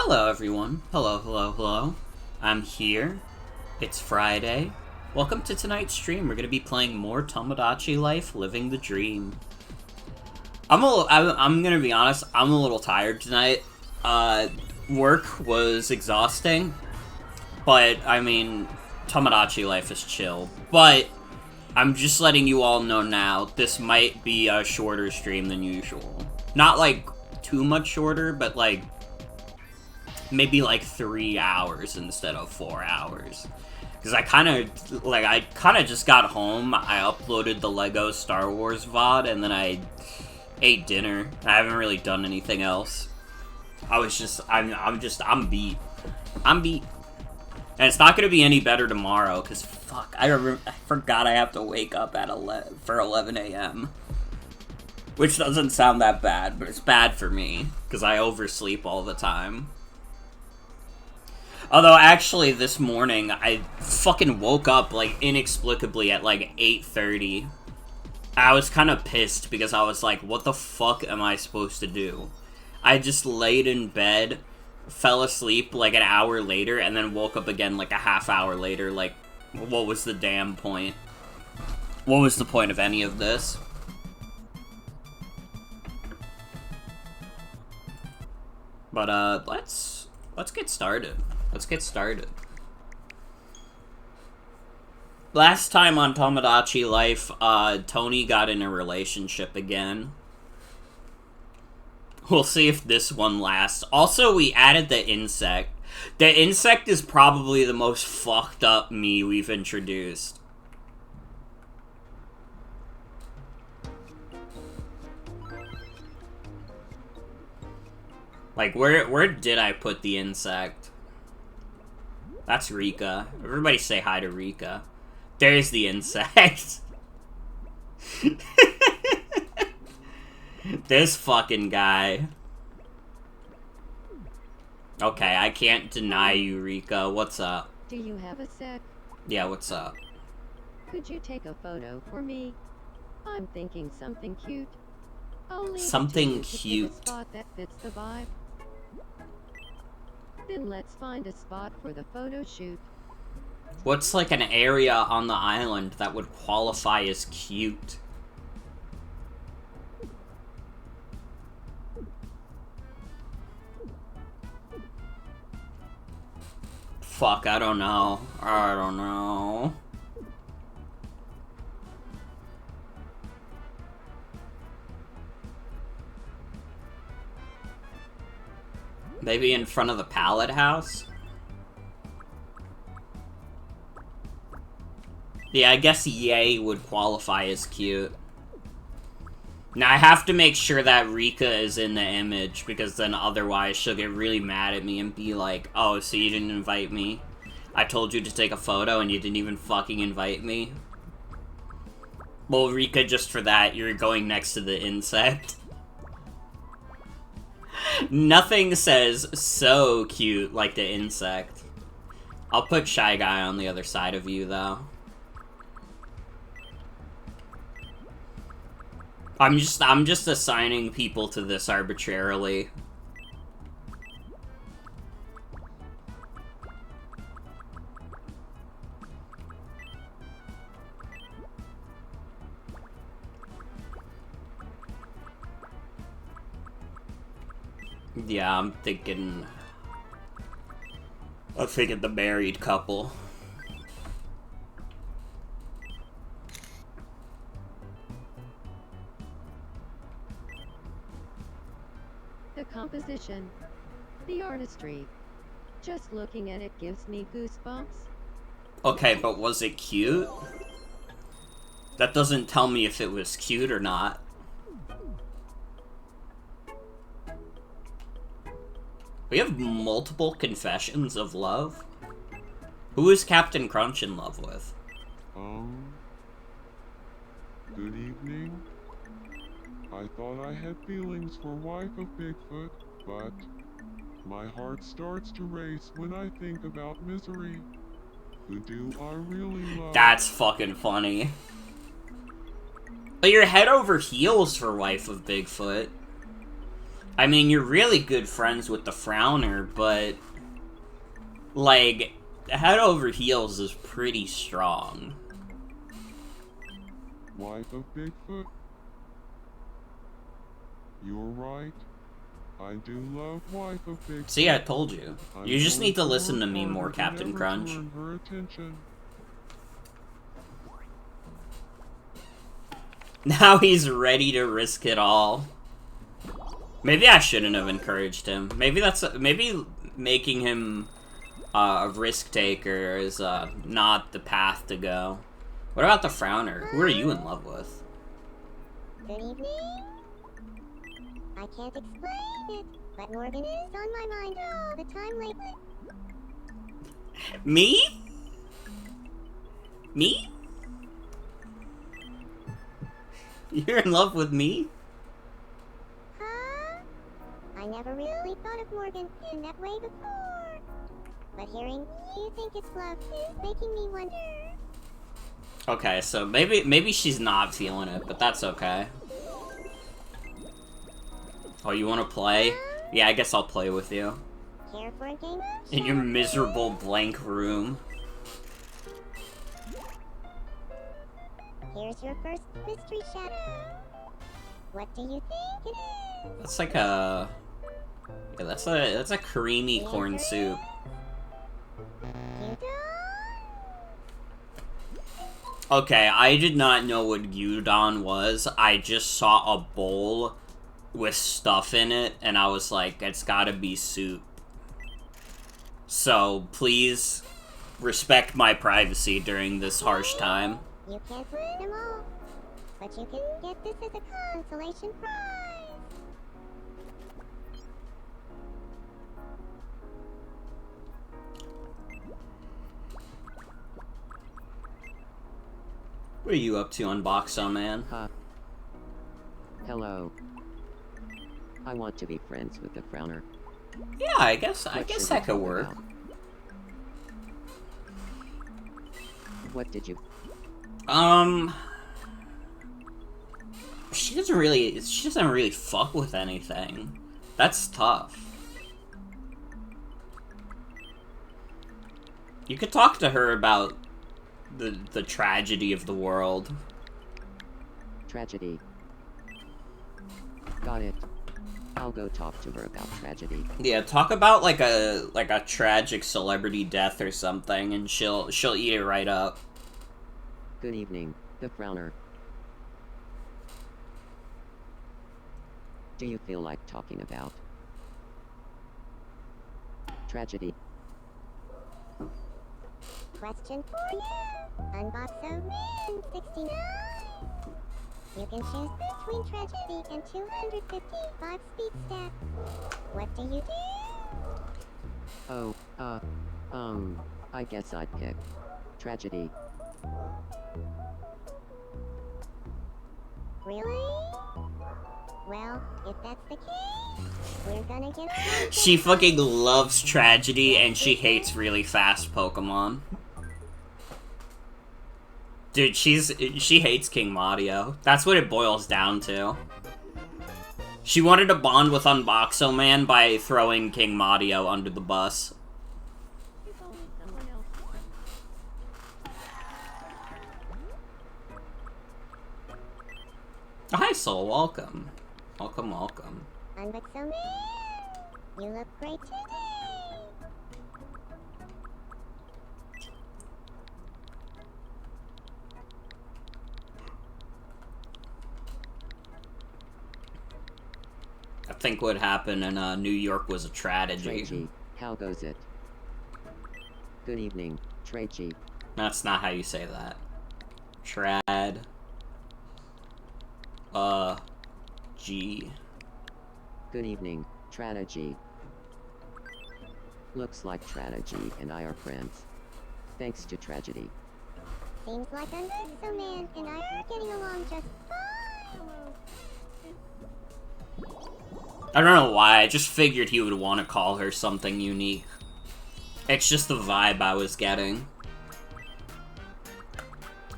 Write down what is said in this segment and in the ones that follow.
Hello everyone. Hello. I'm here. It's Friday. Welcome to tonight's stream. We're gonna be playing more Tomodachi Life, Living the Dream. I'm gonna be honest, I'm a little tired tonight. Work was exhausting, but I mean, Tomodachi Life is chill. But I'm just letting you all know now, this might be a shorter stream than usual. Not like too much shorter, but like maybe like 3 hours instead of 4 hours. Because I kind of just got home, I uploaded the Lego Star Wars VOD, and then I ate dinner. I haven't really done anything else. I'm beat. I'm beat. And it's not going to be any better tomorrow, because fuck, I forgot I have to wake up at 11 a.m. Which doesn't sound that bad, but it's bad for me, because I oversleep all the time. Although, actually, this morning, I fucking woke up, like, inexplicably at, like, 8:30. I was kind of pissed, because I was like, what the fuck am I supposed to do? I just laid in bed, fell asleep, like, an hour later, and then woke up again, like, a half hour later. Like, what was the damn point? What was the point of any of this? But, let's get started. Let's get started. Last time on Tomodachi Life, Tony got in a relationship again. We'll see if this one lasts. Also, we added the insect. The insect is probably the most fucked up me we've introduced. Like, where did I put the insect? That's Rika. Everybody say hi to Rika. There's the insect. This fucking guy. Okay, I can't deny you, Rika. What's up? Do you have a sec? Yeah, what's up? Could you take a photo for me? I'm thinking something cute. Only something to cute. pick a spot that fits the vibe. Then let's find a spot for the photo shoot. What's like an area on the island that would qualify as cute? Fuck, I don't know. I don't know. Maybe in front of the pallet house? Yeah, I guess yay would qualify as cute. Now, I have to make sure that Rika is in the image, because then otherwise she'll get really mad at me and be like, oh, so you didn't invite me? I told you to take a photo and you didn't even fucking invite me? Well, Rika, just for that, you're going next to the insect. Nothing says so cute like the insect. I'll put Shy Guy on the other side of you, though. I'm just assigning people to this arbitrarily. Yeah, I'm thinking the married couple. The composition. The artistry. Just looking at it gives me goosebumps. Okay, but was it cute? That doesn't tell me if it was cute or not. We have multiple confessions of love? Who is Captain Crunch in love with? Good evening. I thought I had feelings for wife of Bigfoot, but my heart starts to race when I think about Misery. Who do I really love? That's fucking funny. But you're head over heels for wife of Bigfoot. I mean, you're really good friends with the Frowner, but, like, head over heels is pretty strong. Wife of Bigfoot? You're right. I do love Wife of Bigfoot. See, I told you. You just I'm need to going listen to work me more, harder than Captain ever Crunch. to earn her attention. Now he's ready to risk it all. Maybe I shouldn't have encouraged him. Maybe maybe making him a risk taker is not the path to go. What about the Frowner? Who are you in love with? Good evening. I can't explain it, but Morgan is on my mind all the time lately. Me? Me? You're in love with me? Huh? I never really thought of Morgan in that way before. But hearing you think it's love is making me wonder. Okay, so maybe she's not feeling it, but that's okay. Oh, you want to play? Yeah, I guess I'll play with you. Care for a game? In your miserable blank room. Here's your first mystery shadow. What do you think it is? That's like a... Yeah, that's a creamy corn soup. You don't? Okay, I did not know what gyudon was. I just saw a bowl with stuff in it, and I was like, it's gotta be soup. So, please, respect my privacy during this harsh time. You can't win them all, but you can get this as a consolation prize. What are you up to, Unboxo Man? Hello. I want to be friends with the Frowner. Yeah, I guess What should that we could talk work. about? What did you... She doesn't really fuck with anything. That's tough. You could talk to her about the tragedy of the world. Tragedy. Got it. I'll go talk to her about tragedy. Yeah, talk about like a tragic celebrity death or something, and she'll eat it right up. Good evening, the Frowner. Do you feel like talking about tragedy? Question for you, Unboxo Man 69. You can choose between tragedy and 255 speed stat. What do you do? Oh, I guess I'd pick tragedy. Really? Well, if that's the case, we're gonna get... She fucking loves tragedy, and she hates really fast Pokemon. Dude, she hates King Mario. That's what it boils down to. She wanted to bond with Unboxo Man by throwing King Mario under the bus. There's always someone else. Hi, Soul. Welcome. Welcome, welcome. Unboxo Man, you look great today. I think what happened in New York was a tragedy. Tragedy, how goes it? Good evening, Tragedy. That's not how you say that. Trad. G. Good evening, Tragedy. Looks like Tragedy and I are friends. Thanks to Tragedy. Seems like Unboxo Man and I are getting along just fine. I don't know why, I just figured he would want to call her something unique. It's just the vibe I was getting.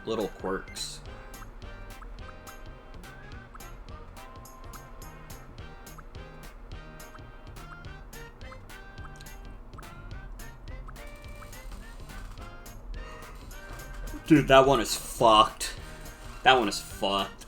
Little quirks. Dude, that one is fucked. That one is fucked.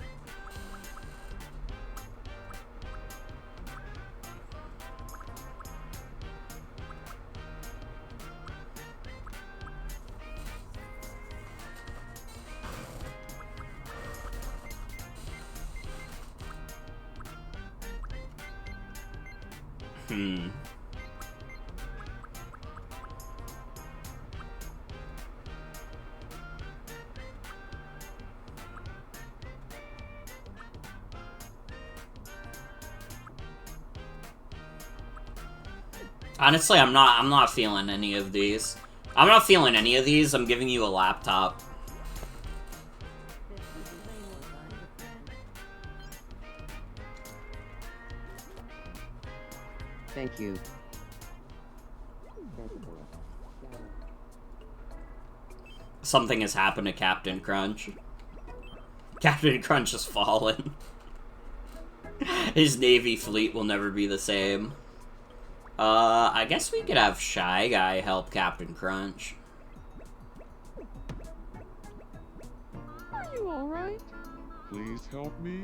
Honestly, I'm not feeling any of these. I'm not feeling any of these. I'm giving you a laptop. This would be way more fun with friends. Thank you. Something has happened to Captain Crunch. Captain Crunch has fallen. His Navy fleet will never be the same. I guess we could have Shy Guy help Captain Crunch. Are you alright? Please help me.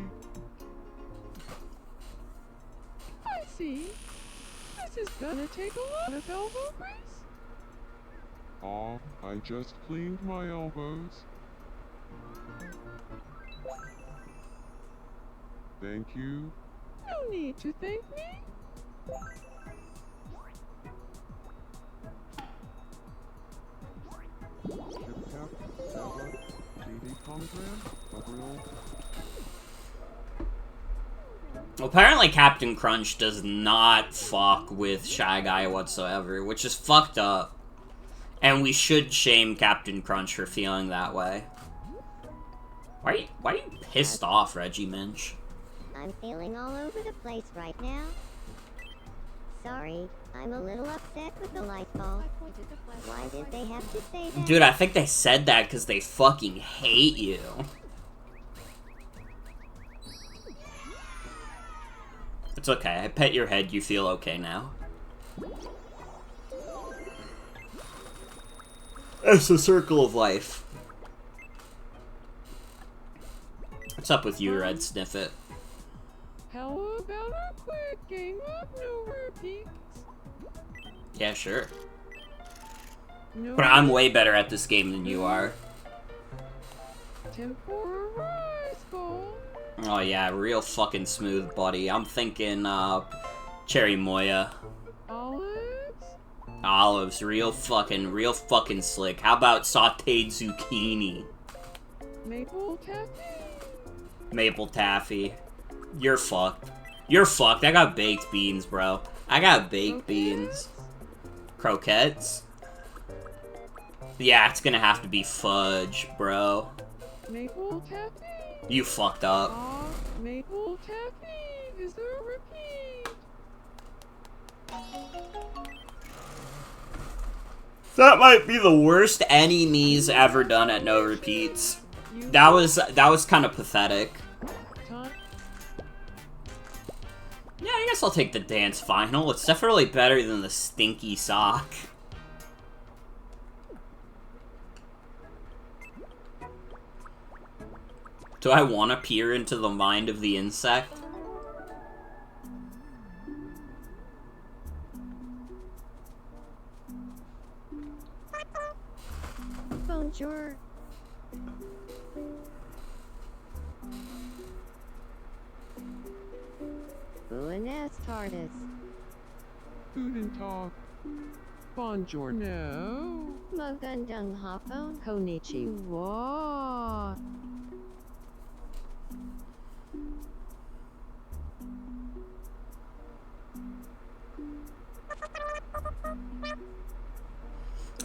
I see. This is gonna take a lot of elbow grease. Aw, I just cleaned my elbows. Thank you. No need to thank me. Kip Cap, Java, GD Pomegranate, Gabriel. Apparently Captain Crunch does not fuck with Shy Guy whatsoever, which is fucked up. And we should shame Captain Crunch for feeling that way. Why are you pissed off, Reggie Minch? I'm feeling all over the place right now. Sorry, I'm a little upset with the light bulb. I pointed the Why flashlight. did they have to say that? Dude, I think they said that because they fucking hate you. It's okay, I pet your head, you feel okay now. It's the circle of life. What's up with you, Red Sniffit? How about a quick game of no repeats? Yeah, sure. No But I'm way better at this game than you are. Temporize ball. Oh yeah, real fucking smooth, buddy. I'm thinking, Cherry Moya. Olives. Olives, real fucking slick. How about sauteed zucchini? Maple taffy. Maple taffy. You're fucked. You're fucked. I got baked beans, bro. I got baked beans. Croquettes? Yeah, it's gonna have to be fudge, bro. Maple taffy. You fucked up. Maple taffy is a repeat. That might be the worst enemies ever done at No Repeats. That was kind of pathetic. Time. Yeah, I guess I'll take the dance final. It's definitely better than the stinky sock. Do I want to peer into the mind of the insect? Bonjour. Buenas tardes. Guten Tag. Buongiorno. Magandang hapon. Konnichiwa.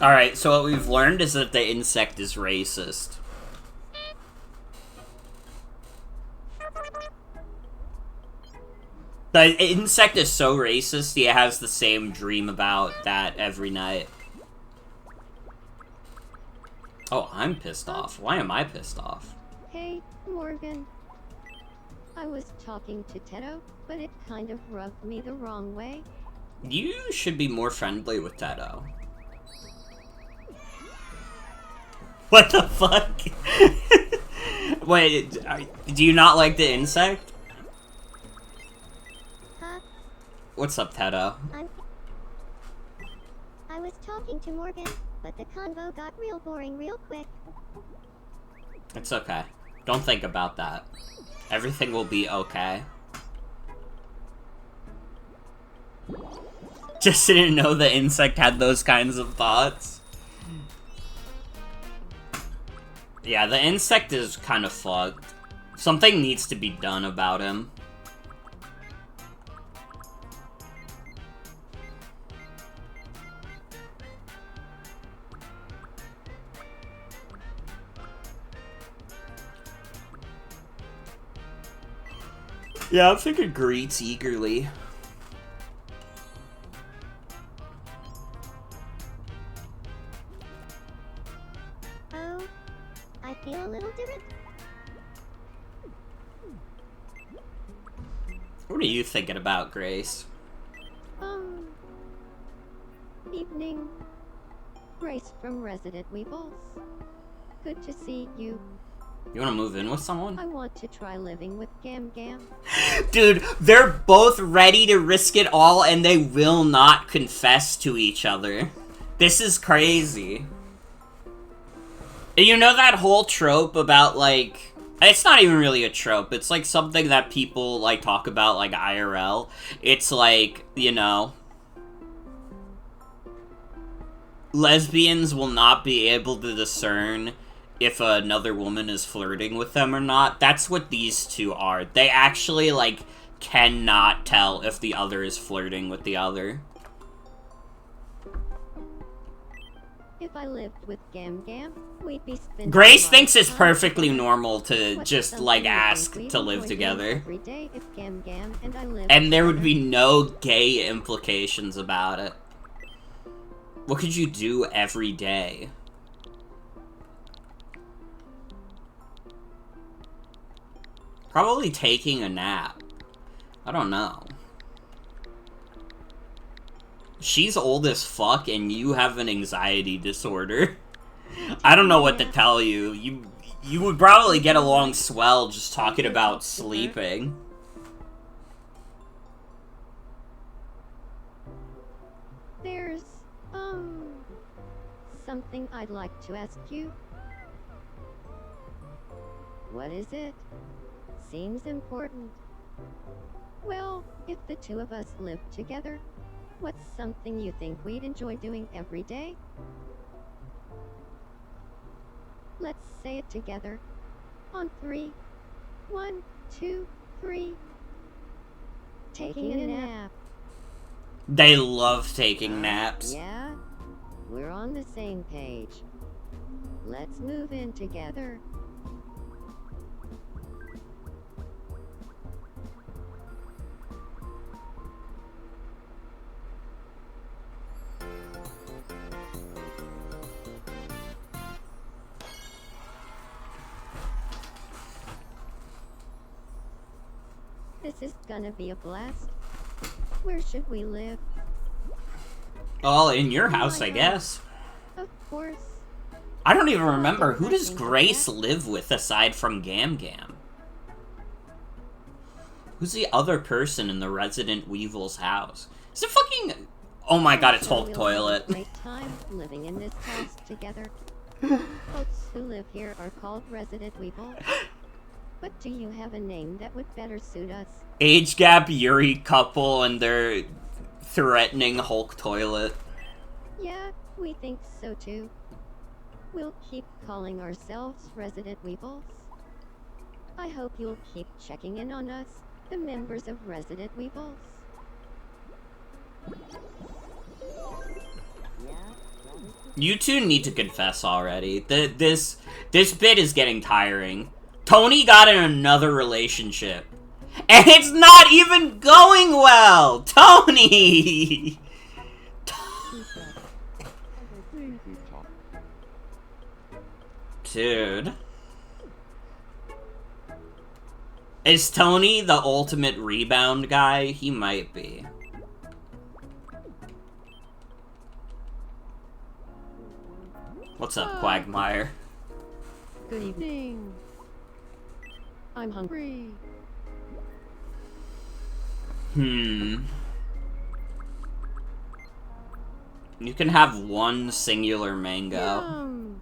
Alright, so what we've learned is that the insect is racist. The insect is so racist, he has the same dream about that every night. Oh, I'm pissed off. Why am I pissed off? Hey, Morgan. I was talking to Teto, but it kind of rubbed me the wrong way. You should be more friendly with Teto. What the fuck? Wait, do you not like the insect? Huh? What's up, Tedo? I was talking to Morgan, but the convo got real boring real quick. It's okay. Don't think about that. Everything will be okay. Just didn't know the insect had those kinds of thoughts. Yeah, the insect is kind of fucked. Something needs to be done about him. Yeah, I think it greets eagerly. Oh, I feel a little different. What are you thinking about, Grace? Evening. Grace from Resident Weebles. Good to see you. You want to move in with someone? I want to try living with Gam Gam. Dude, they're both ready to risk it all and they will not confess to each other. This is crazy. You know that whole trope about, like... It's not even really a trope. It's, like, something that people, like, talk about, like, IRL. It's, like, you know... lesbians will not be able to discern if another woman is flirting with them or not. That's what these two are. They actually, like, cannot tell if the other is flirting with the other. If I lived with Gam Gam, we'd be spending Grace a lot thinks of it's time perfectly together. normal to What's just, something like, you ask think we'd to live enjoy doing together. every day if Gam Gam and I lived And there would together? be no gay implications about it. What could you do every day? Probably taking a nap. I don't know. She's old as fuck and you have an anxiety disorder. I don't know what to tell you. You would probably get along swell just talking about sleeping. There's, something I'd like to ask you. What is it? Seems important. Well, if the two of us lived together, what's something you think we'd enjoy doing every day? Let's say it together. On 3. 1, 2, 3. Taking a nap. They love taking naps. Yeah? We're on the same page. Let's move in together. This is gonna be a blast. Where should we live? Well, in your Oh my house, I God. guess. Of course. I don't even remember. Who does Grace live with aside from Gam Gam? Who's the other person in the Resident Weevil's house? Is it fucking... Oh my god, it's Sure Hulk we'll Toilet. have a great time living in this house together. Folks who live here are called Resident Weevil. But do you have a name that would better suit us? Age gap Yuri couple and their threatening Hulk Toilet. Yeah, we think so too. We'll keep calling ourselves Resident Weevils. I hope you'll keep checking in on us, the members of Resident Weevils. You two need to confess already. This bit is getting tiring. Tony got in another relationship. And it's not even going well! Tony! Dude. Is Tony the ultimate rebound guy? He might be. What's up, Quagmire? Good evening. I'm hungry. You can have one singular mango. Yum.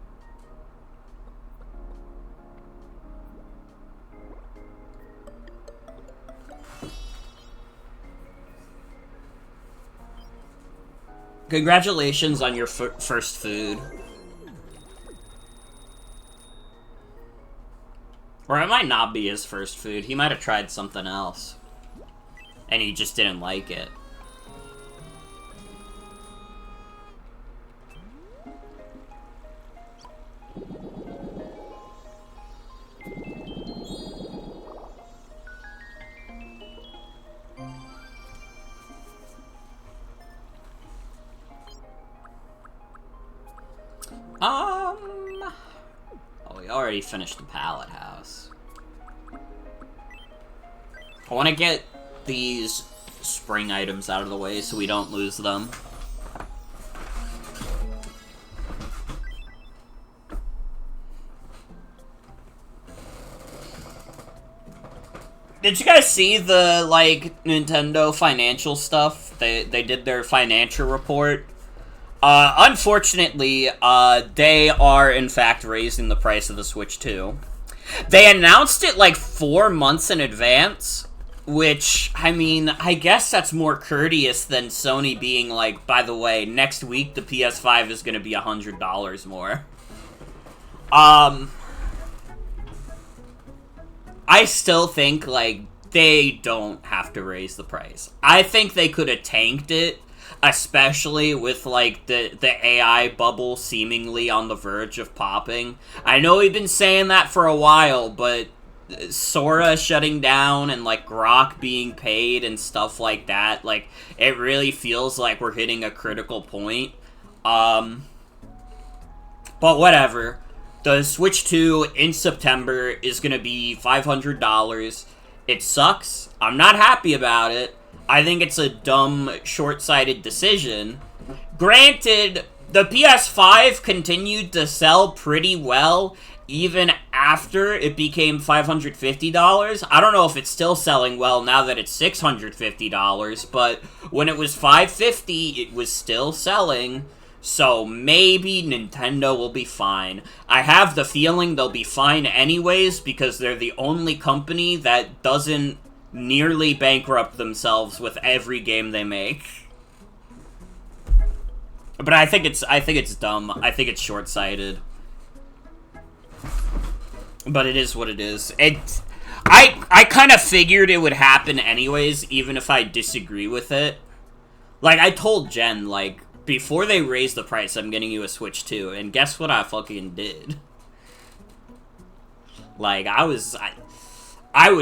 Congratulations on your first food. Or it might not be his first food. He might have tried something else. And he just didn't like it. Oh, we already finished the pallet house. I want to get these spring items out of the way so we don't lose them. Did you guys see the, like, Nintendo financial stuff? They did their financial report. Unfortunately, they are, in fact, raising the price of the Switch 2. They announced it, like, 4 months in advance, which, I mean, I guess that's more courteous than Sony being like, by the way, next week the PS5 is gonna be $100 more. I still think, like, they don't have to raise the price. I think they could have tanked it, especially with, like, the AI bubble seemingly on the verge of popping. I know we've been saying that for a while, but Sora shutting down and, like, Grok being paid and stuff like that, like, it really feels like we're hitting a critical point. But whatever. The Switch 2 in September is gonna be $500. It sucks. I'm not happy about it. I think it's a dumb, short-sighted decision. Granted, the PS5 continued to sell pretty well even after it became $550. I don't know if it's still selling well now that it's $650, but when it was $550, it was still selling. So maybe Nintendo will be fine. I have the feeling they'll be fine anyways because they're the only company that doesn't nearly bankrupt themselves with every game they make. But I think it's dumb. I think it's short-sighted. But it is what it is. I kind of figured it would happen anyways, even if I disagree with it. Like, I told Jen, like, before they raise the price, I'm getting you a Switch 2, and guess what I fucking did? Like, I was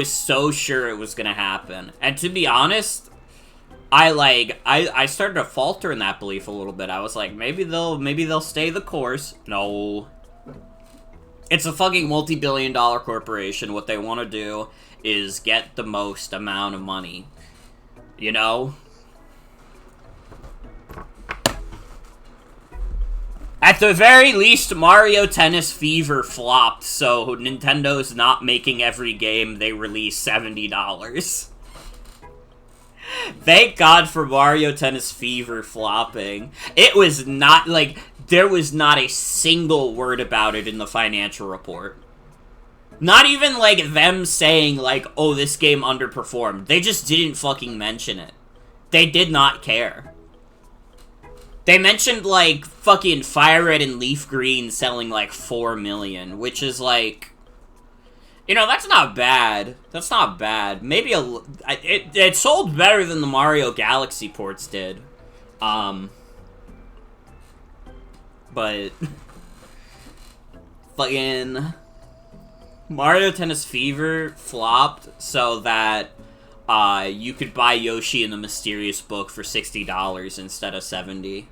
so sure it was gonna happen. And to be honest, I started to falter in that belief a little bit. I was like, maybe they'll stay the course. No. It's a fucking multi-billion-dollar corporation. What they want to do is get the most amount of money. You know? At the very least, Mario Tennis Fever flopped, so Nintendo's not making every game they release $70. Thank God for Mario Tennis Fever flopping. It was not, like, there was not a single word about it in the financial report. Not even, like, them saying, like, oh, this game underperformed. They just didn't fucking mention it. They did not care. They mentioned, like, fucking Fire Red and Leaf Green selling, like, 4 million, which is, like, you know, that's not bad. That's not bad. Maybe it sold better than the Mario Galaxy ports did. But fucking Mario Tennis Fever flopped so that you could buy Yoshi in the Mysterious Book for $60 instead of $70.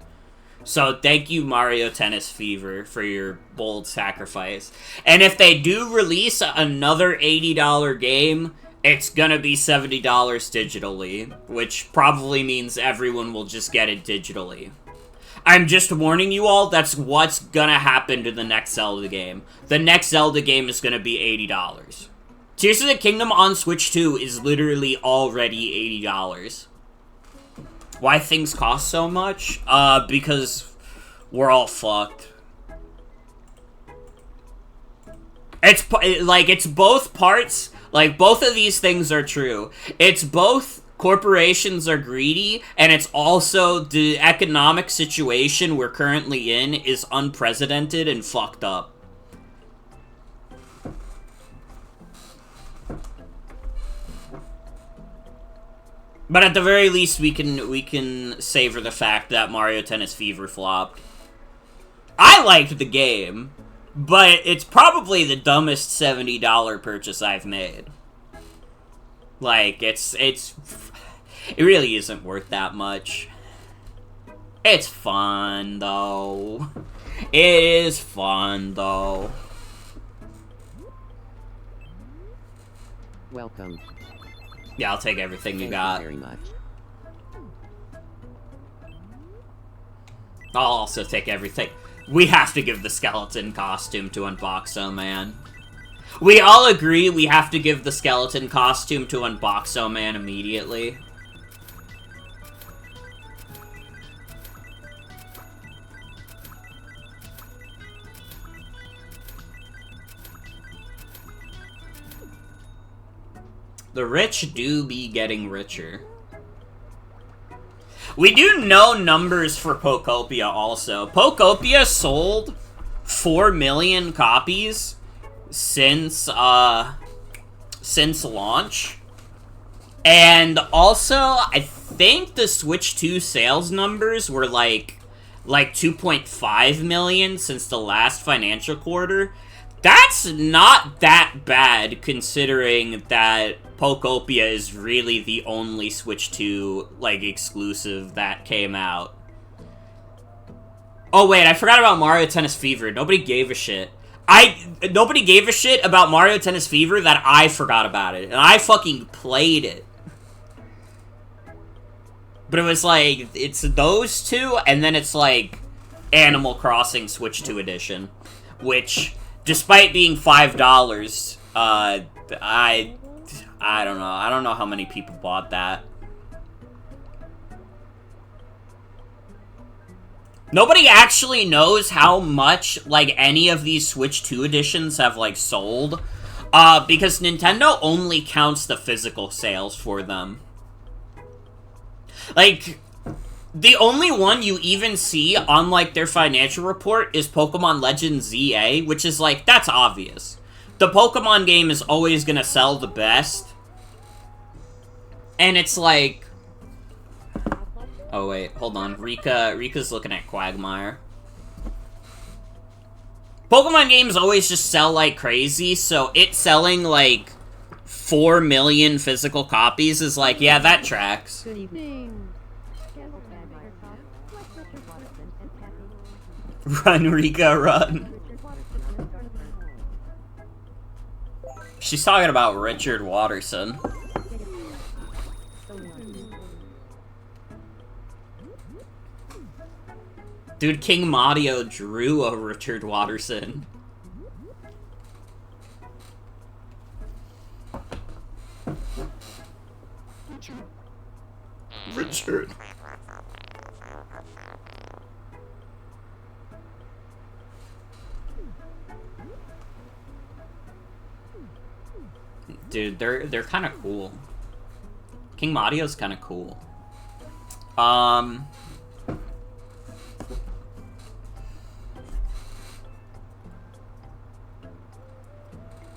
So thank you, Mario Tennis Fever, for your bold sacrifice. And if they do release another $80 game, it's gonna be $70 digitally, which probably means everyone will just get it digitally. I'm just warning you all, that's what's gonna happen to the next Zelda game. The next Zelda game is gonna be $80. Tears of the Kingdom on Switch 2 is literally already $80. Why things cost so much? Because we're all fucked. It's both parts. Like, both of these things are true. It's both corporations are greedy, and it's also the economic situation we're currently in is unprecedented and fucked up. But at the very least, we can savor the fact that Mario Tennis Fever flopped. I liked the game, but it's probably the dumbest $70 purchase I've made. Like, it really isn't worth that much. It's fun, though. It is fun, though. Welcome. Yeah, I'll take everything you Thank got. you very much. I'll also take everything. We have to give the skeleton costume to Unboxo Man. We all agree we have to give the skeleton costume to Unboxo Man immediately. The rich do be getting richer. We do know numbers for Pokopia also. Pokopia sold 4 million copies since launch. And also, I think the Switch 2 sales numbers were like 2.5 million since the last financial quarter. That's not that bad, considering that Pokopia is really the only Switch 2, like, exclusive that came out. Oh, wait, I forgot about Mario Tennis Fever. Nobody gave a shit. Nobody gave a shit about Mario Tennis Fever that I forgot about it. And I fucking played it. But it was like, it's those two, and then it's like Animal Crossing Switch 2 Edition. Which, despite being $5, I don't know. I don't know how many people bought that. Nobody actually knows how much, like, any of these Switch 2 editions have, like, sold. Because Nintendo only counts the physical sales for them. Like, the only one you even see on, like, their financial report is Pokemon Legends ZA, which is, like, that's obvious. The Pokemon game is always gonna sell the best. And it's like... Oh, wait, hold on. Rika's looking at Quagmire. Pokemon games always just sell like crazy, so it selling, like, 4 million physical copies is like, yeah, that tracks. Good evening. Run, Rika, run. She's talking about Richard Watterson. Dude, King Mario drew a Richard Watterson. Richard. Dude, they're kind of cool. King Mario's kind of cool.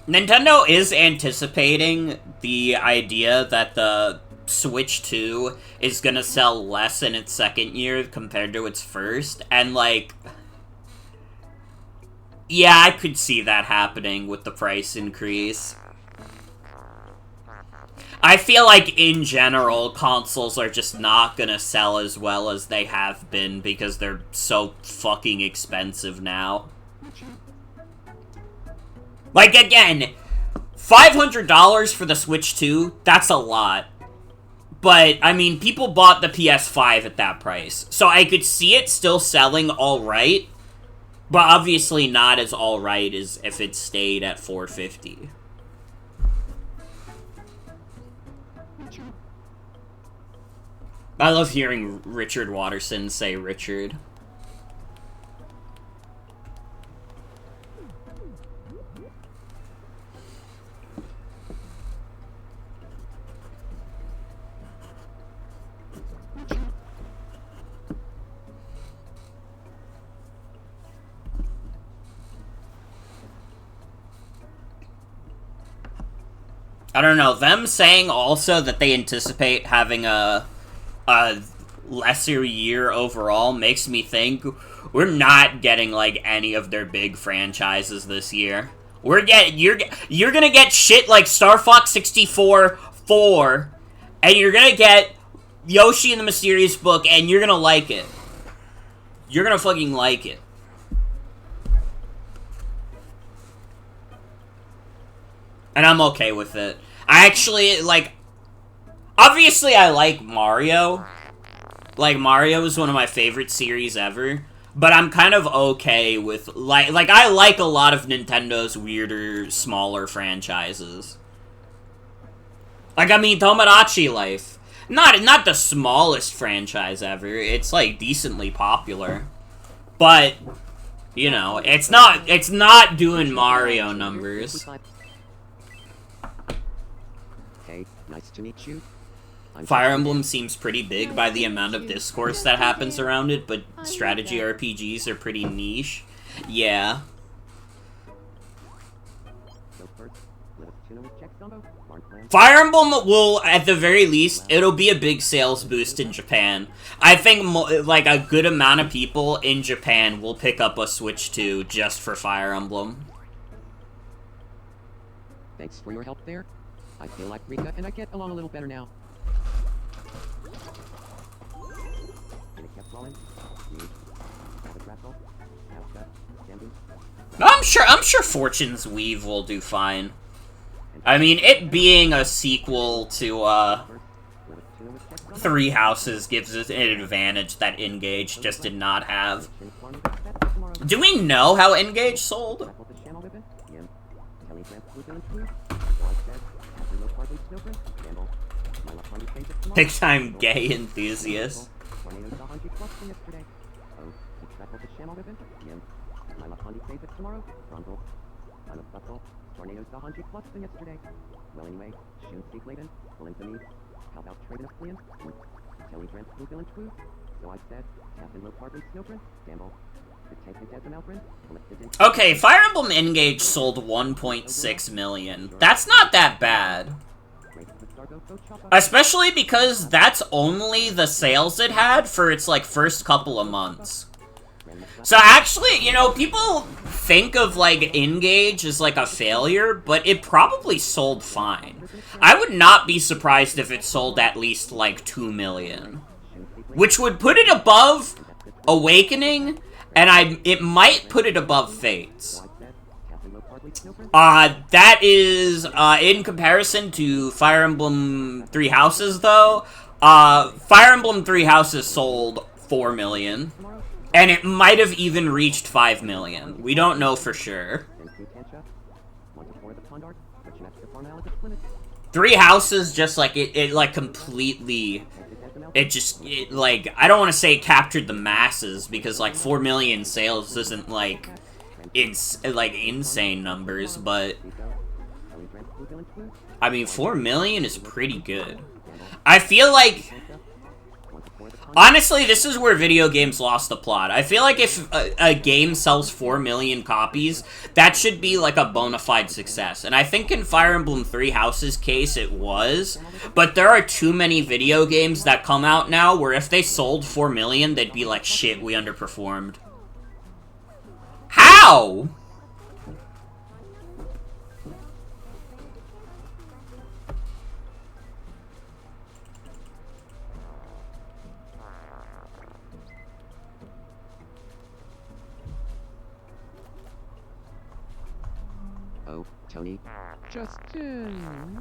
Nintendo is anticipating the idea that the Switch 2 is gonna sell less in its second year compared to its first, and, like... Yeah, I could see that happening with the price increase. I feel like, in general, consoles are just not gonna sell as well as they have been because they're so fucking expensive now. Like, again, $500 for the Switch 2, that's a lot. But, I mean, people bought the PS5 at that price. So I could see it still selling alright, but obviously not as alright as if it stayed at $450. I love hearing Richard Watterson say Richard. I don't know, them saying also that they anticipate having a lesser year overall makes me think we're not getting, like, any of their big franchises this year. You're gonna get shit like Star Fox 64 4, and you're gonna get Yoshi and the Mysterious Book, and you're gonna like it. You're gonna fucking like it. And I'm okay with it. I actually, like... Obviously, I like Mario. Like, Mario is one of my favorite series ever. But I'm kind of okay with... Like I like a lot of Nintendo's weirder, smaller franchises. Like, I mean, Tomodachi Life. Not the smallest franchise ever. It's, like, decently popular. But, you know, it's not doing Mario numbers. Hey, nice to meet you. Fire Emblem seems pretty big by the amount of discourse that happens around it, but strategy RPGs are pretty niche. Yeah. Fire Emblem will, at the very least, it'll be a big sales boost in Japan. I think, like, a good amount of people in Japan will pick up a Switch 2 just for Fire Emblem. Thanks for your help there. I feel like Rika and I get along a little better now. I'm sure Fortune's Weave will do fine. I mean, it being a sequel to, Three Houses gives it an advantage that Engage just did not have. Do we know how Engage sold? Big time gay enthusiast. Okay, Fire Emblem Engage sold 1.6 million. That's not that bad. Especially because that's only the sales it had for its, like, first couple of months. So actually, you know, people think of, like, Engage as, like, a failure, but it probably sold fine. I would not be surprised if it sold at least, like, 2 million. Which would put it above Awakening, and it might put it above Fates. That is, in comparison to Fire Emblem Three Houses, though, Fire Emblem Three Houses sold 4 million. And it might have even reached 5 million. We don't know for sure. Three Houses just, like, it like, completely... It, like, I don't want to say it captured the masses, because, like, 4 million sales isn't, like, insane numbers, but... I mean, 4 million is pretty good. I feel like... Honestly, this is where video games lost the plot. I feel like if a game sells 4 million copies, that should be like a bona fide success. And I think in Fire Emblem Three Houses' case, it was. But there are too many video games that come out now where if they sold 4 million, they'd be like, shit, we underperformed. How? Oh, Tony. Justin.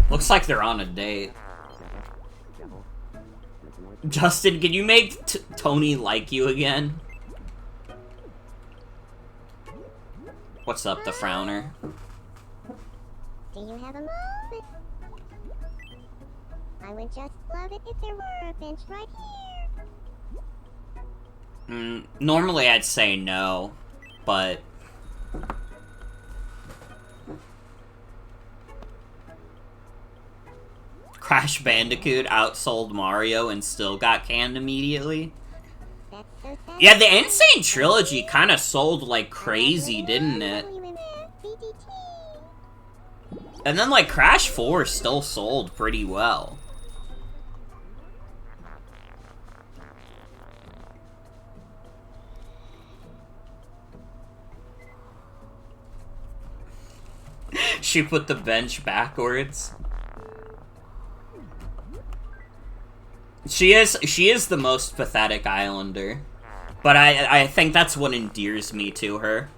Looks like they're on a date. Justin, can you make Tony like you again? What's up, the frowner? Do you have a moment? I would just love it if there were a bench right here. Normally I'd say no, but... Crash Bandicoot outsold Mario and still got canned immediately? That's so sad. Yeah, the Insane Trilogy kind of sold like crazy, didn't it? And then, like, Crash 4 still sold pretty well. She put the bench backwards. She is the most pathetic Islander. But I think that's what endears me to her.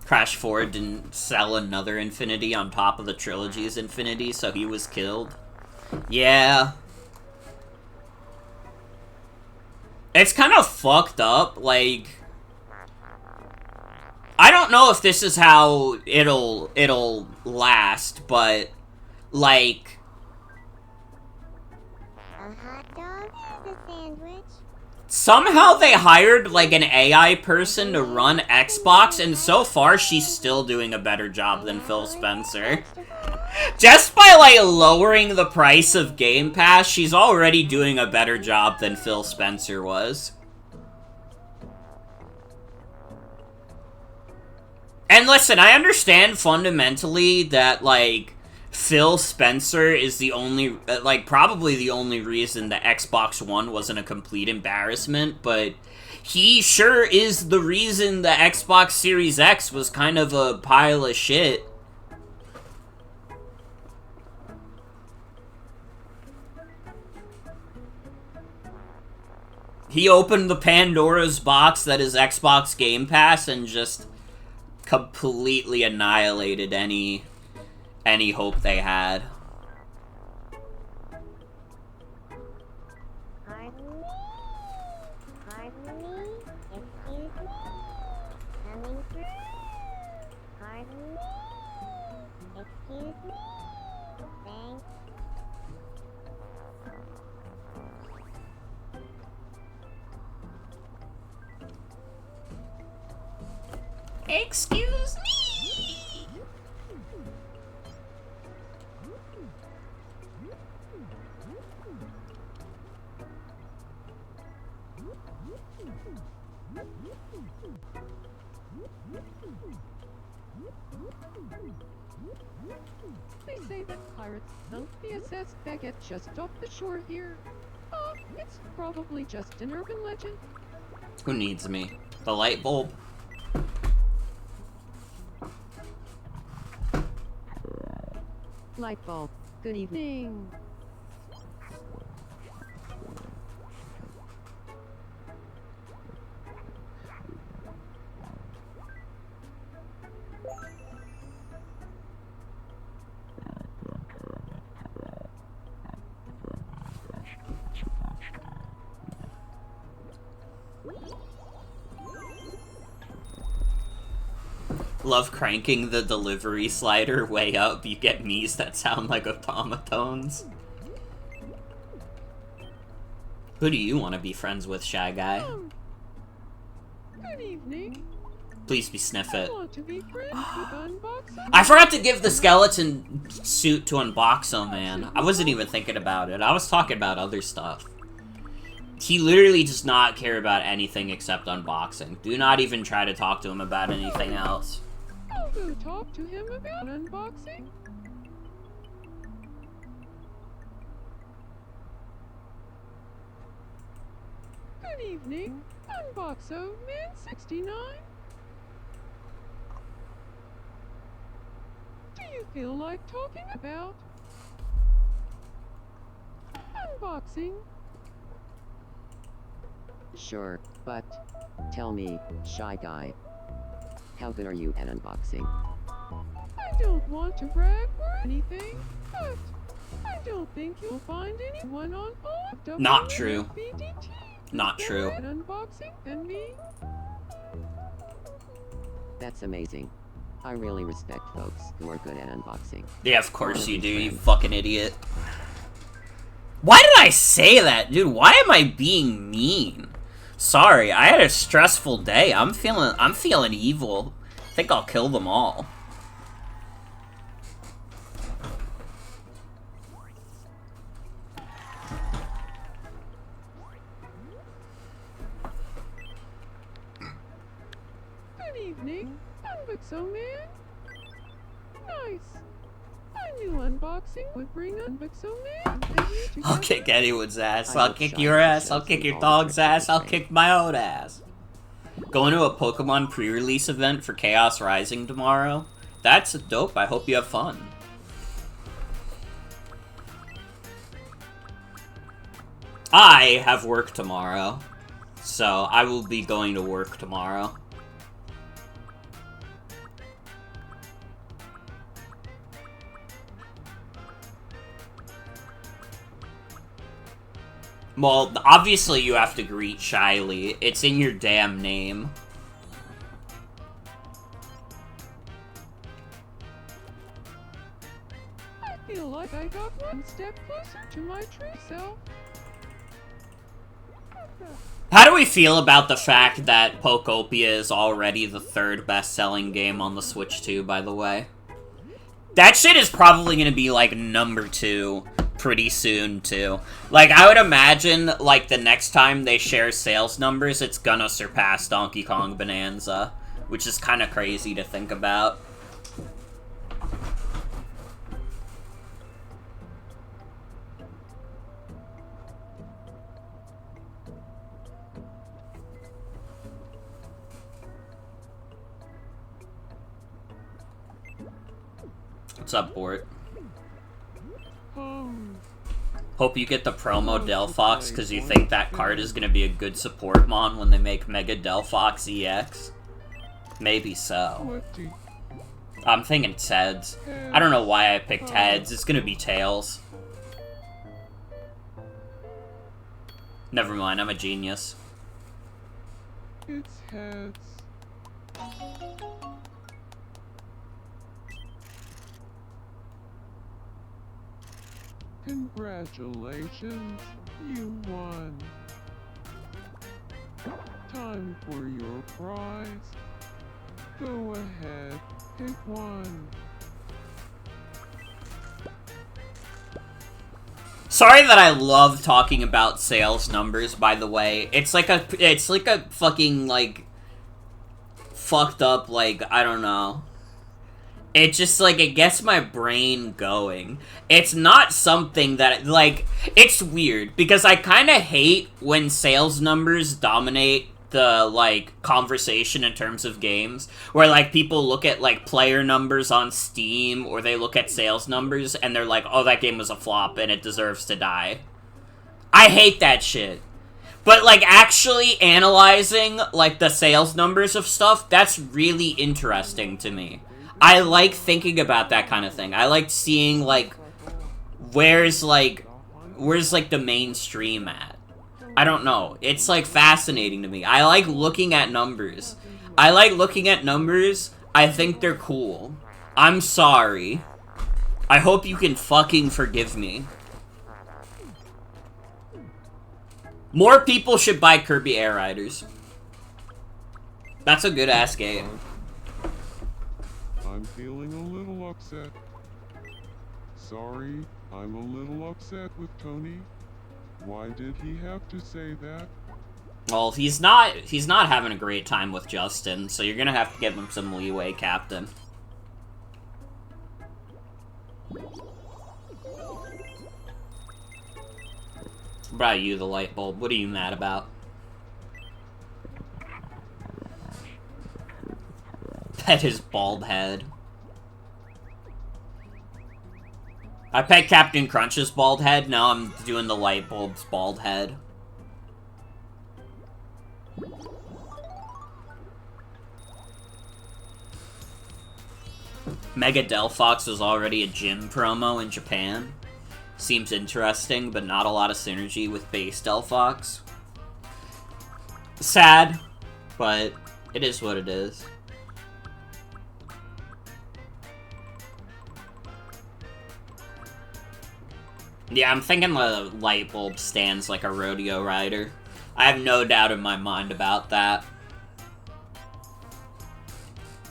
Crash 4 didn't sell another Infinity on top of the trilogy's Infinity, so he was killed. Yeah. It's kind of fucked up, like... I don't know if this is how it'll last, but, like... A hot dog is a sandwich. Somehow they hired, like, an AI person to run Xbox, and so far she's still doing a better job than Phil Spencer. Just by, like, lowering the price of Game Pass, she's already doing a better job than Phil Spencer was. And listen, I understand fundamentally that, like, Phil Spencer is the only, like, probably the only reason that Xbox One wasn't a complete embarrassment, but he sure is the reason the Xbox Series X was kind of a pile of shit. He opened the Pandora's box that is Xbox Game Pass and just completely annihilated any hope they had. Pardon me? Pardon me? Excuse me? Coming through? Pardon me? Excuse me? Thanks. Excuse me? They say that pirates sunk the SS Baguette just off the shore here. It's probably just an urban legend. Who needs me? The light bulb? Light bulb. Good evening. Love cranking the delivery slider way up. You get me's that sound like automatones. Who do you want to be friends with, Shy Guy? Good evening. Please be Sniff It. I want to be friends with Unboxing. I forgot to give the skeleton suit to Unboxo, man. I wasn't even thinking about it. I was talking about other stuff. He literally does not care about anything except unboxing. Do not even try to talk to him about anything else. I'll go talk to him about unboxing. Good evening, Unboxo Man 69. Do you feel like talking about unboxing? Sure, but tell me, Shy Guy, How good are you at unboxing? I don't want to brag or anything, but I don't think you'll find anyone on Not true. OWFBDT Not who's true. better at unboxing than me. That's amazing. I really respect folks who are good at unboxing. Yeah, of course you do, you Friends. fucking idiot. Why did I say that? Dude, why am I being mean? Sorry, I had a stressful day. I'm feeling evil. I think I'll kill them all. Good evening, Unboxo Man. Nice. I knew unboxing would bring Unboxo Man and you together. I'll kick anyone's ass. I I'll hope kick Shiny your ass. shows I'll kick you your all dog's the tricks ass. I'll of the kick my own ass. Going to a Pokemon pre-release event for Chaos Rising tomorrow. That's dope. I hope you have fun. I have work tomorrow, so I will be going to work tomorrow. Well, obviously you have to greet shyly. It's in your damn name. I feel like I got one step closer to my true self. How do we feel about the fact that Pokopia is already the third best-selling game on the Switch 2, by the way? That shit is probably gonna be, like, number 2 pretty soon, too. Like, I would imagine, like, the next time they share sales numbers, it's gonna surpass Donkey Kong Bonanza, which is kind of crazy to think about. What's up, Bort? Hope you get the promo Delphox because you think that card is going to be a good support mon when they make Mega Delphox EX. Maybe so. I'm thinking Teds. I don't know why I picked Heads. It's going to be Tails. Never mind, I'm a genius. It's heads. Congratulations, you won. Time for your prize. Go ahead, pick one. Sorry that I love talking about sales numbers, by the way. It's like a fucking, like, fucked up, like, I don't know. It just, like, it gets my brain going. It's not something that, like, it's weird, because I kind of hate when sales numbers dominate the, like, conversation in terms of games, where, like, people look at, like, player numbers on Steam, or they look at sales numbers, and they're like, oh, that game was a flop, and it deserves to die. I hate that shit. But, like, actually analyzing, like, the sales numbers of stuff, that's really interesting to me. I like thinking about that kind of thing. I like seeing, like, where's the mainstream at? I don't know. It's, like, fascinating to me. I like looking at numbers. I think they're cool. I'm sorry. I hope you can fucking forgive me. More people should buy Kirby Air Riders. That's a good-ass game. I'm feeling a little upset. Sorry, I'm a little upset with Tony. Why did he have to say that? Well, he's not having a great time with Justin, so you're gonna have to give him some leeway, Captain. What about you, the light bulb? What are you mad about? Pet his bald head. I pet Captain Crunch's bald head, now I'm doing the light bulb's bald head. Mega Delphox was already a gym promo in Japan. Seems interesting, but not a lot of synergy with base Delphox. Sad, but it is what it is. Yeah, I'm thinking the light bulb stands like a rodeo rider. I have no doubt in my mind about that.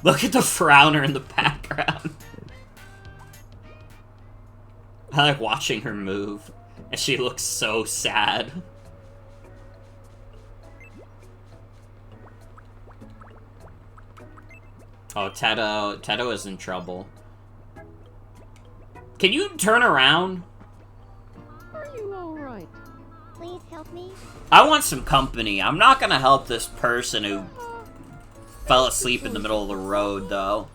Look at the frowner in the background. I like watching her move, and she looks so sad. Oh, Teto is in trouble. Can you turn around? Are you alright? Please help me. I want some company. I'm not gonna help this person who fell asleep in the middle of the road, though.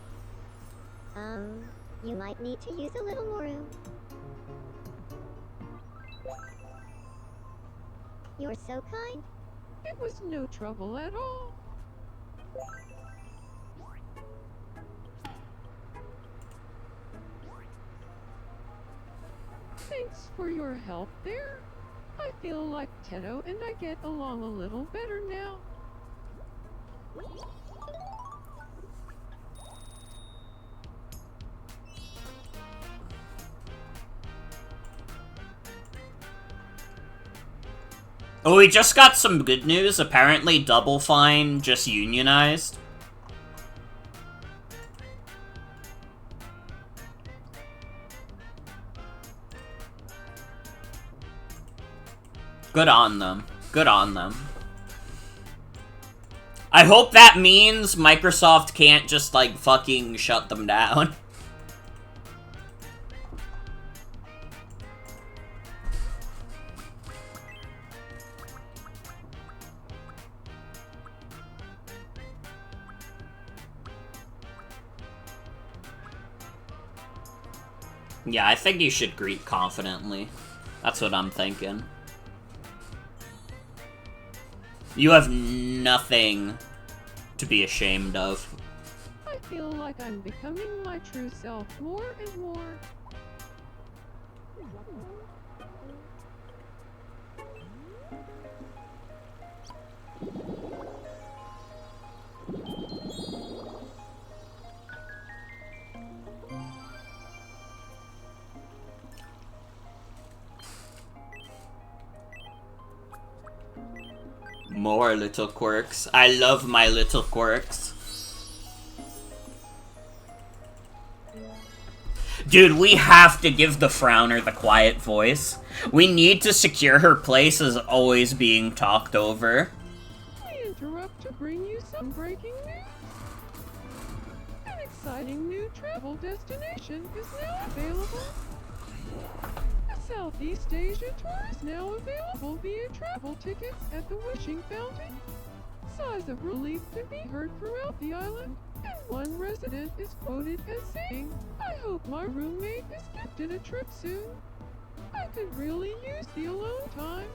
You might need to use a little more room. You're so kind. It was no trouble at all. Thanks for your help there. I feel like Teto and I get along a little better now. Oh, we just got some good news. Apparently, Double Fine just unionized. Good on them. Good on them. I hope that means Microsoft can't just, like, fucking shut them down. Yeah, I think you should greet confidently. That's what I'm thinking. You have nothing to be ashamed of. I feel like I'm becoming my true self more and more. More little quirks. I love my little quirks. Dude, we have to give the Frowner the quiet voice. We need to secure her place as always being talked over. We interrupt to bring you some breaking news. An exciting new travel destination is now available. A Southeast Asia tour is now available via travel tickets at the Wishing Fountain. Sighs of relief can be heard throughout the island, and one resident is quoted as saying, "I hope my roommate is gifted a trip soon. I could really use the alone time.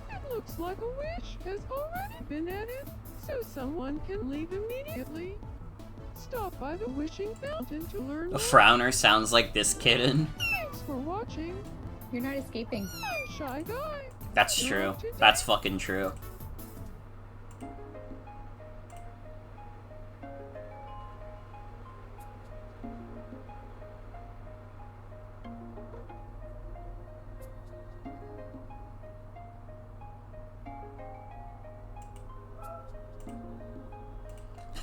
It looks like a wish has already been added, so someone can leave immediately. Stop by the Wishing Fountain to learn The more." Frowner sounds like this kitten. Thanks for watching. You're not escaping. I'm Shy Guy. That's true. That's fucking true.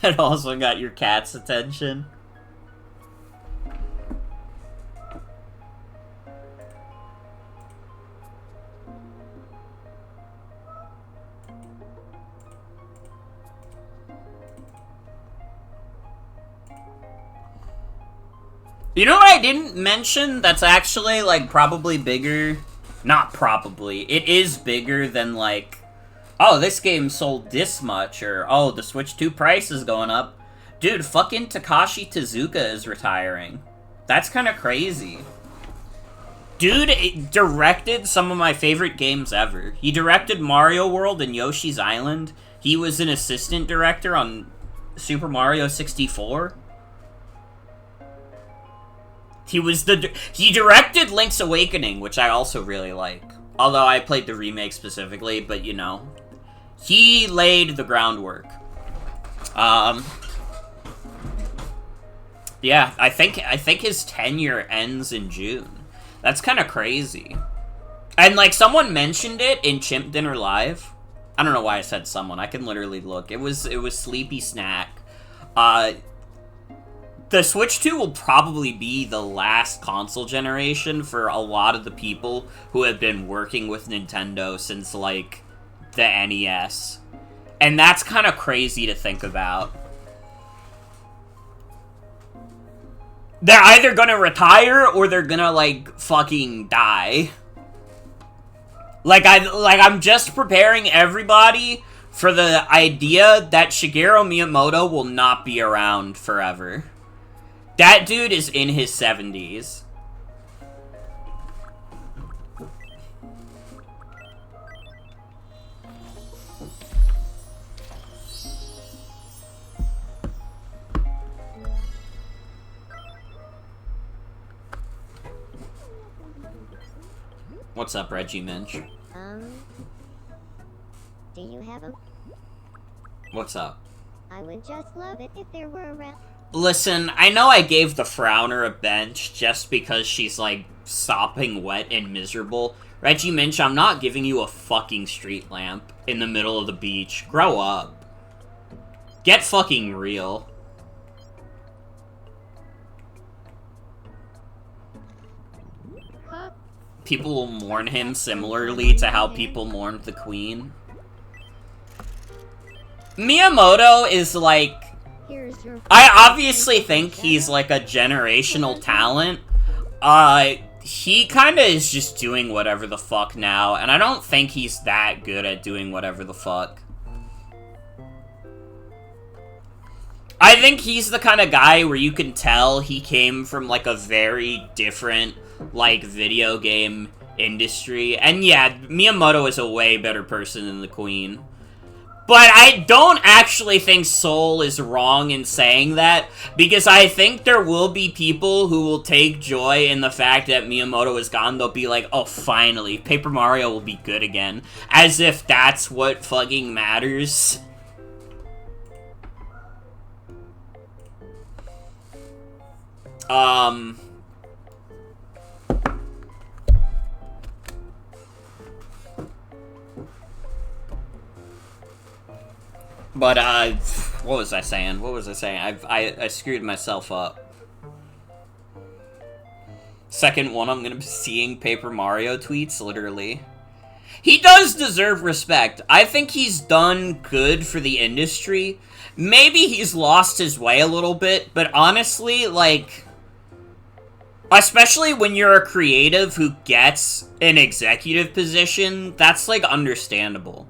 It also got your cat's attention. You know what I didn't mention that's actually, like, probably bigger? Not probably. It is bigger than, like, oh, this game sold this much, or, oh, the Switch 2 price is going up. Dude, fucking Takashi Tezuka is retiring. That's kind of crazy. Dude directed some of my favorite games ever. He directed Mario World and Yoshi's Island. He was an assistant director on Super Mario 64. He directed Link's Awakening, which I also really like. Although I played the remake specifically, but you know. He laid the groundwork. Yeah, I think his tenure ends in June. That's kind of crazy. And, like, someone mentioned it in Chimp Dinner Live. I don't know why I said someone. I can literally look. It was Sleepy Snack. The Switch 2 will probably be the last console generation for a lot of the people who have been working with Nintendo since, like, the NES. And that's kind of crazy to think about. They're either gonna retire or they're gonna, like, fucking die. I'm just preparing everybody for the idea that Shigeru Miyamoto will not be around forever. That dude is in his 70s. What's up, Reggie Minch? Do you have a... What's up? I would just love it if there were around... Listen, I know I gave the Frowner a bench just because she's, like, sopping wet and miserable. Reggie Minch, I'm not giving you a fucking street lamp in the middle of the beach. Grow up. Get fucking real. People will mourn him similarly to how people mourned the Queen. Miyamoto is, like... I obviously think he's, like, a generational talent. He kinda is just doing whatever the fuck now, and I don't think he's that good at doing whatever the fuck. I think he's the kind of guy where you can tell he came from, like, a very different, like, video game industry. And yeah, Miyamoto is a way better person than the Queen. But I don't actually think Soul is wrong in saying that, because I think there will be people who will take joy in the fact that Miyamoto is gone. They'll be like, oh, finally, Paper Mario will be good again. As if that's what fucking matters. But, what was I saying? I screwed myself up. Second one, I'm gonna be seeing Paper Mario tweets, literally. He does deserve respect. I think he's done good for the industry. Maybe he's lost his way a little bit, but honestly, like... especially when you're a creative who gets an executive position, that's, like, understandable.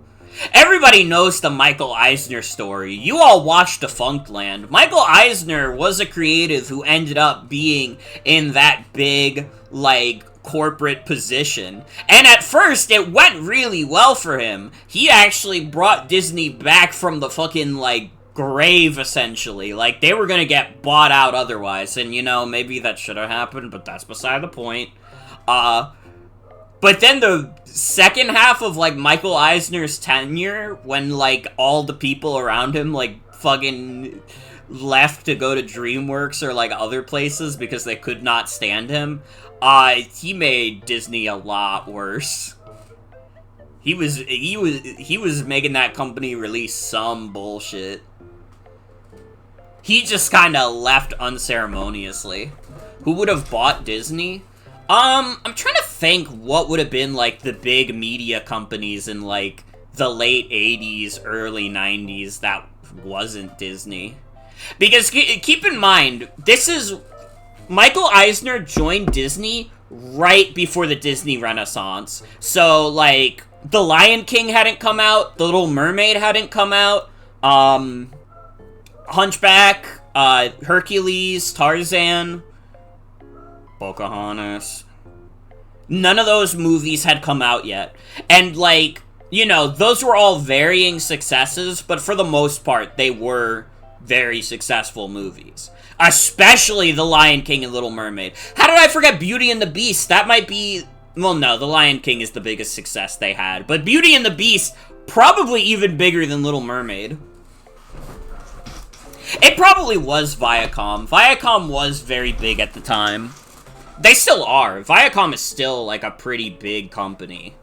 Everybody knows the Michael Eisner story. You all watched Defunctland. Michael Eisner was a creative who ended up being in that big, like, corporate position. And at first, it went really well for him. He actually brought Disney back from the fucking, like, grave, essentially. Like, they were gonna get bought out otherwise. And, you know, maybe that should have happened, but that's beside the point. But then the second half of, like, Michael Eisner's tenure, when, like, all the people around him, like, fucking left to go to DreamWorks or, like, other places because they could not stand him, he made Disney a lot worse. He was making that company release some bullshit. He just kinda left unceremoniously. Who would have bought Disney? I'm trying to think what would have been, like, the big media companies in, like, the late 80s, early 90s that wasn't Disney. Because, keep in mind, this is... Michael Eisner joined Disney right before the Disney Renaissance. So, like, The Lion King hadn't come out, The Little Mermaid hadn't come out, Hunchback, Hercules, Tarzan... Pocahontas. None of those movies had come out yet. And, like, you know, those were all varying successes, but for the most part, they were very successful movies. Especially The Lion King and Little Mermaid. How did I forget Beauty and the Beast? That might be... Well, no, The Lion King is the biggest success they had. But Beauty and the Beast, probably even bigger than Little Mermaid. It probably was Viacom. Viacom was very big at the time. They still are. Viacom is still, like, a pretty big company.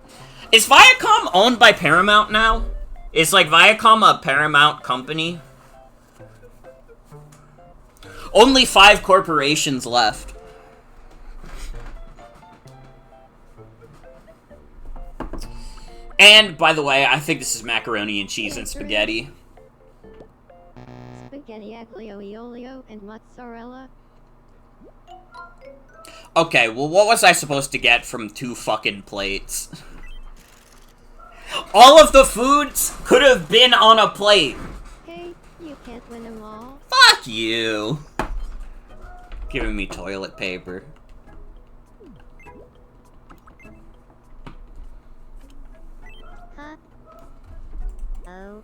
Is Viacom owned by Paramount now? Is, like, Viacom a Paramount company? Only 5 corporations left. And, by the way, I think this is macaroni and cheese and spaghetti. Spaghetti aglio e olio and mozzarella. Okay, well, what was I supposed to get from 2 fucking plates? All of the foods could have been on a plate. Hey, you can't win them all. Fuck you. Giving me toilet paper. Huh? Oh.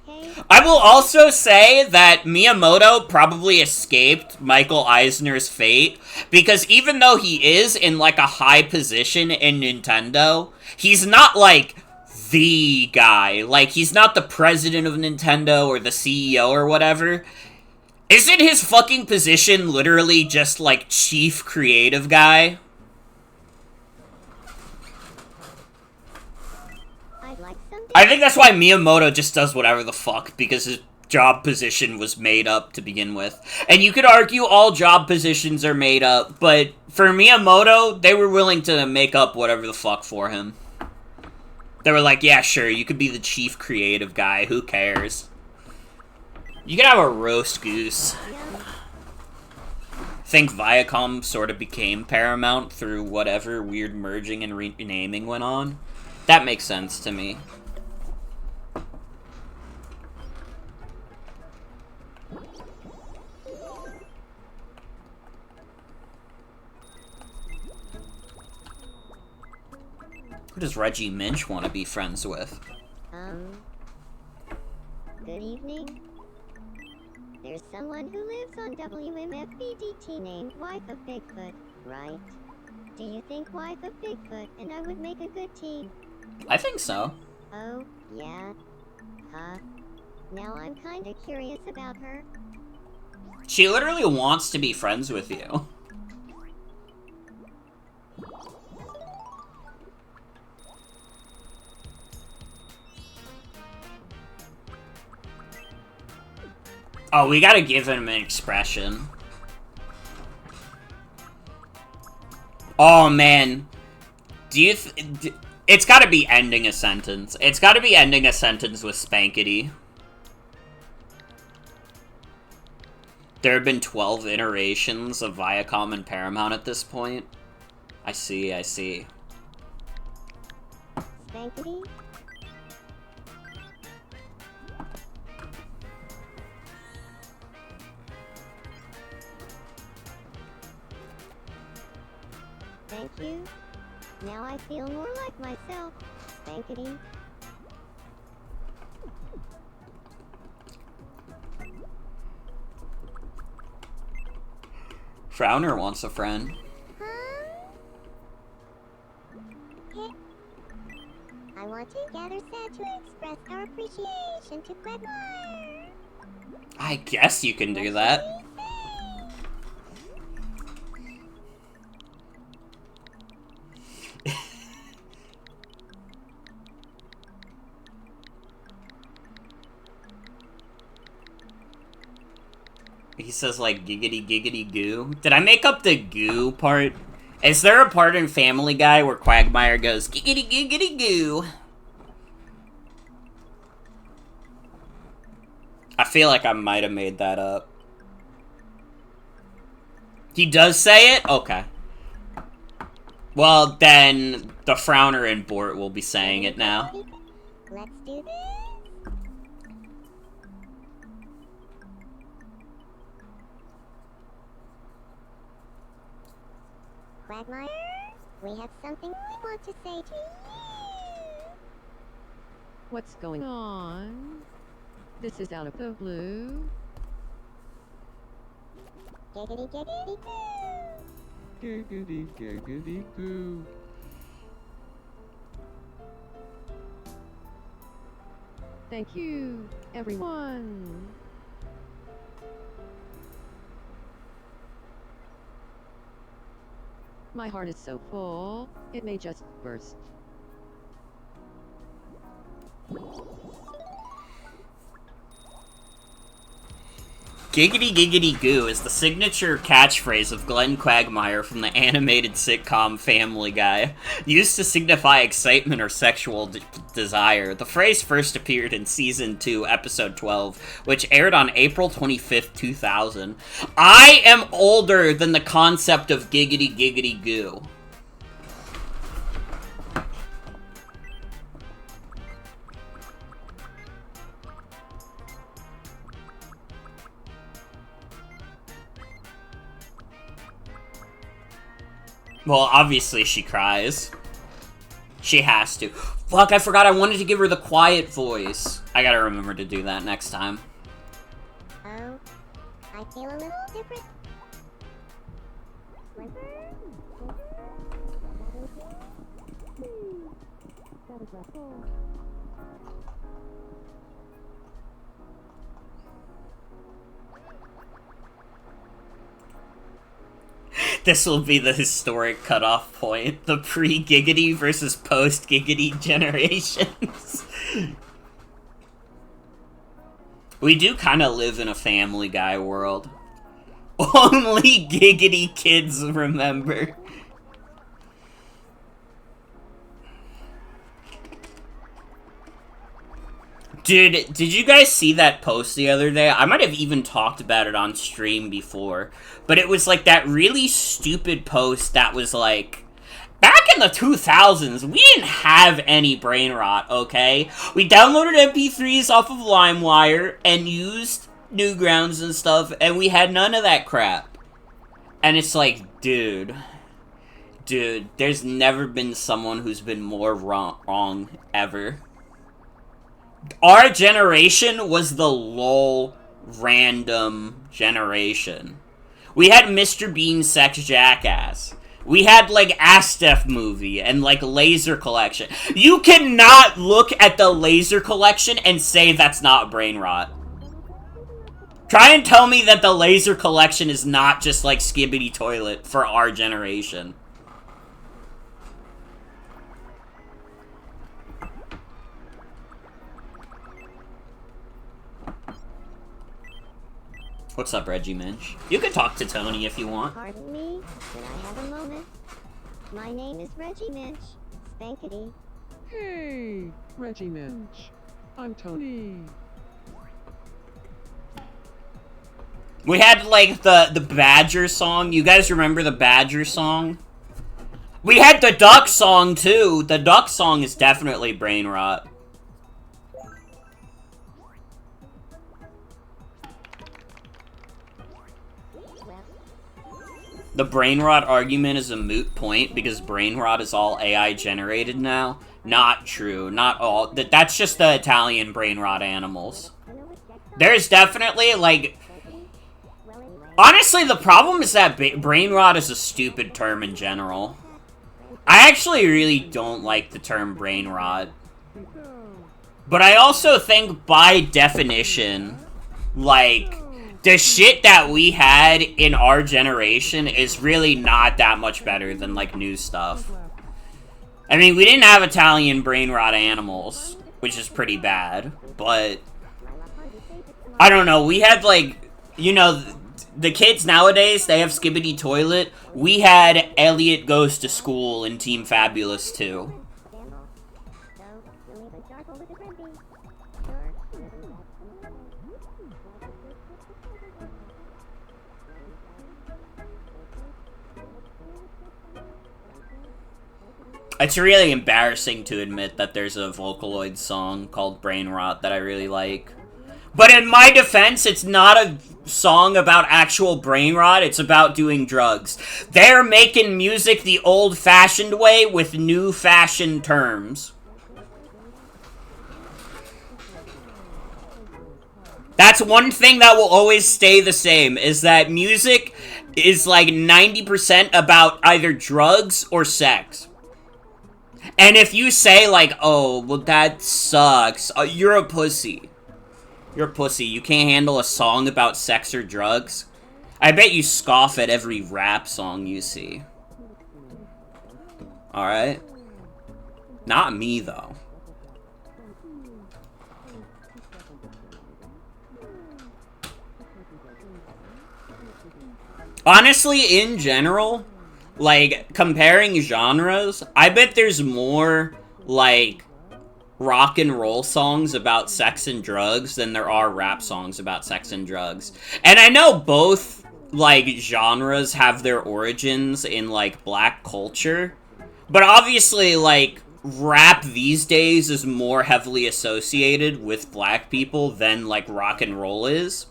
Hey. I will also say that Miyamoto probably escaped Michael Eisner's fate, because even though he is in, like, a high position in Nintendo, he's not, like, the guy. Like, he's not the president of Nintendo or the CEO or whatever. Isn't his fucking position literally just, like, chief creative guy? I think that's why Miyamoto just does whatever the fuck, because his job position was made up to begin with. And you could argue all job positions are made up, but for Miyamoto, they were willing to make up whatever the fuck for him. They were like, yeah, sure, you could be the chief creative guy, who cares? You could have a roast goose. I think Viacom sort of became Paramount through whatever weird merging and renaming went on. That makes sense to me. Who does Reggie Minch want to be friends with? Good evening. There's someone who lives on WMFBDT named Wife of Bigfoot, right? Do you think Wife of Bigfoot and I would make a good team? I think so. Oh, yeah? Huh? Now I'm kinda curious about her. She literally wants to be friends with you. Oh, we gotta give him an expression. Oh, man. Do you it's gotta be ending a sentence. It's gotta be ending a sentence with Spankety. There have been 12 iterations of Viacom and Paramount at this point. I see, I see. Spankety? Thank you. Now I feel more like myself. Spankety. Frowner wants a friend. Huh? I want to gather set to express our appreciation to Quagmire. I guess you can do that. He says, like, giggity giggity goo. Did I make up the goo part? Is there a part in Family Guy where Quagmire goes, giggity giggity goo? I feel like I might have made that up. He does say it? Okay. Well, then the Frowner and Bort will be saying it now. Let's do this. Quagmire, we have something we want to say to you. What's going on? This is out of the blue. Giggity giggity goo! Giggity giggity goo. Thank you, everyone. My heart is so full, it may just burst. Giggity giggity goo is the signature catchphrase of Glenn Quagmire from the animated sitcom Family Guy, used to signify excitement or sexual desire. The phrase first appeared in Season 2, Episode 12, which aired on April 25th, 2000. I am older than the concept of giggity giggity goo. Well, obviously she cries. She has to. Fuck, I forgot I wanted to give her the quiet voice. I gotta remember to do that next time. Oh, I feel a little different. This will be the historic cutoff point. The pre-Giggity versus post-Giggity generations. We do kind of live in a Family Guy world. Only Giggity kids remember. Dude, did you guys see that post the other day? I might have even talked about it on stream before. But it was like that really stupid post that was like, back in the 2000s, we didn't have any brain rot, okay? We downloaded MP3s off of LimeWire and used Newgrounds and stuff, and we had none of that crap. And it's like, dude, there's never been someone who's been more wrong ever. Our generation was the lol random generation. We had Mr. Bean's Sex Jackass. We had, like, Astef movie and, like, Laser Collection. You cannot look at the Laser Collection and say that's not brain rot. Try and tell me that the Laser Collection is not just, like, Skibbity Toilet for our generation. What's up, Reggie Minch? You can talk to Tony if you want. Pardon me, could I have a moment? My name is Reggie Minch. Spankity. Hey, Reggie Minch. I'm Tony. We had, like, the Badger song. You guys remember the Badger song? We had the Duck song, too. The Duck song is definitely brain rot. The brain rot argument is a moot point because brain rot is all AI generated now. Not true. Not all. That's just the Italian brain rot animals. There's definitely, like... Honestly, the problem is that brain rot is a stupid term in general. I actually really don't like the term brain rot. But I also think, by definition, like... the shit that we had in our generation is really not that much better than, like, new stuff. I mean, we didn't have Italian brain rot animals, which is pretty bad, but... I don't know, we had, like, you know, the kids nowadays, they have Skibbity Toilet. We had Elliot Goes to School in Team Fabulous, too. It's really embarrassing to admit that there's a Vocaloid song called Brain Rot that I really like. But in my defense, it's not a song about actual brain rot, it's about doing drugs. They're making music the old-fashioned way with new-fashioned terms. That's one thing that will always stay the same, is that music is like 90% about either drugs or sex. And if you say like, oh, well that sucks, you're a pussy. You're a pussy. You can't handle a song about sex or drugs. I bet you scoff at every rap song you see. Alright? Not me, though. Honestly, in general, like, comparing genres, I bet there's more, like, rock and roll songs about sex and drugs than there are rap songs about sex and drugs. And I know both, like, genres have their origins in, like, black culture. But obviously, like, rap these days is more heavily associated with black people than, like, rock and roll is.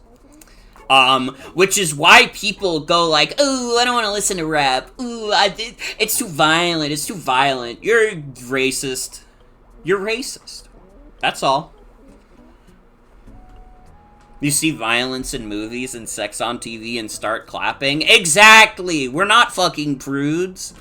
Which is why people go like, ooh, I don't want to listen to rap. Ooh, it's too violent. It's too violent. You're racist. You're racist. That's all. You see violence in movies and sex on TV and start clapping? Exactly! We're not fucking prudes.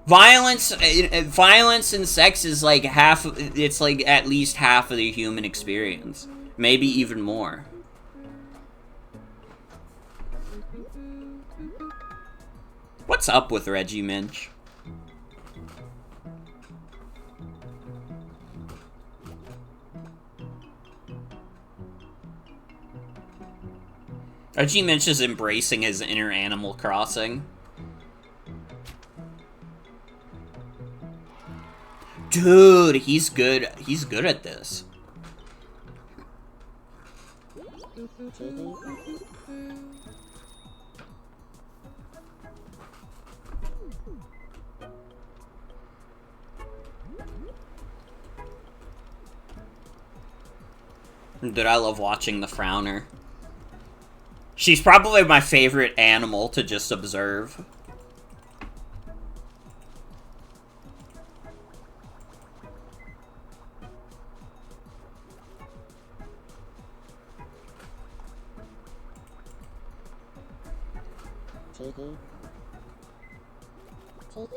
Violence and sex is like it's like at least half of the human experience. Maybe even more. What's up with Reggie Minch? Reggie Minch is embracing his inner Animal Crossing. Dude, he's good. He's good at this. Dude, I love watching the Frowner. She's probably my favorite animal to just observe. Tiki. Tiki?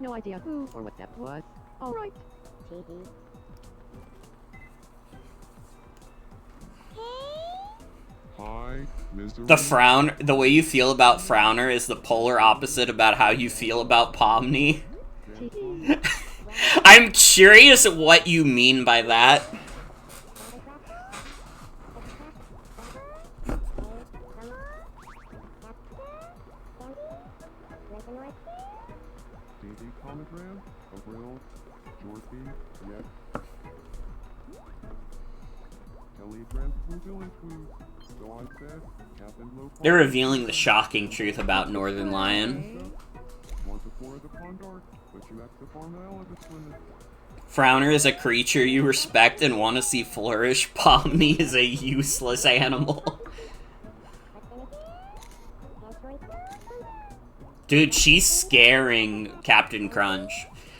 No idea who or what that was. Alright. Tiki. Hi, Mr. The way you feel about Frowner is the polar opposite about how you feel about Pomni. I'm curious what you mean by that. Tiki Conogram, Avril, Jorthy, Yet. Telegram, Villain Food. So I said, Captain Low. They're revealing the shocking truth about Northern Lion. Want to pour the pond art, but you have to farm the elephant swimming. Frowner is a creature you respect and want to see flourish. Pomni is a useless animal. Dude, she's scaring Captain Crunch.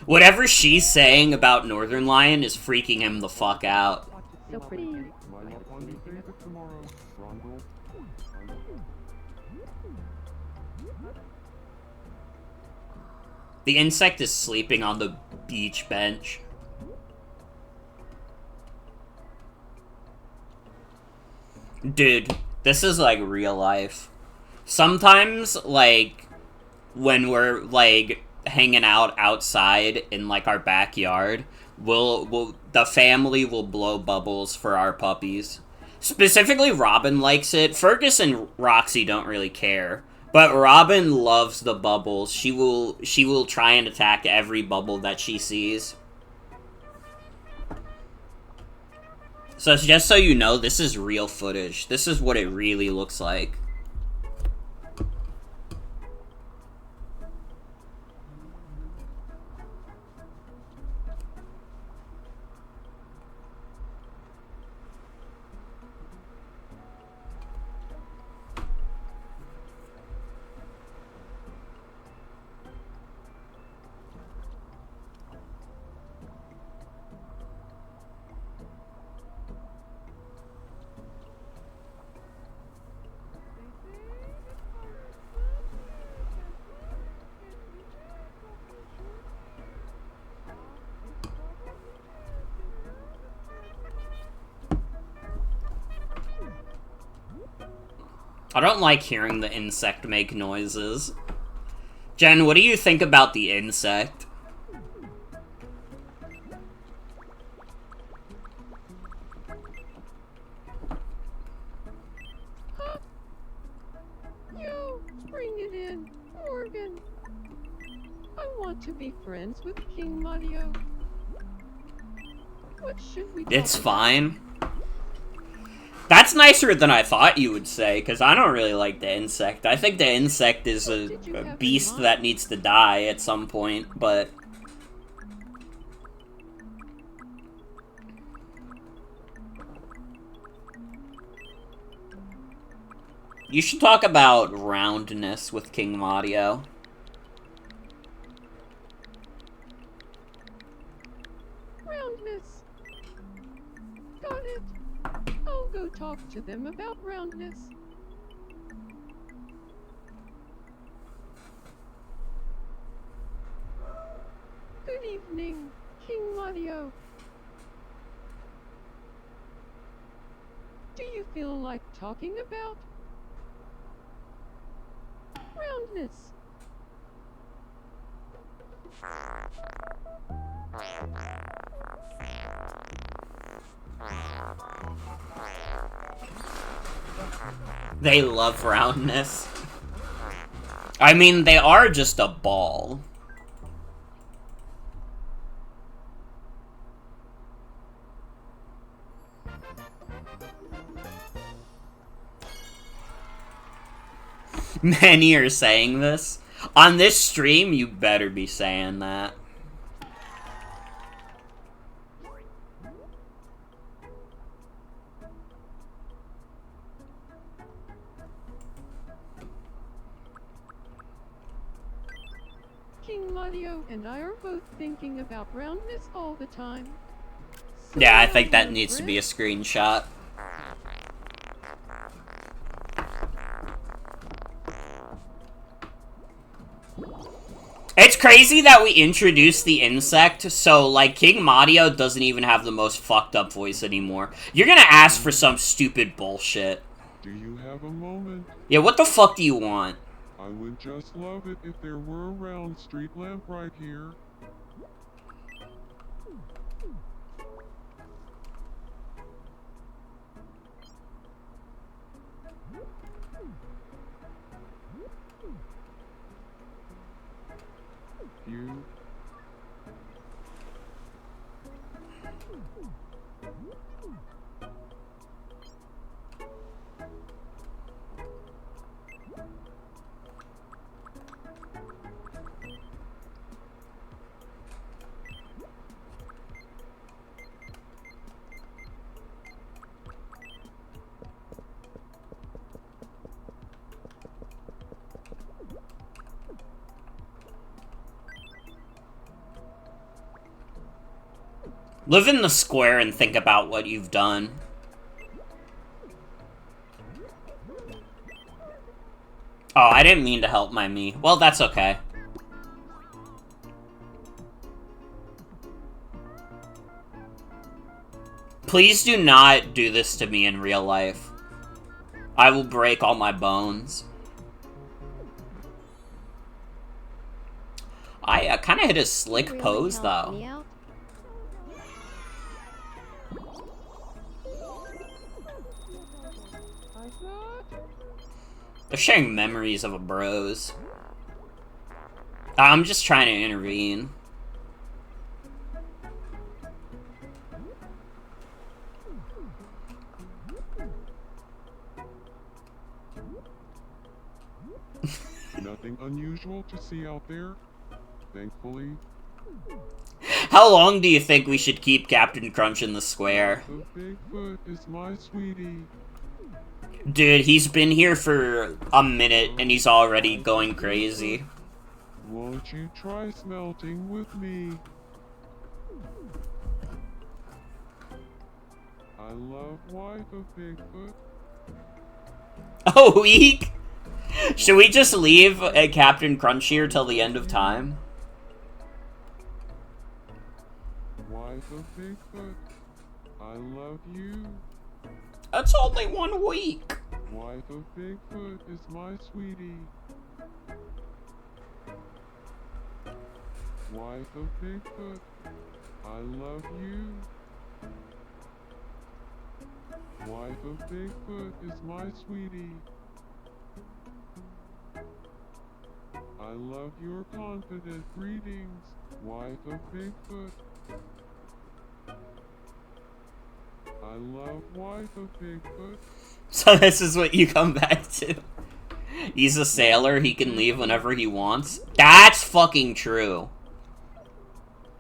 Whatever she's saying about Northern Lion is freaking him the fuck out. So pretty. My love on the favorite tomorrow, Rondel. The insect is sleeping on the beach bench. Dude, this is like real life. Sometimes, like, when we're, like, hanging out outside in, like, our backyard, the family will blow bubbles for our puppies. Specifically, Robin likes it. Fergus and Roxy don't really care. But Robin loves the bubbles. She will try and attack every bubble that she sees. So just so you know, this is real footage. This is what it really looks like. I don't like hearing the insect make noises. Jen, what do you think about the insect? Huh? Yo, bring it in, Morgan. I want to be friends with King Mario. What should we talk It's about? fine. That's nicer than I thought you would say, because I don't really like the insect. I think the insect is a beast that needs to die at some point, but... You should talk about roundness with King Mario. Roundness. Got it. I'll go talk to them about roundness. Good evening, King Mario. Do you feel like talking about roundness? They love roundness. I mean, they are just a ball. Many are saying this. On this stream, you better be saying that. King Mario and I are both thinking about roundness all the time. So Yeah, I long, think that my needs to be a friend. screenshot. It's crazy that we introduced the insect, so, like, King Mario doesn't even have the most fucked up voice anymore. You're gonna ask for some stupid bullshit. Do you have a moment? Yeah, what the fuck do you want? I would just love it if there were a round street lamp right here. You. Live in the square and think about what you've done. Oh, I didn't mean to help my me. Well, that's okay. Please do not do this to me in real life. I will break all my bones. I kind of hit a slick Really pose, helped though. me out. I thought They're sharing memories of a bros. I'm just trying to intervene. Nothing unusual to see out there, thankfully. How long do you think we should keep Captain Crunch in the square? The Bigfoot is my sweetie. Dude, he's been here for a minute and he's already going crazy. Won't you try smelting with me? I love wife of Bigfoot. Oh, weak? Should we just leave Captain Crunch here till the end of time? Wife of Bigfoot, I love you. That's only 1 week. Wife of Bigfoot is my sweetie. Wife of Bigfoot, I love you. Wife of Bigfoot is my sweetie. I love your confident greetings, wife of Bigfoot. I love wife of Bigfoot. So this is what you come back to. He's a sailor, he can leave whenever he wants. That's fucking true.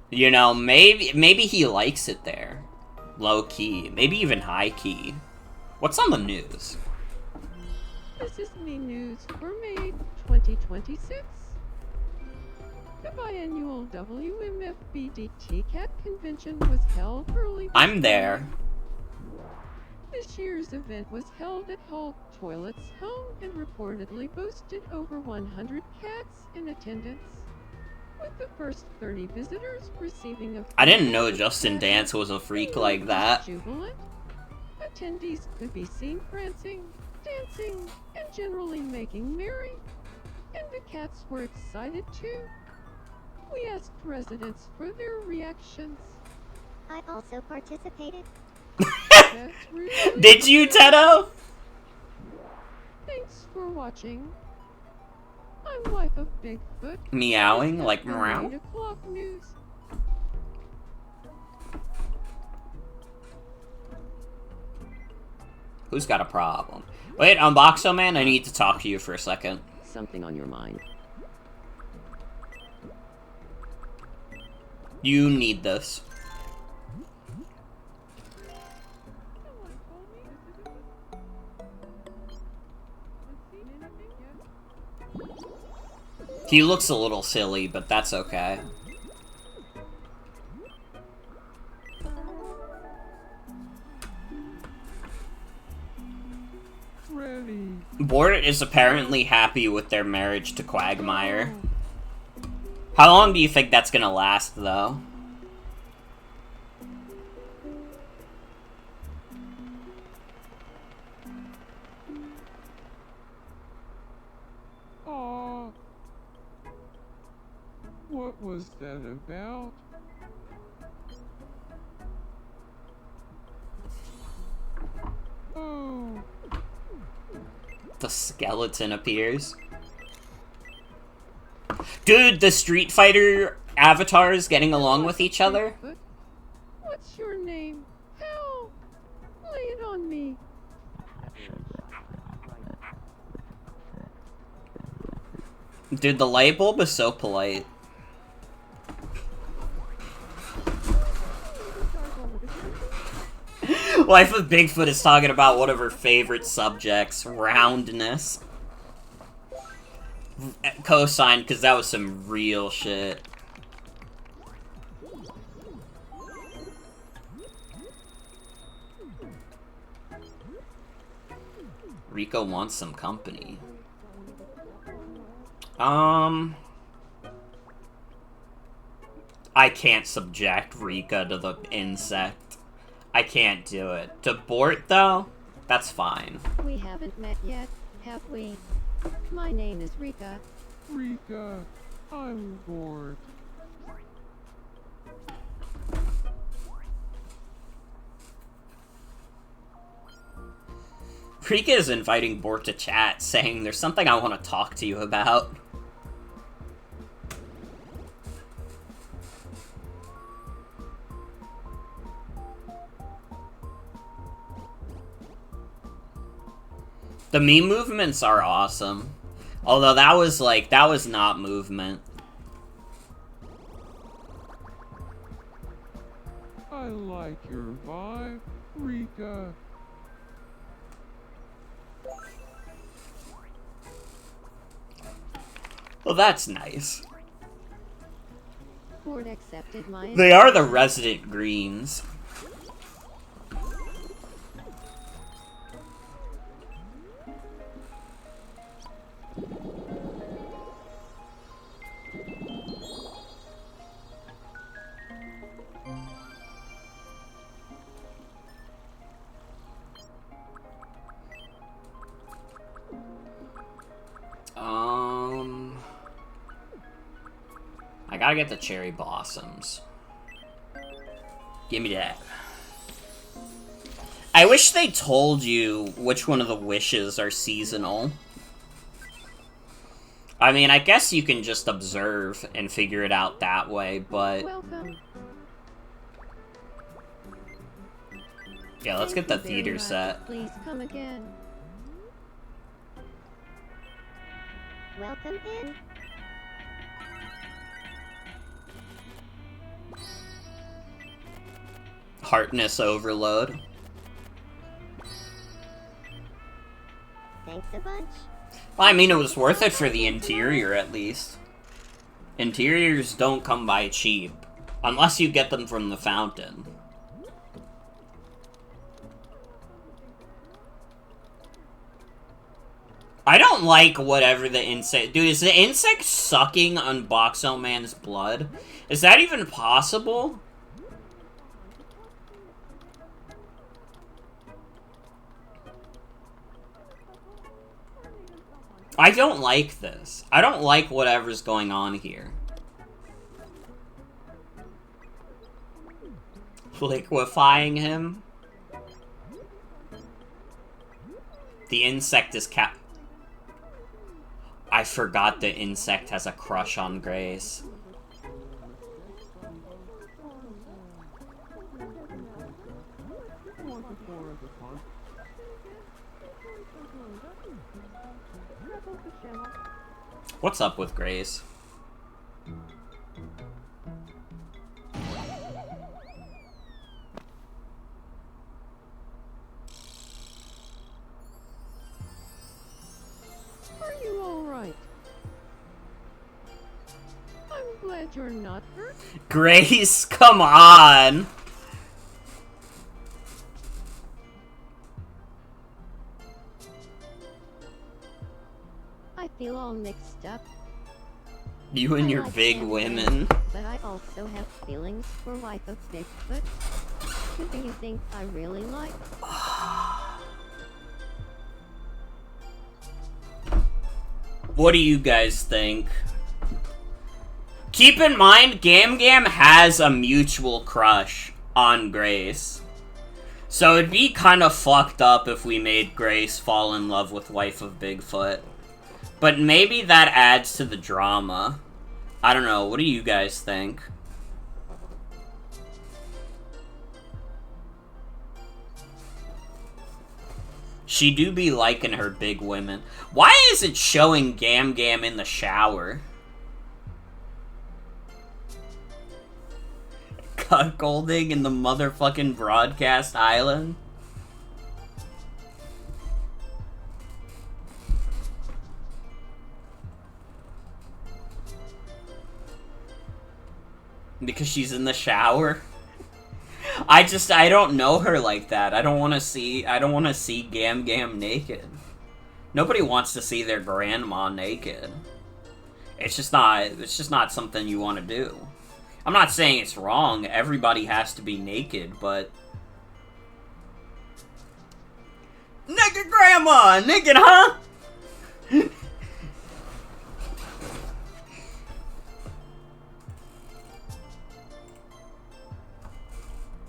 You know, maybe he likes it there. Low key. Maybe even high key. What's on the news? This is the news for May 2026. The biannual WMFBDT Cat Convention was held early this I'm there. morning. This year's event was held at Hulk Toilet's home and reportedly boasted over 100 cats in attendance, with the first 30 visitors receiving a I didn't know Justin Dance was a freak like that. Jubilant. Attendees could be seen prancing, dancing, and generally making merry, and the cats were excited too. We asked residents for their reactions. I also participated. That's really Did you, Tedo? Thanks for watching. I'm wife of Bigfoot. Meowing This like is the meow? 8 o'clock news. Who's got a problem? Wait, Unboxo Man, I need to talk to you for a second. Something on your mind. You need this. Someone told me this is Haven't seen anything yet. He looks a little silly, but that's okay. Ready. Bort is apparently happy with their marriage to Quagmire. How long do you think that's gonna last, though? Aw. What was that about? Oh. The skeleton appears. Dude, the Street Fighter avatars getting along with each other? Bigfoot, what's your name? Help! Lay it on me. Dude, the light bulb is so polite. Wife of Bigfoot is talking about one of her favorite subjects, roundness. Co-signed, because that was some real shit. Rico wants some company. I can't subject Rika to the insect. I can't do it. To Bort, though, that's fine. We haven't met yet, have we? My name is Rika. Rika, I'm bored. Rika is inviting Bort to chat, saying there's something I want to talk to you about. The meme movements are awesome. Although that was not movement. I like your vibe, Rika. Well, that's nice. Ford accepted my They are the resident greens. Gotta get the cherry blossoms. Give me that. I wish they told you which one of the wishes are seasonal. I mean, I guess you can just observe and figure it out that way, but... Welcome. Yeah, let's get the Thank you theater very much. set. Please come again. Welcome in. Heartness overload. Thanks a bunch. Well, I mean, it was worth it for the interior, at least. Interiors don't come by cheap. Unless you get them from the fountain. I don't like whatever the insect... Dude, is the insect sucking on Boxo Man's blood? Is that even possible? I don't like this. I don't like whatever's going on here. Liquefying him? The insect is I forgot the insect has a crush on Grace. What's up with Grace? Are you alright? I'm glad you're not hurt. Grace, come on! I feel all mixed up. You and I your like big him, women. But I also have feelings for Wife of Bigfoot. Who do you think I really like? What do you guys think? Keep in mind, Gam Gam has a mutual crush on Grace. So it'd be kind of fucked up if we made Grace fall in love with Wife of Bigfoot. But maybe that adds to the drama. I don't know, what do you guys think? She do be liking her big women. Why is it showing Gam Gam in the shower? Cuckolding in the motherfucking broadcast island? Because she's in the shower? I don't know her like that. I don't want to see Gam Gam naked. Nobody wants to see their grandma naked. It's just not something you want to do. I'm not saying it's wrong. Everybody has to be naked, but naked grandma, naked, huh?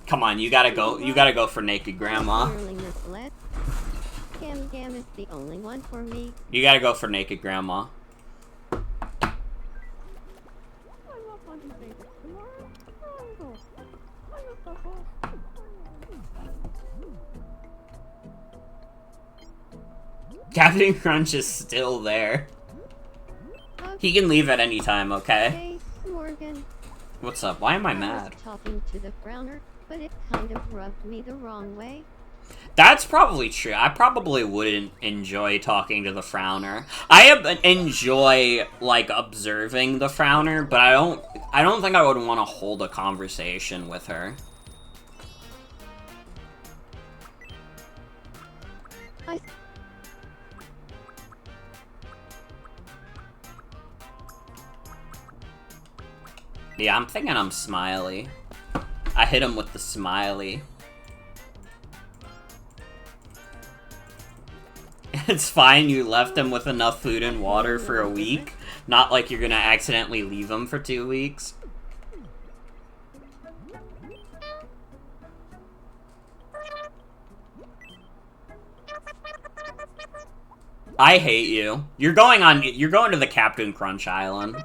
Come on, you gotta go for naked grandma. Clearly misled. Gam Gam is the only one for me. You gotta go for naked grandma. I love hunting basics tomorrow. Wrong. I love the whole. Captain Crunch is still there. He can leave at any time, okay? Hey, Morgan. What's up? Why am I I was mad? talking to the frowner, but it kind of rubbed me the wrong way. That's probably true. I probably wouldn't enjoy talking to the frowner. I enjoy, like, observing the frowner, but I don't think I would want to hold a conversation with her. I Yeah, I'm thinking I'm Smiley. I hit him with the Smiley. It's fine, you left him with enough food and water for a week. Not like you're gonna accidentally leave him for 2 weeks. I hate you. You're going to the Captain Crunch Island.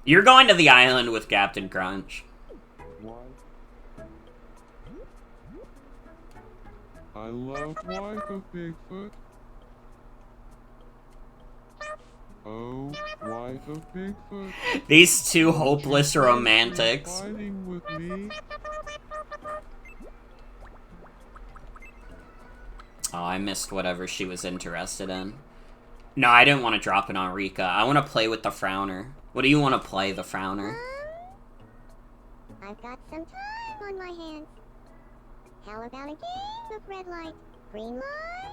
You're going to the island with Captain Crunch. Why? I love wife of Bigfoot. Oh, wife of Bigfoot. These two hopeless romantics. Fighting with me. Oh, I missed whatever she was interested in. No, I didn't want to drop it on Rika. I want to play with the Frowner. What do you want to play, the Frowner? I've got some time on my hands. How about a game of red light, green light?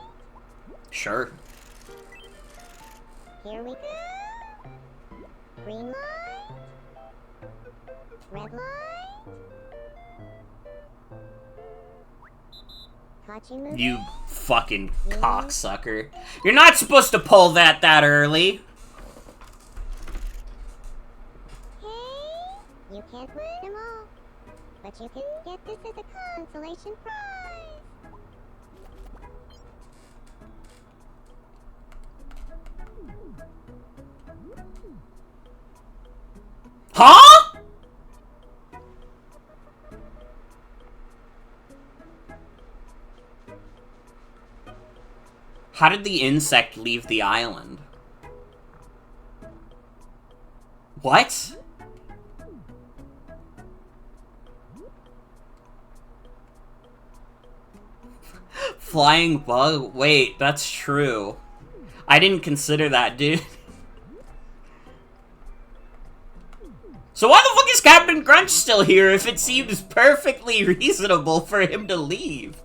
Sure. Here we go. Green light. Red light. Caught you moving? You fucking cocksucker. You're not supposed to pull that early. Hey, you can't win them all. But you can get this as a consolation prize. Huh? How did the insect leave the island? What? Flying bug? Wait, that's true. I didn't consider that, dude. So why the fuck is Captain Crunch still here if it seems perfectly reasonable for him to leave?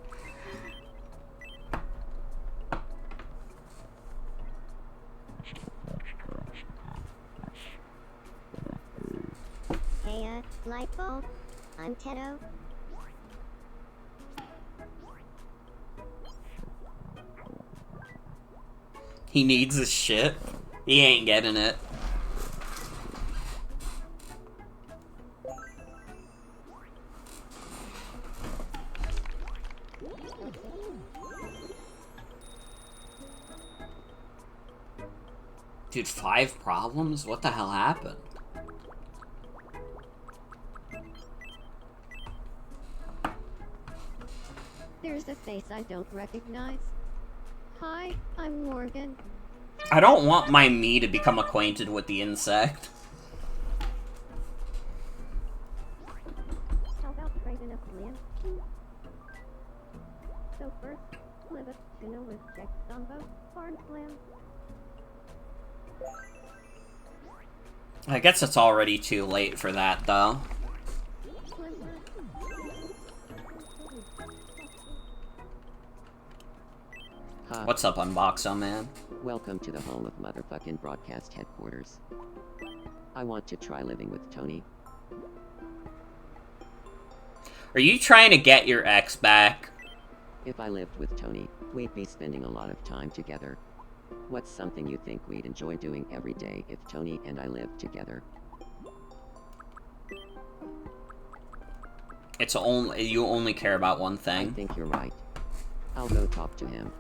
Hey, light bulb. I'm Tedo. He needs his shit. He ain't getting it. Dude, 5 problems? What the hell happened? There's a face I don't recognize. Hi, I'm Morgan. I don't want my me to become acquainted with the insect. How about Craven of Liam? So first, live a tuna with Jack Dumbo, Barn Slam. I guess it's already too late for that, though. Ha. What's up, Unboxo Man? Welcome to the home of motherfucking broadcast headquarters. I want to try living with Tony. Are you trying to get your ex back? If I lived with Tony, we'd be spending a lot of time together. What's something you think we'd enjoy doing every day if Tony and I lived together? It's only you only care about one I thing. think you're right. I'll go talk to him.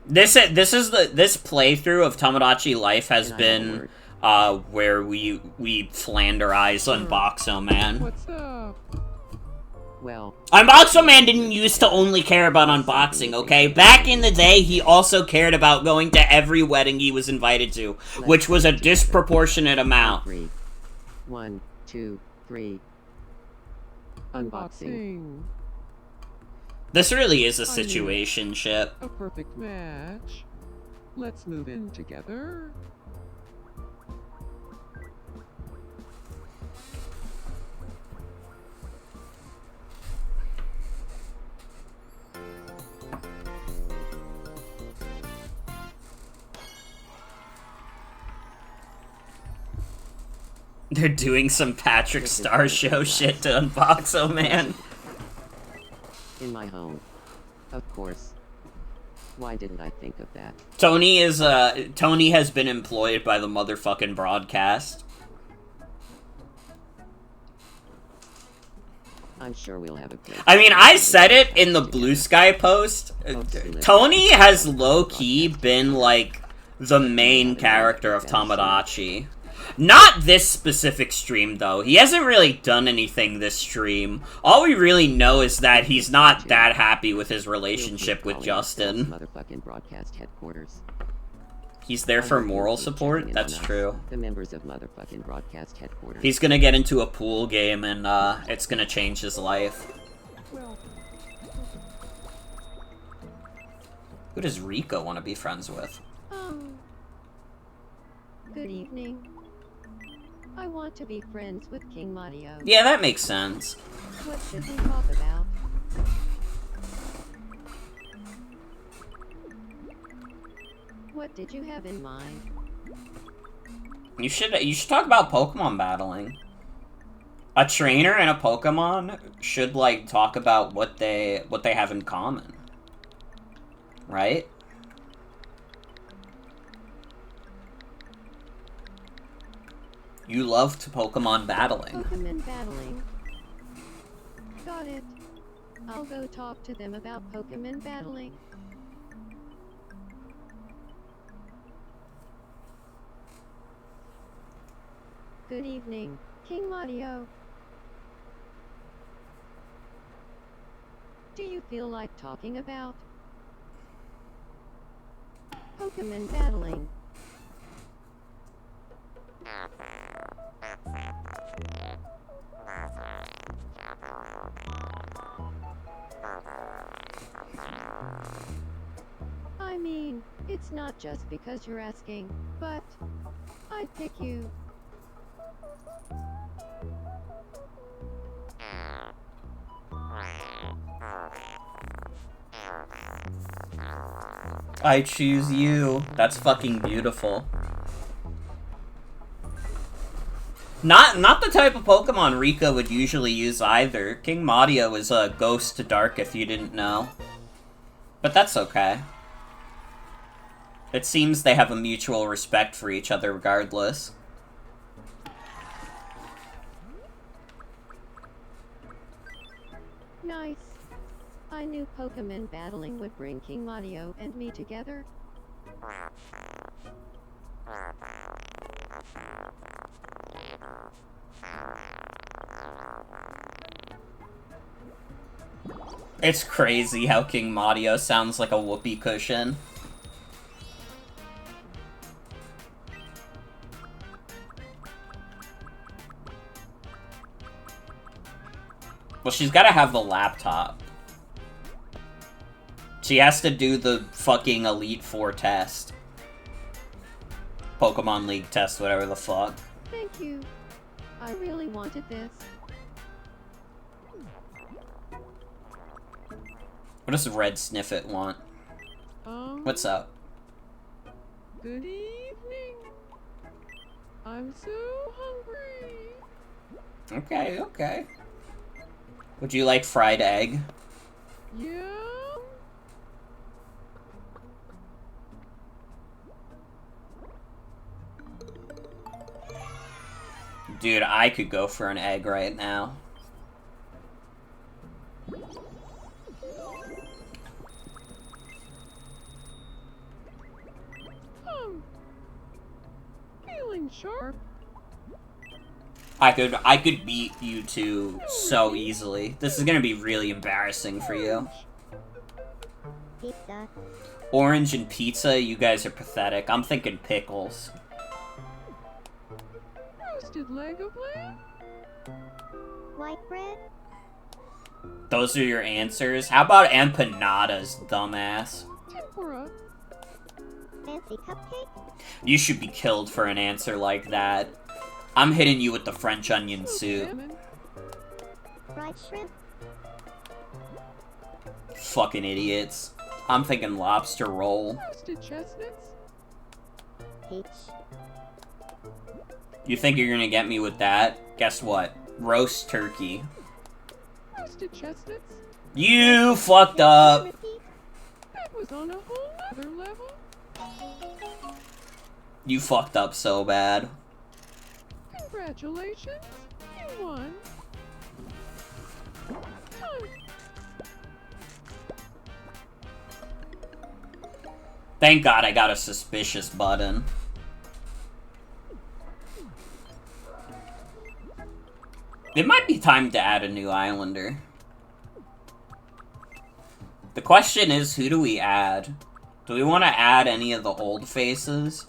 This playthrough of Tomodachi Life has Can I have a been word? where we flanderize Unboxo Man. What's up? Well, Unboxo Man didn't used to only care about unboxing, okay? Back in the day, he also cared about going to every wedding he was invited to, which was a disproportionate amount. 3. 1, 2, 3. Unboxing. This really is a situationship. A perfect match. Let's move in together. They're doing some Patrick Star Show shit to Unboxo Man. In my home. Of course. Why didn't I think of that? Tony has been employed by the motherfucking broadcast. I'm sure we'll have a great I mean, I time said it together. in the Blue Sky post. Tony has low-key been, like, the main character of Tomodachi. Not this specific stream, though. He hasn't really done anything this stream. All we really know is that he's not that happy with his relationship with Justin. Motherfucking broadcast headquarters. He's there for moral support? That's true. The members of motherfucking broadcast headquarters. He's gonna get into a pool game and, it's gonna change his life. Well, Who does Rico want to be friends with? Good evening. I want to be friends with King Mario. Yeah, that makes sense. What should we talk about? What did you have in mind? You should talk about Pokemon battling. A trainer and a Pokemon should, like, talk about what they have in common. Right? You loved Pokemon battling. Pokemon battling. Got it. I'll go talk to them about Pokemon battling. Good evening, King Mario. Do you feel like talking about Pokemon battling? I mean, it's not just because you're asking, but I'd pick you. I choose you. That's fucking beautiful. Not the type of Pokemon Rika would usually use either. King Mario is a ghost to dark if you didn't know. But that's okay. It seems they have a mutual respect for each other regardless. Nice. I knew Pokemon battling would bring King Mario and me together. It's crazy how King Mario sounds like a whoopee cushion. Well, she's gotta have the laptop. She has to do the fucking Elite Four test. Pokemon League test, whatever the fuck. Thank you. I really wanted this. What does Red Sniffet want? What's up? Good evening. I'm so hungry. Okay, okay. Would you like fried egg? Yeah. Dude, I could go for an egg right now. Feeling sharp. I could beat you two so easily. This is gonna be really embarrassing for you. Pizza. Orange and pizza, you guys are pathetic. I'm thinking pickles. Roasted leg of lamb. White bread. Those are your answers? How about empanadas, dumbass? Tempura. Fancy cupcake. You should be killed for an answer like that. I'm hitting you with the French onion soup. Salmon. Fried shrimp. Fucking idiots. I'm thinking lobster roll. Roasted chestnuts. Peach. You think you're gonna get me with that? Guess what? Roast turkey. Roasted chestnuts. You fucked up! Repeat. was on a whole other level. You fucked up so bad. Congratulations, you won. Time. Thank God I got a suspicious button. It might be time to add a new islander. The question is, who do we add? Do we want to add any of the old faces?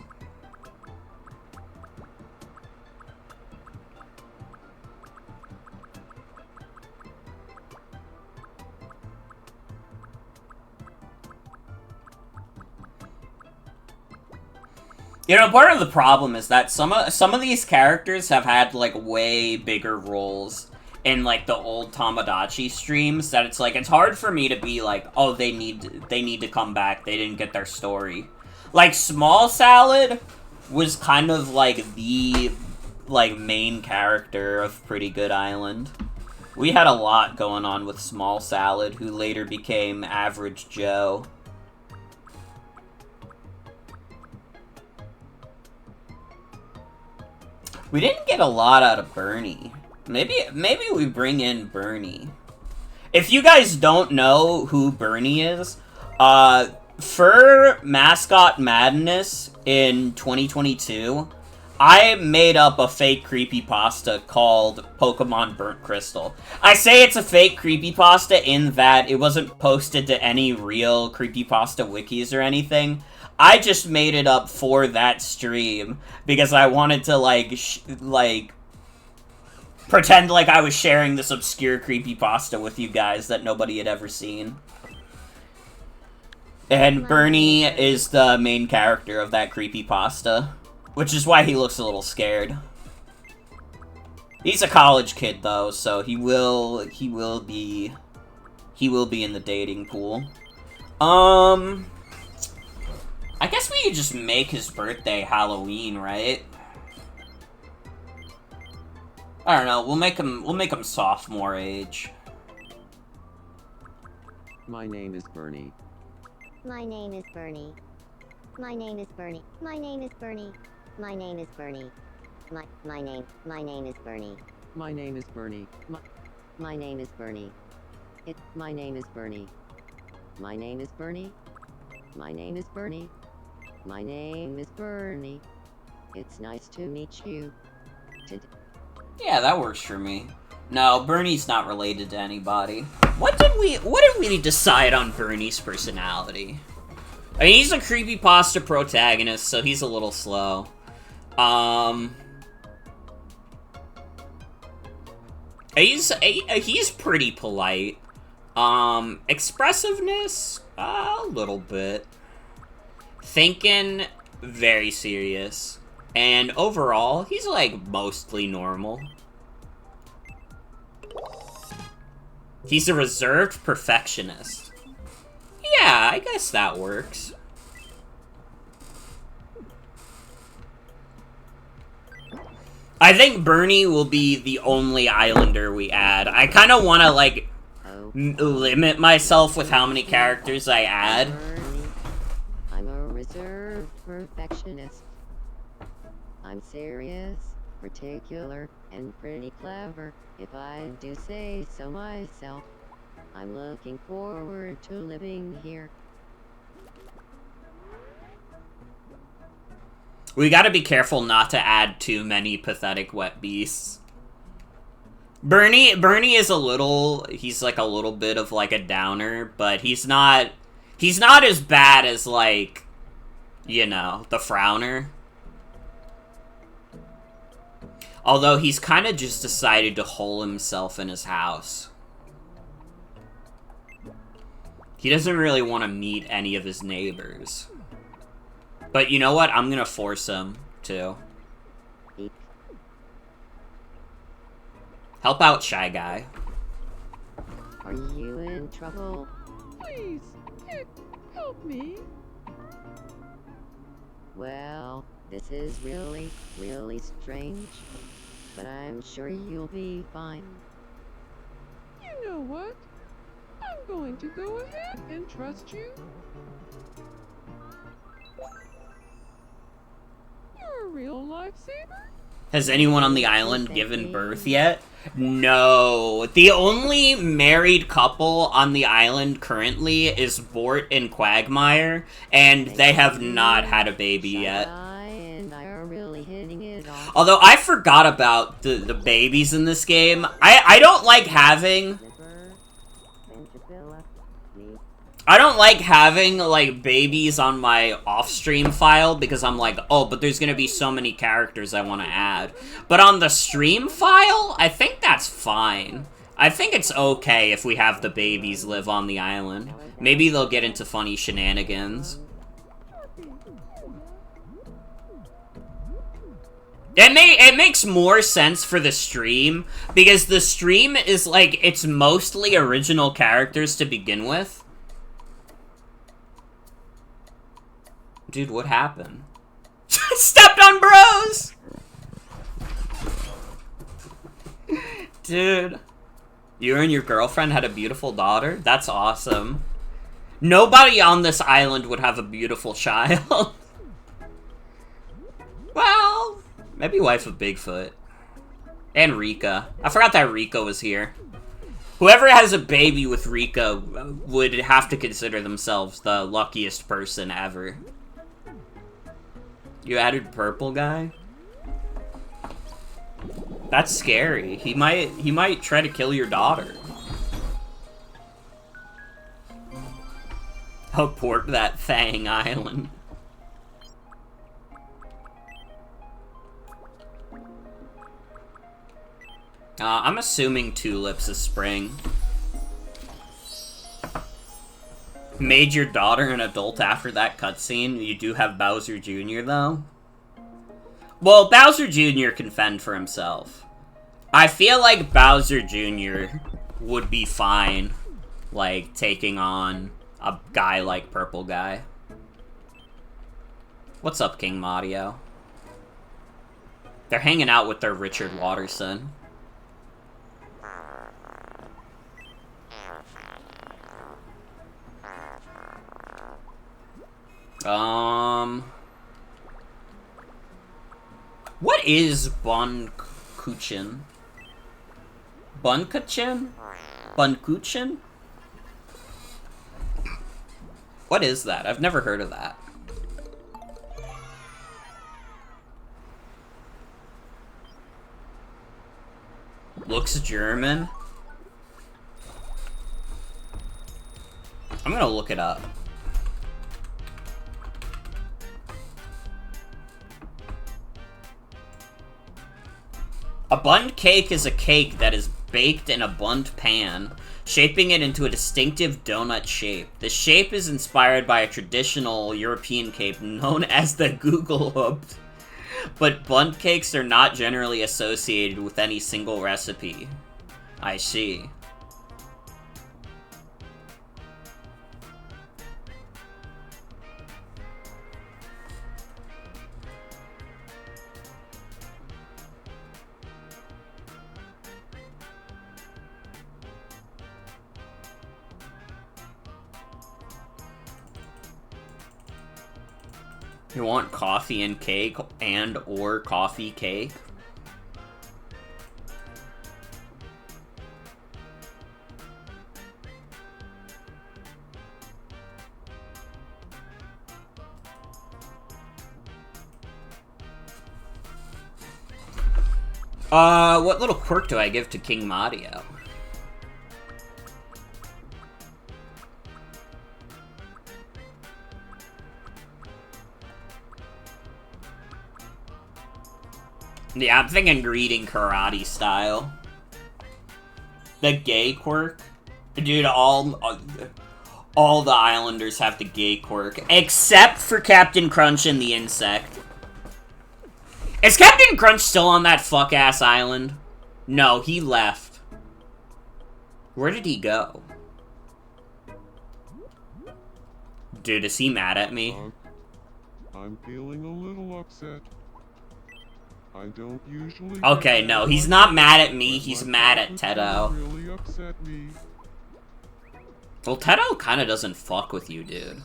You know, part of the problem is that some of these characters have had, like, way bigger roles in, like, the old Tomodachi streams, that it's, like, it's hard for me to be like, oh, they need to come back, they didn't get their story. Like, Small Salad was kind of, like, the, like, main character of Pretty Good Island. We had a lot going on with Small Salad, who later became Average Joe. We didn't get a lot out of Bernie. Maybe we bring in Bernie. If you guys don't know who Bernie is, for Mascot Madness in 2022, I made up a fake creepypasta called Pokemon Burnt Crystal. I say it's a fake creepypasta in that it wasn't posted to any real creepypasta wikis or anything. I just made it up for that stream because I wanted to, like, pretend like I was sharing this obscure creepypasta with you guys that nobody had ever seen. And Bernie is the main character of that creepypasta, which is why he looks a little scared. He's a college kid though, so he will be in the dating pool. I guess we could just make his birthday Halloween, right? I don't know, we'll make him sophomore age. My name is Bernie. My name is Bernie. My name is Bernie. My name is Bernie. My name is Bernie. My name is Bernie. My name is Bernie. My name is Bernie. My name is Bernie. My name is Bernie. My name is Bernie. My name is Bernie. It's nice to meet you. Yeah, that works for me. No, Bernie's not related to anybody. What did we decide on Bernie's personality? I mean, he's a creepypasta protagonist, so he's a little slow. He's pretty polite. Expressiveness, a little bit. Thinking, very serious. And overall, he's, like, mostly normal. He's a reserved perfectionist. Yeah, I guess that works. I think Bernie will be the only islander we add. I kind of want to, like, limit myself with how many characters I add. I'm a reserved perfectionist. I'm serious, particular, and pretty clever, if I do say so myself. I'm looking forward to living here. We gotta be careful not to add too many pathetic wet beasts. Bernie is he's like a little bit of like a downer, but he's not as bad as, like, you know, the Frowner. Although he's kind of just decided to hole himself in his house. He doesn't really want to meet any of his neighbors. But you know what? I'm gonna force him to. Help out, Shy Guy. Are you in trouble? Please, help me. Well, this is really, really strange. But I'm sure you'll be fine. You know what? I'm going to go ahead and trust you. You're a real lifesaver. Has anyone on the island given birth yet? No. The only married couple on the island currently is Bort and Quagmire, and they have not had a baby yet. And I are really hitting it off. Although I forgot about the babies in this game. I don't like having... I don't like having, like, babies on my off-stream file because I'm like, oh, but there's gonna be so many characters I want to add. But on the stream file, I think that's fine. I think it's okay if we have the babies live on the island. Maybe they'll get into funny shenanigans. It makes more sense for the stream, because the stream is, like, it's mostly original characters to begin with. Dude, what happened? Stepped on bros! Dude. You and your girlfriend had a beautiful daughter? That's awesome. Nobody on this island would have a beautiful child. Well, maybe wife of Bigfoot. And Rika. I forgot that Rika was here. Whoever has a baby with Rika would have to consider themselves the luckiest person ever. You added purple guy? That's scary. He might try to kill your daughter. I'll port that Fang Island. I'm assuming tulips is spring. Made your daughter an adult after that cutscene. You do have Bowser Jr. though. Well, Bowser Jr. can fend for himself. I feel like Bowser Jr. would be fine, like, taking on a guy like Purple Guy. What's up, King Mario? They're hanging out with their Richard Watterson. What is Bunkuchen? Bunkuchen? Bunkuchen? What is that? I've never heard of that. Looks German? I'm gonna look it up. A bundt cake is a cake that is baked in a bundt pan, shaping it into a distinctive donut shape. The shape is inspired by a traditional European cake known as the Gugelhupf, but bundt cakes are not generally associated with any single recipe. I see. You want coffee and cake and or coffee cake? What little quirk do I give to King Mario? Yeah, I'm thinking greeting karate style. The gay quirk? Dude, all the islanders have the gay quirk. Except for Captain Crunch and the insect. Is Captain Crunch still on that fuck-ass island? No, he left. Where did he go? Dude, is he mad at me? I'm feeling a little upset. I don't usually. Okay, no, he's not mad at me, he's mad at Tedo. Really upset me. Well, Teto kind of doesn't fuck with you, dude.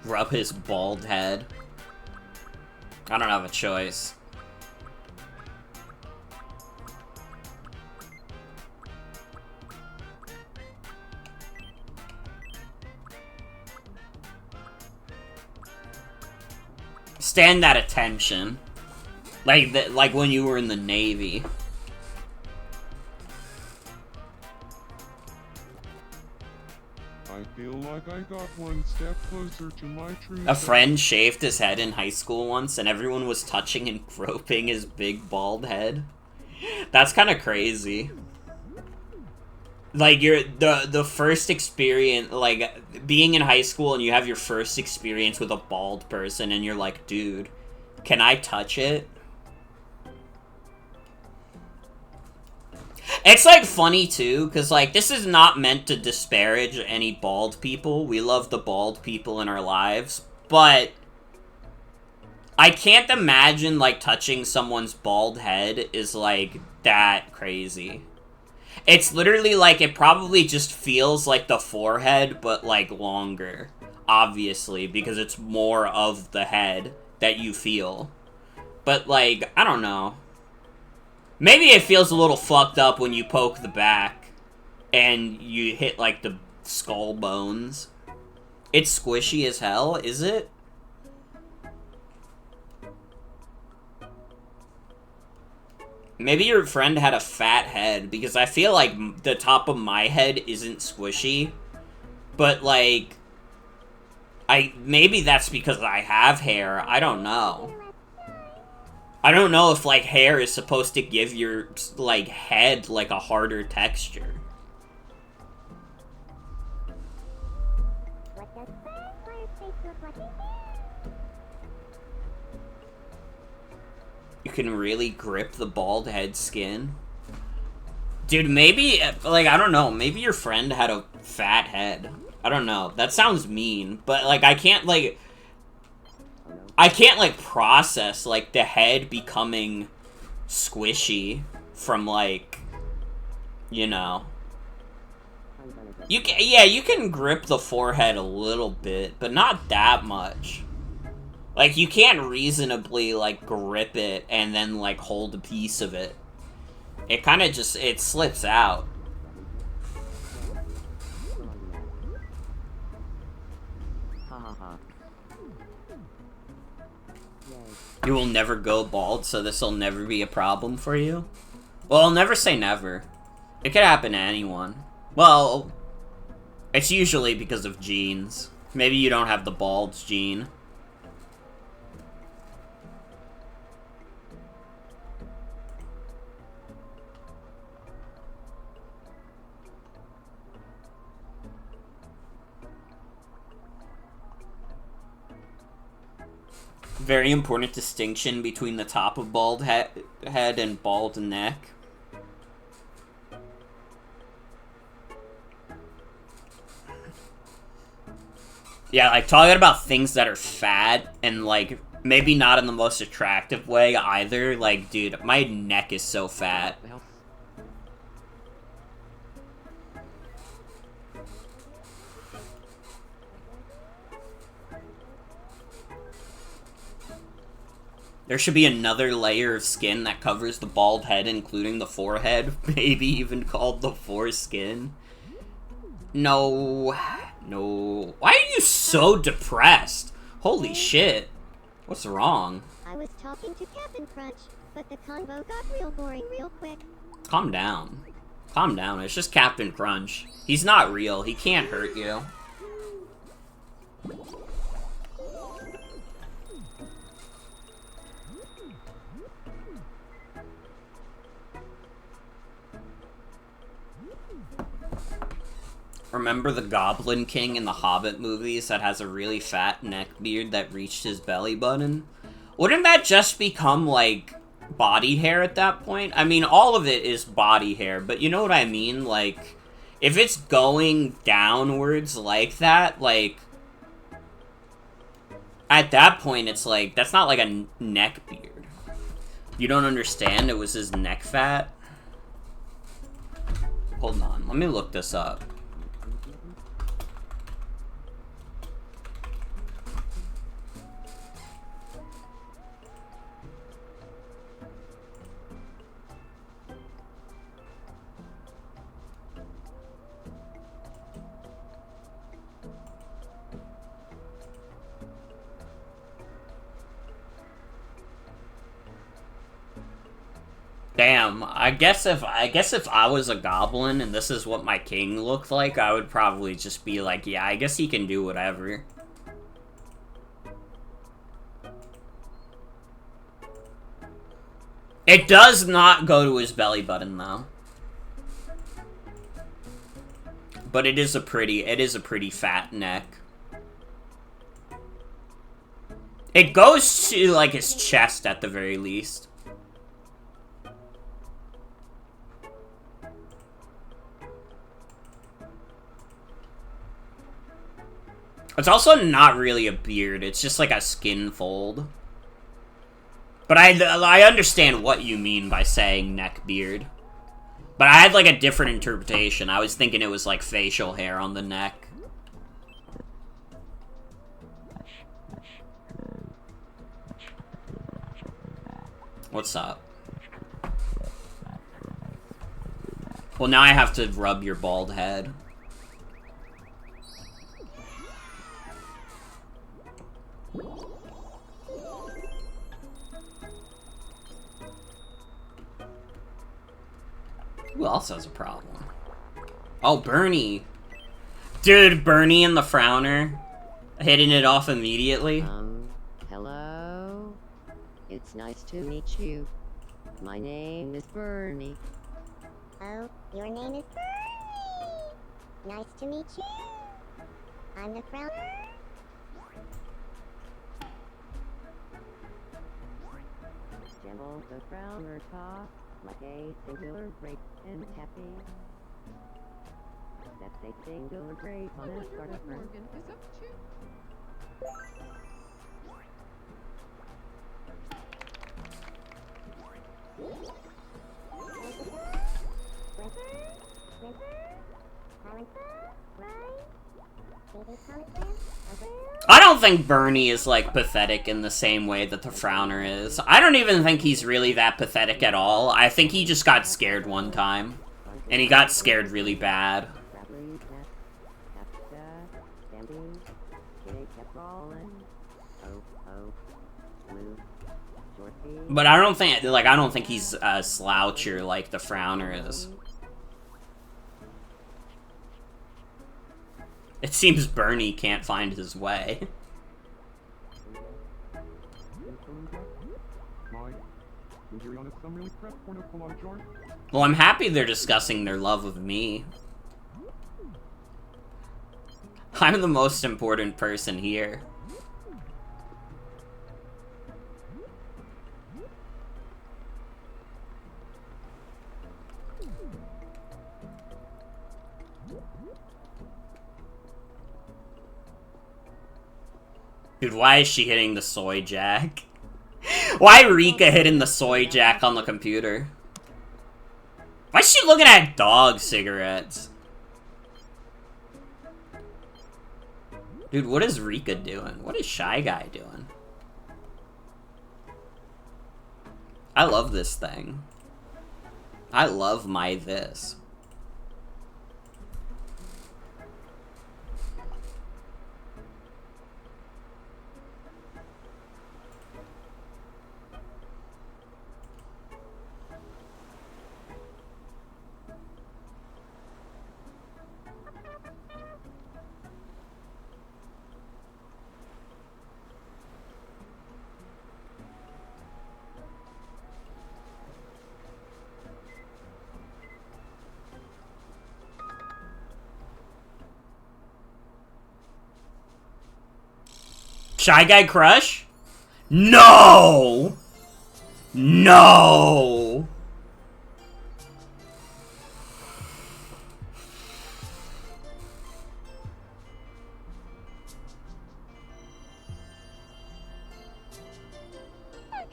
Rub his bald head. I don't have a choice. Stand that attention. Like when you were in the Navy. I feel like I got one step closer to my true A self. friend shaved his head in high school once, and everyone was touching and groping his big bald head. That's kind of crazy. Like, you're the first experience, like, being in high school and you have your first experience with a bald person, and you're like, dude, can I touch it? It's, like, funny, too, because, like, this is not meant to disparage any bald people. We love the bald people in our lives, but I can't imagine, like, touching someone's bald head is, like, that crazy. It's literally, like, it probably just feels like the forehead, but, like, longer. Obviously, because it's more of the head that you feel. But, like, I don't know. Maybe it feels a little fucked up when you poke the back and you hit, like, the skull bones. It's squishy as hell, is it? Maybe your friend had a fat head, because I feel like the top of my head isn't squishy. But, like, maybe that's because I have hair. I don't know. I don't know if, like, hair is supposed to give your, like, head, like, a harder texture. You can really grip the bald head skin. Dude, maybe, like, I don't know, maybe your friend had a fat head. I don't know. That sounds mean, but, like, I can't, like, process, like, the head becoming squishy from, like, you know. You can, yeah, you can grip the forehead a little bit, but not that much. Like, you can't reasonably, like, grip it and then, like, hold a piece of it. It kind of just, it slips out. You will never go bald, so this will never be a problem for you? Well, I'll never say never. It could happen to anyone. Well, it's usually because of genes. Maybe you don't have the bald gene. Very important distinction between the top of bald head and bald neck. Yeah, like, talking about things that are fat and, like, maybe not in the most attractive way either. Like, dude, my neck is so fat. There should be another layer of skin that covers the bald head, including the forehead. Maybe even called the foreskin. No. No. Why are you so depressed? Holy shit. What's wrong? I was talking to Captain Crunch, but the convo got real boring real quick. Calm down. Calm down. It's just Captain Crunch. He's not real. He can't hurt you. Remember the Goblin King in the Hobbit movies that has a really fat neck beard that reached his belly button? Wouldn't that just become, like, body hair at that point? I mean, all of it is body hair, but you know what I mean? Like, if it's going downwards like that, like, At that point, it's like, that's not like a neck beard. You don't understand? It was his neck fat? Hold on, let me look this up. Damn, I guess if I was a goblin and this is what my king looked like, I would probably just be like, yeah, I guess he can do whatever. It does not go to his belly button though. But it is a pretty fat neck. It goes to like his chest at the very least. It's also not really a beard, it's just like a skin fold. But I understand what you mean by saying neck beard. But I had like a different interpretation. I was thinking it was like facial hair on the neck. What's up? Well, now I have to rub your bald head. Who else has a problem? Oh, Bernie. Dude, Bernie and the Frowner. Hitting it off immediately. Hello? It's nice to meet you. My name is Bernie. Oh, your name is Bernie. Nice to meet you. I'm the Frowner. Jimbo the Frowner talk like a singular break and happy. That's a singular break on a Wonder start what of Morgan is up to. I don't think Bernie is, like, pathetic in the same way that the Frowner is. I don't even think he's really that pathetic at all. I think he just got scared one time. And he got scared really bad. But I don't think he's a sloucher like the Frowner is. It seems Bernie can't find his way. Well, I'm happy they're discussing their love of me. I'm the most important person here. Dude, why is she hitting the soy jack? Why Rika hitting the soy jack on the computer? Why is she looking at dog cigarettes? Dude, what is Rika doing? What is Shy Guy doing? I love this thing. I love my this. Shy Guy crush? No! No!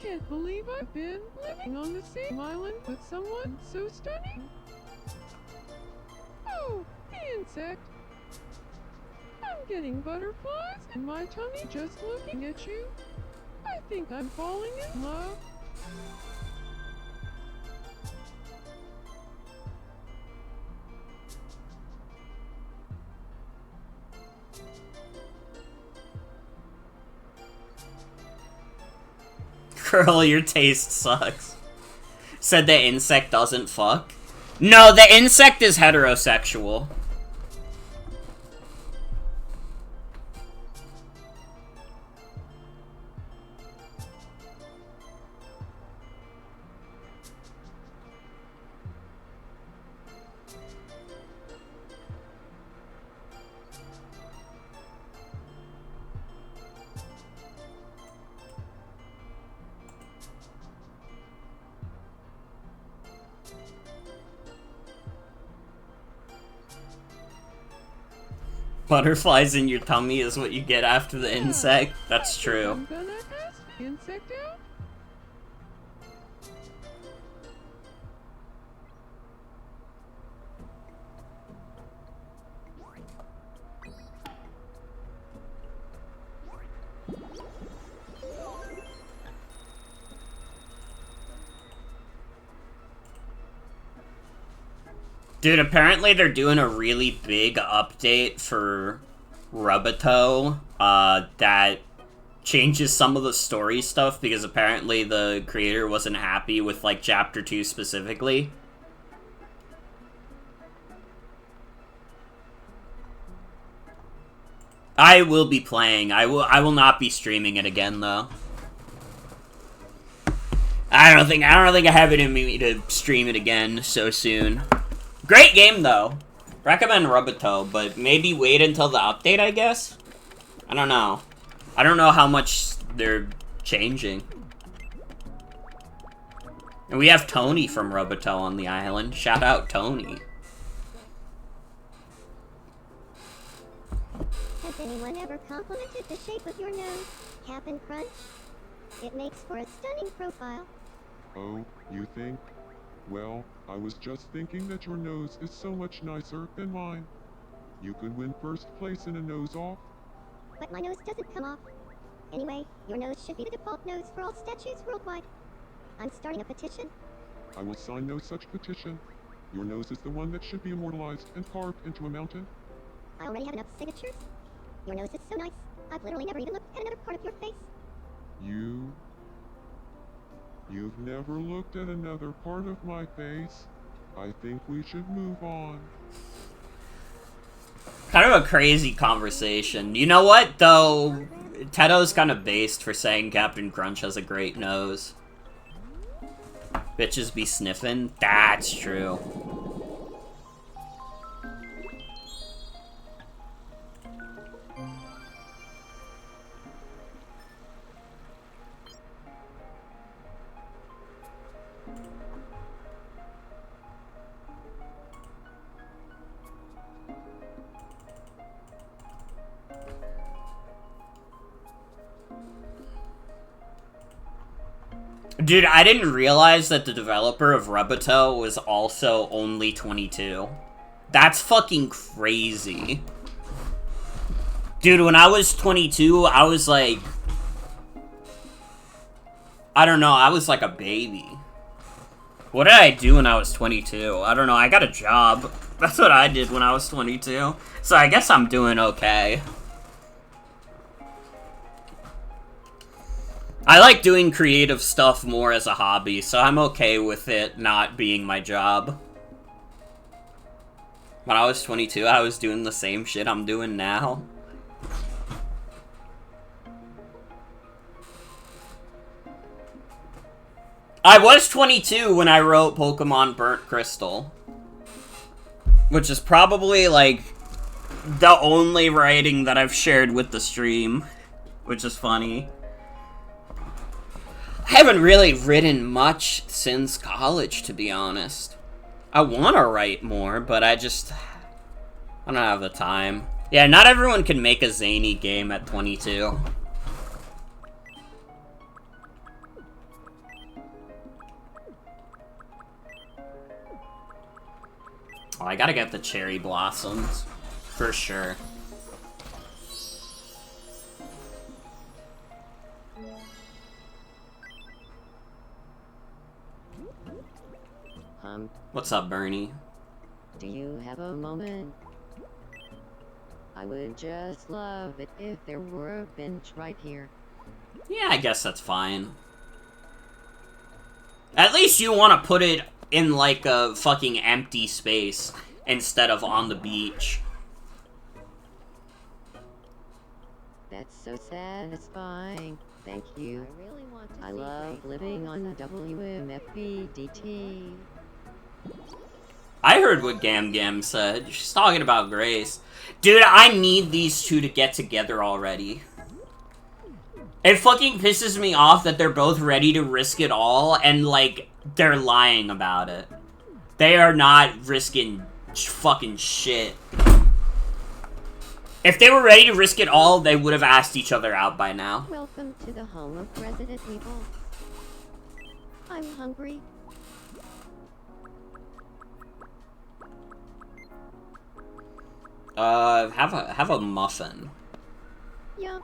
can't believe I've been living on the same island with someone so stunning. Oh, the insect. I'm getting butterflies in my tummy just looking at you. I think I'm falling in love. Girl, your taste sucks. Said the insect doesn't fuck? No, the insect is heterosexual. Butterflies in your tummy is what you get after the insect. That's true. I'm gonna ask the insect out. Dude, apparently they're doing a really big update for Rubato, that changes some of the story stuff because apparently the creator wasn't happy with, like, Chapter 2 specifically. I will be playing. I will not be streaming it again, though. I don't think I have it in me to stream it again so soon. Great game, though. Recommend Rubato, but maybe wait until the update, I guess? I don't know. I don't know how much they're changing. And we have Tony from Rubato on the island. Shout out Tony. Has anyone ever complimented the shape of your nose, Cap'n Crunch? It makes for a stunning profile. Oh, you think? Well, I was just thinking that your nose is so much nicer than mine. You could win first place in a nose off. But my nose doesn't come off. Anyway, your nose should be the default nose for all statues worldwide. I'm starting a petition. I will sign no such petition. Your nose is the one that should be immortalized and carved into a mountain. I already have enough signatures. Your nose is so nice, I've literally never even looked at another part of your face. You've never looked at another part of my face. I think we should move on. Kind of a crazy conversation. You know what, though? Tedo's kind of based for saying Captain Crunch has a great nose. Bitches be sniffing? That's true. Dude, I didn't realize that the developer of Rubato was also only 22. That's fucking crazy. Dude, when I was 22, I was like... I don't know, I was like a baby. What did I do when I was 22? I don't know, I got a job. That's what I did when I was 22. So I guess I'm doing okay. I like doing creative stuff more as a hobby, so I'm okay with it not being my job. When I was 22, I was doing the same shit I'm doing now. I was 22 when I wrote Pokemon Burnt Crystal. Which is probably, like, the only writing that I've shared with the stream. Which is funny. I haven't really written much since college, to be honest. I want to write more, but I don't have the time. Yeah, not everyone can make a zany game at 22. Oh, I gotta get the cherry blossoms. For sure. What's up, Bernie? Do you have a moment? I would just love it if there were a bench right here. Yeah, I guess that's fine. At least you want to put it in, like, a fucking empty space instead of on the beach. That's so satisfying. Thank you. I really want to I see love Grace living on also. WMFBDT. I heard what Gam Gam said. She's talking about Grace. Dude, I need these two to get together already. It fucking pisses me off that they're both ready to risk it all, and, like, they're lying about it. They are not risking fucking shit. If they were ready to risk it all, they would have asked each other out by now. Welcome to the home of Resident Evil. I'm hungry. Have a muffin. Yup.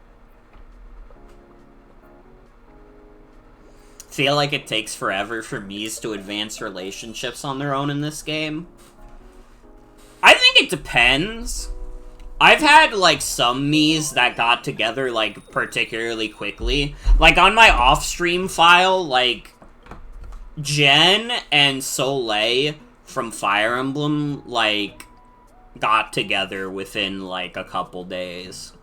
Feel like it takes forever for Miis to advance relationships on their own in this game? I think it depends. I've had, like, some Miis that got together, like, particularly quickly. Like, on my off-stream file, like, Jen and Soleil from Fire Emblem, like, got together within, like, a couple days.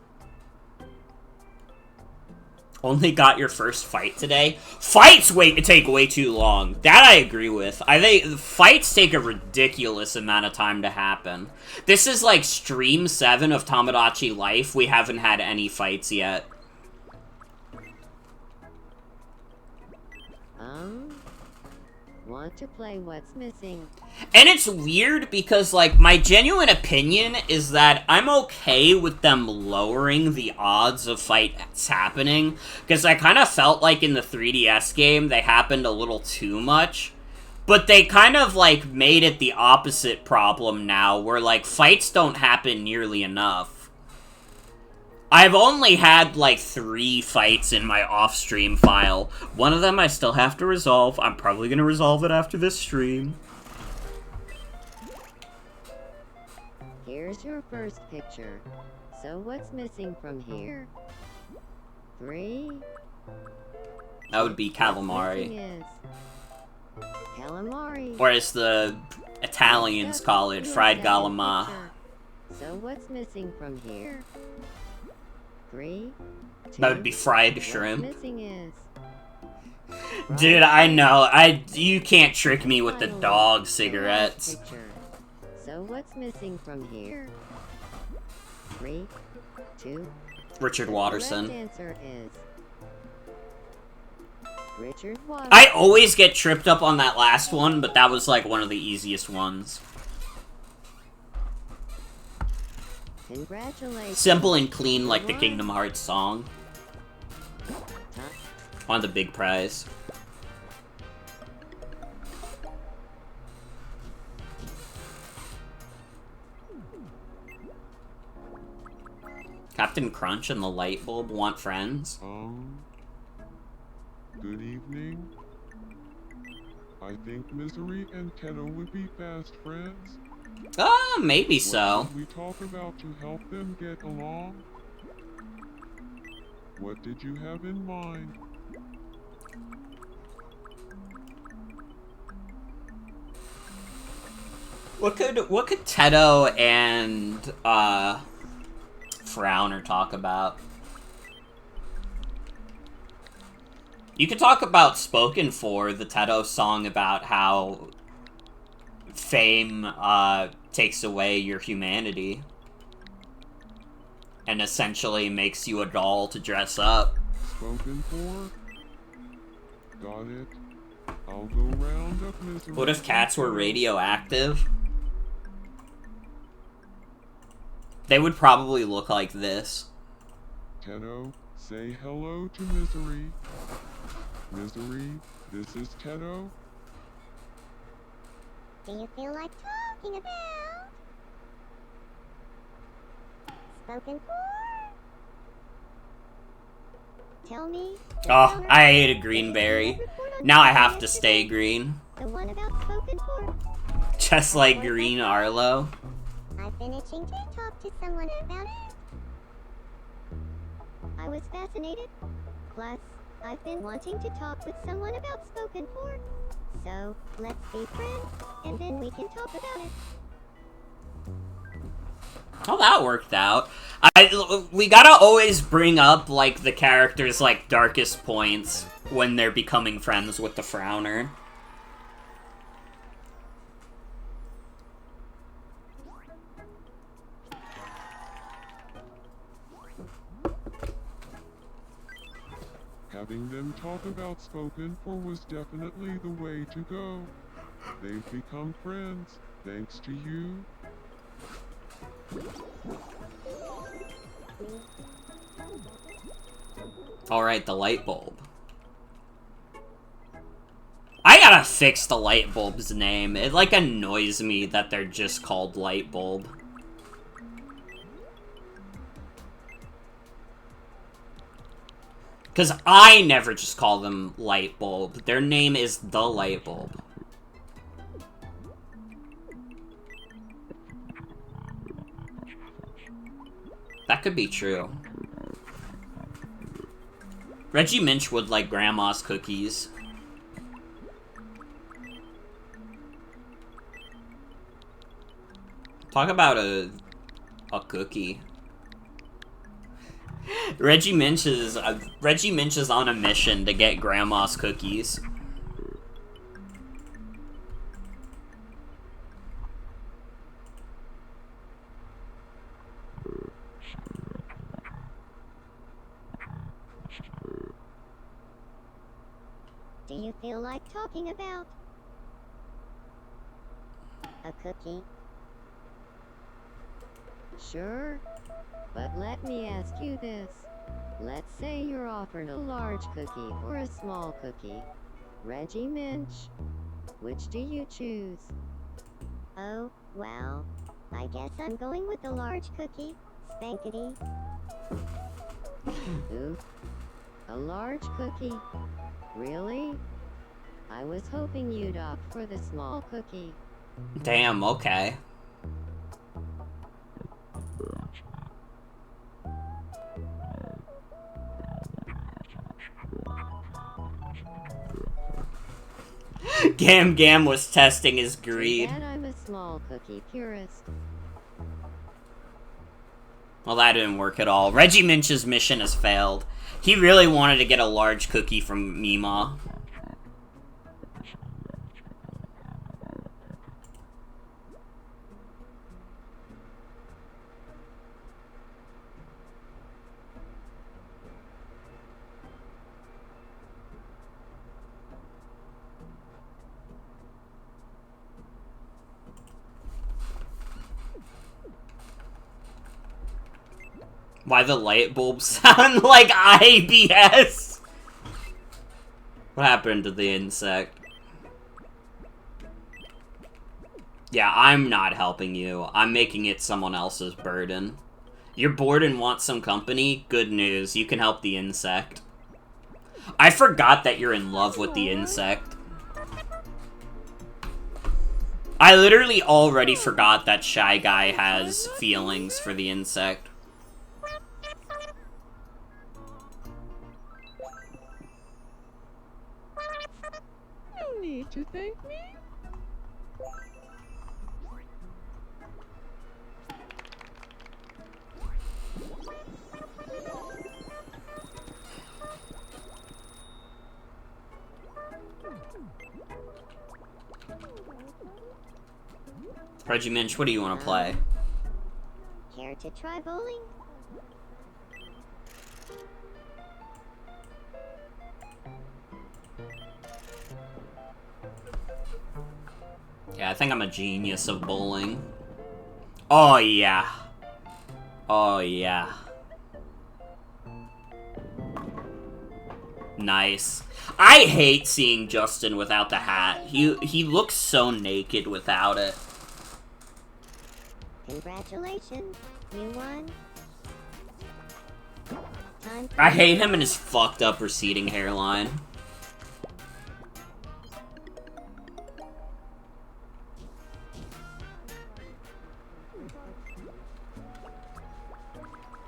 Only got your first fight today? Fights take way too long. That I agree with. I think fights take a ridiculous amount of time to happen. This is like stream 7 of Tomodachi Life. We haven't had any fights yet. Want to play What's Missing? And it's weird because, like, my genuine opinion is that I'm okay with them lowering the odds of fights happening, because I kind of felt like in the 3DS game they happened a little too much. But they kind of, like, made it the opposite problem now, where, like, fights don't happen nearly enough. I've only had, like, 3 fights in my off-stream file. One of them I still have to resolve. I'm probably gonna resolve it after this stream. Here's your first picture. So what's missing from here? 3. That would be Missing calamari. is calamari. Or as the Italians call it, fried galama. So what's missing from here? 3. That would be fried What's shrimp. missing is Dude, I know. You can't trick me with the Finally, dog the last cigarettes. picture. So what's missing from here? 3, 2. Richard The Watterson. correct answer is Richard Watterson. I always get tripped up on that last one, but that was like one of the easiest ones. Congratulations. Simple and clean like the Kingdom Hearts song. On the big prize. Captain Crunch and the Light Bulb want friends? Good evening. I think Misery and Keto would be fast friends. Maybe What so. should we talk about to help them get along? What did you have in mind? What could Teto and Frowner talk about? You could talk about Spoken For, the Teto song about how fame takes away your humanity and essentially makes you a doll to dress up. Spoken for? Got it. I'll go round up Misery. What if cats were radioactive? They would probably look like this. Keto, say hello to Misery. Misery, this is Keto. Do you feel like talking about spoken for? Tell me. Oh, I ate a greenberry. Now I have to stay green. The one about spoken for. Just like Green Arlo. I've been itching to talk to someone about it. I was fascinated. Plus, I've been wanting to talk with someone about spoken for. So, let's be friends, and then we can talk about it. Oh, that worked out. We gotta always bring up, like, the character's, like, darkest points when they're becoming friends with the Frowner. Having them talk about spoken for was definitely the way to go. They've become friends, thanks to you. Alright, the light bulb. I gotta fix the light bulb's name. It, like, annoys me that they're just called light bulb. Because I never just call them light bulb. Their name is the light bulb. That could be true. Reggie Minch would like grandma's cookies. Talk about a cookie. Reggie Minch is on a mission to get grandma's cookies. Do you feel like talking about a cookie? Sure. But let me ask you this. Let's say you're offered a large cookie or a small cookie. Reggie Minch, which do you choose? Oh, well, I guess I'm going with the large cookie. Spankety. Oof. A large cookie? Really? I was hoping you'd opt for the small cookie. Damn, okay. Gam Gam was testing his greed. And I'm a small cookie purist. Well, that didn't work at all. Reggie Minch's mission has failed. He really wanted to get a large cookie from Mima. Why the light bulbs sound like IBS? What happened to the insect? Yeah, I'm not helping you. I'm making it someone else's burden. You're bored and want some company? Good news, you can help the insect. I forgot that you're in love with the insect. I literally already forgot that Shy Guy has feelings for the insect. No need to thank me. Reggie Minch, what do you want to play? Care to try bowling? Yeah, I think I'm a genius of bowling. Oh, yeah. Oh, yeah. Nice. I hate seeing Justin without the hat. He looks so naked without it. Congratulations, you won. Time for I hate him and his fucked up receding hairline.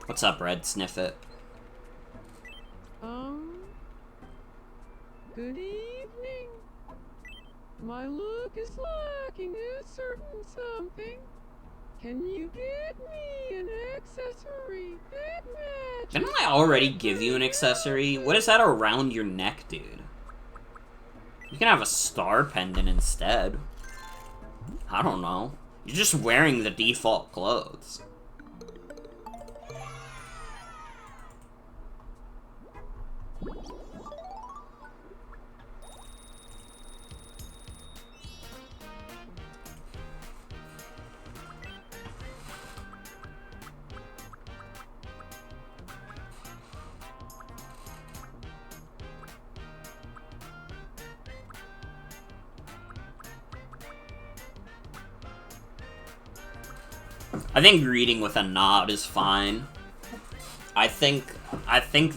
What's up, Red? Sniff it. Good evening. My look is lacking a certain something. Can you get me an accessory that matches? Didn't I already give you an accessory? What is that around your neck, dude? You can have a star pendant instead. I don't know. You're just wearing the default clothes. I think greeting with a nod is fine. I think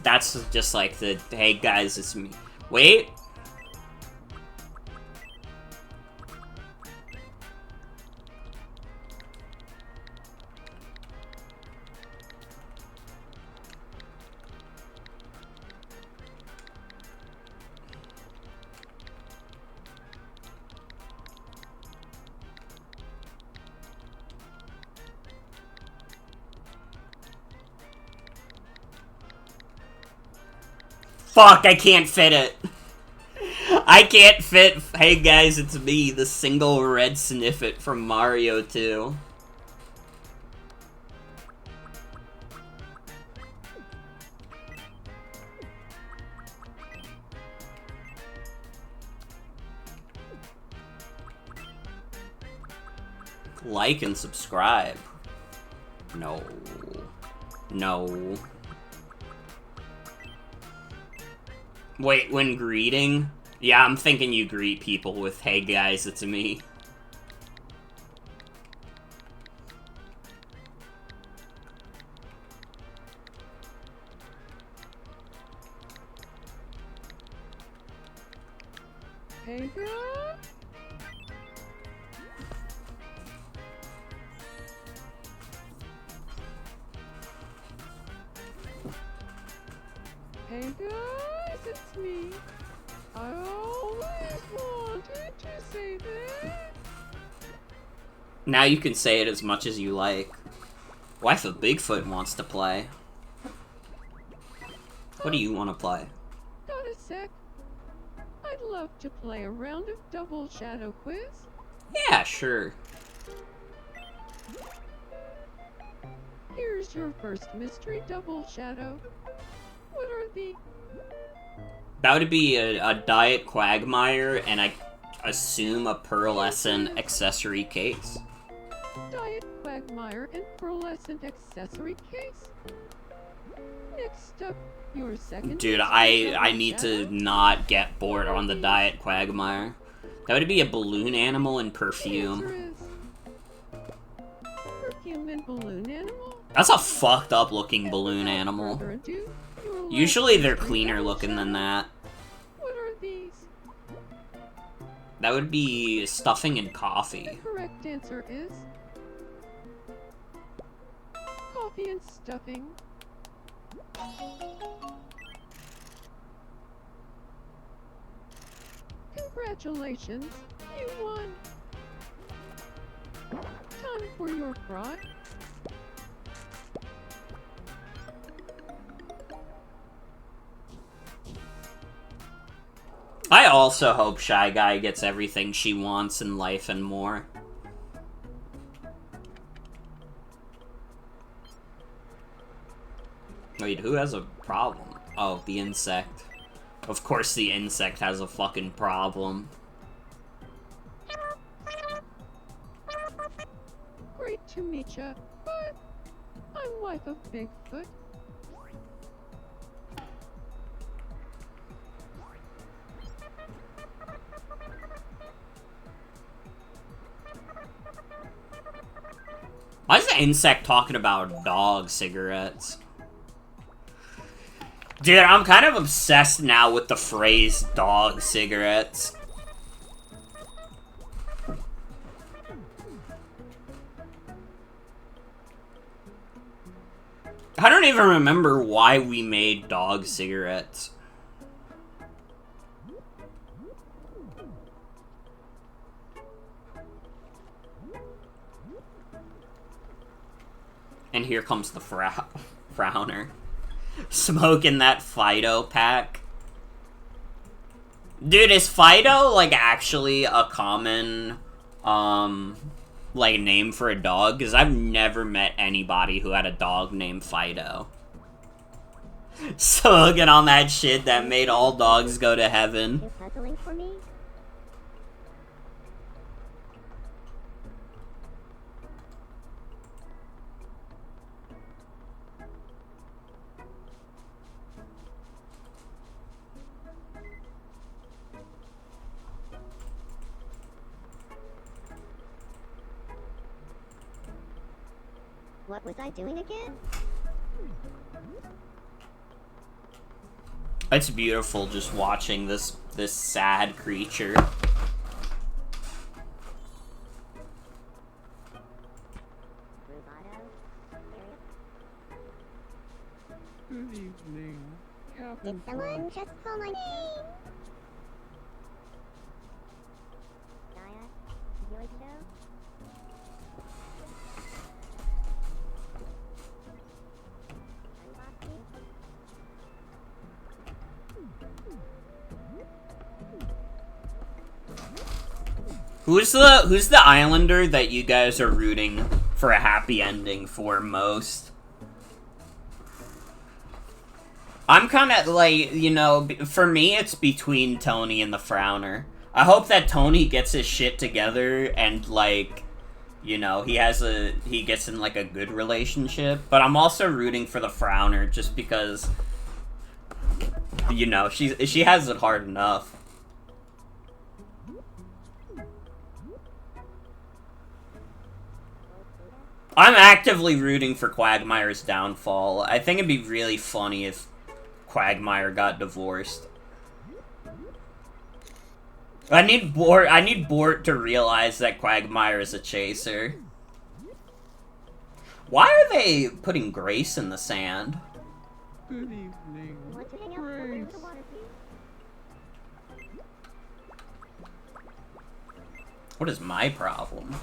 that's just like the, hey guys, it's me. Wait. Fuck, I can't fit it. I can't fit, hey guys, it's me, the single red sniffet from Mario 2. Like and subscribe. No. No. Wait, when greeting? Yeah, I'm thinking you greet people with, hey guys, it's me. Hey girl? Hey guys, it's me. I always wanted to say that. Now you can say it as much as you like. Wife of Bigfoot wants to play. What do you want to play? Got a sec? I'd love to play a round of double shadow quiz. Yeah, sure. Here's your first mystery double shadow. What are the That would be a Diet Quagmire and I assume a pearlescent accessory case. Diet Quagmire and pearlescent accessory case? Next up, your second Dude, mystery I double need shadow. to not get bored on the Diet Quagmire. That would be a balloon animal and The perfume. answer is perfume and balloon animal. That's a fucked up looking balloon Without animal. further ado, your last Usually they're mystery cleaner double looking than shadow. that. What are these? That would be stuffing and The coffee. correct answer is coffee and stuffing. Congratulations, you won. Time for your fry. I also hope Shy Guy gets everything she wants in life and more. Wait, who has a problem? Oh, the insect. Of course the insect has a fucking problem. Great to meet ya, but I'm wife of Bigfoot. the insect talking about dog cigarettes? Dude, I'm kind of obsessed now with the phrase dog cigarettes. I don't even remember why we made dog cigarettes. And here comes the frowner. Smoking that Fido pack. Dude, is Fido, like, actually a common, like, name for a dog? Because I've never met anybody who had a dog named Fido. Smoking on that shit that made all dogs go to heaven. You puzzling for me? What was I doing again? It's beautiful just watching this sad creature. Good evening, Captain. Did someone just call my name? Gaia, would you like to know? Unbox me? Who's the islander that you guys are rooting for a happy ending for most? I'm kind of like, you know, for me it's between Tony and the Frowner. I hope that Tony gets his shit together and, like, you know, he gets in, like, a good relationship. But I'm also rooting for the Frowner just because, you know, she has it hard enough. I'm actively rooting for Quagmire's downfall. I think it'd be really funny if Quagmire got divorced. I need Bort to realize that Quagmire is a chaser. Why are they putting Grace in the sand? Good evening, Want to hang out over Grace. the water, please? What is my problem?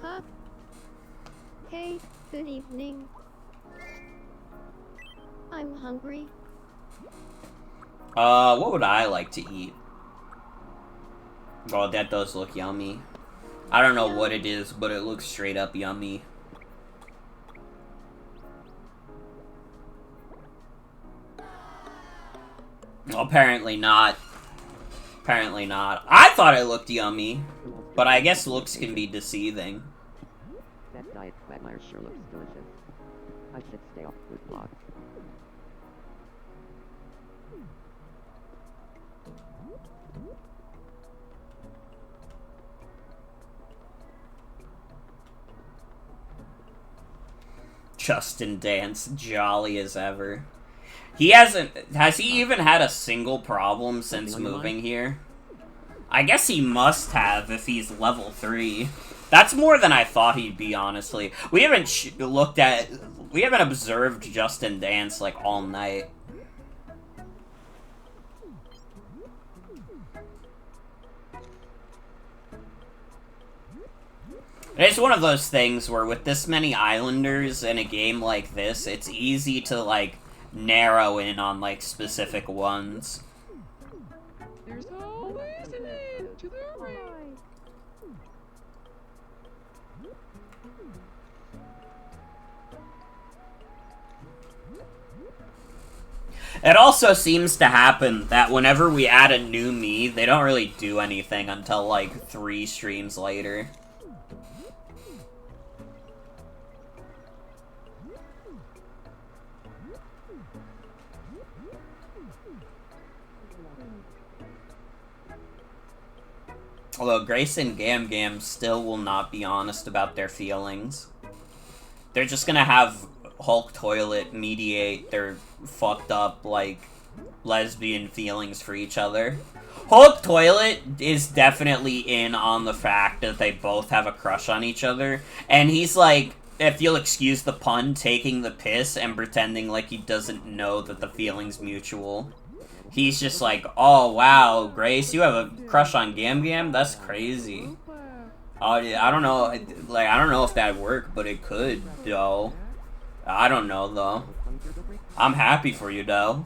Huh? Hey, good evening. I'm hungry. What would I like to eat? Oh, that does look yummy. I don't know what it is, but it looks straight up yummy. Apparently not. Apparently not. I thought it looked yummy, but I guess looks can be deceiving. That diet Quagmire sure looks delicious. I should stay off food blogs. Justin Dance, jolly as ever. Has he even had a single problem since moving here? I guess he must have if he's level 3. That's more than I thought he'd be, honestly. We haven't observed Justin Dance, like, all night. It's one of those things where with this many islanders in a game like this, it's easy to, like, narrow in on, like, specific ones. There's always an end to the race. It also seems to happen that whenever we add a new me, they don't really do anything until, like, 3 streams later. Although Grace and Gam Gam still will not be honest about their feelings. They're just gonna have Hulk Toilet mediate their fucked up, like, lesbian feelings for each other. Hulk Toilet is definitely in on the fact that they both have a crush on each other, and he's like, if you'll excuse the pun, taking the piss and pretending like he doesn't know that the feeling's mutual. He's just like, oh wow, Grace, you have a crush on Gam Gam? That's crazy. Oh, yeah, I don't know, like, I don't know if that'd work, but it could, though. I don't know, though. I'm happy for you, though.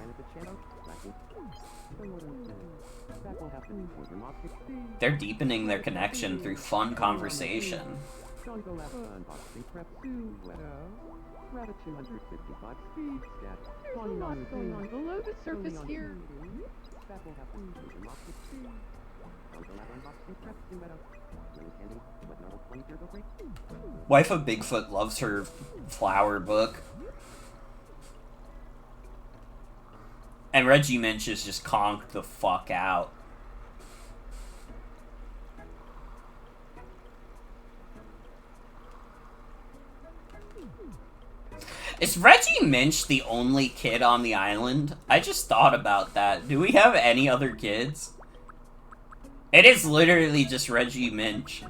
They're deepening their connection through fun conversation. There's a lot going on below the surface here. Wife of Bigfoot loves her flower book. And Reggie Minch is just conked the fuck out. Is Reggie Minch the only kid on the island? I just thought about that. Do we have any other kids? It is literally just Reggie Minch.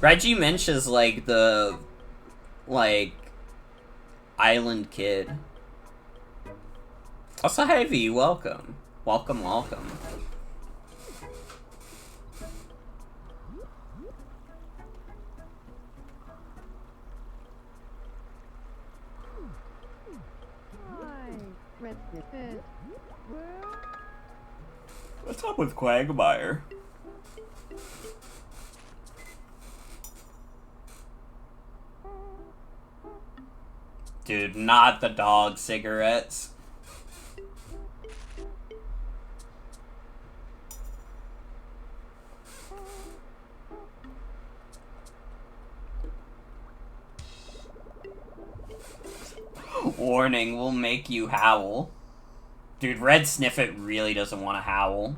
Reggie Minch is like the, like, island kid. Also, Heavy, welcome. Welcome, welcome. Hi, Red Snippet. Well, What's up with Quagmire? Dude, not the dog cigarettes. Warning, will make you howl. Dude, Red Sniffet really doesn't want to howl.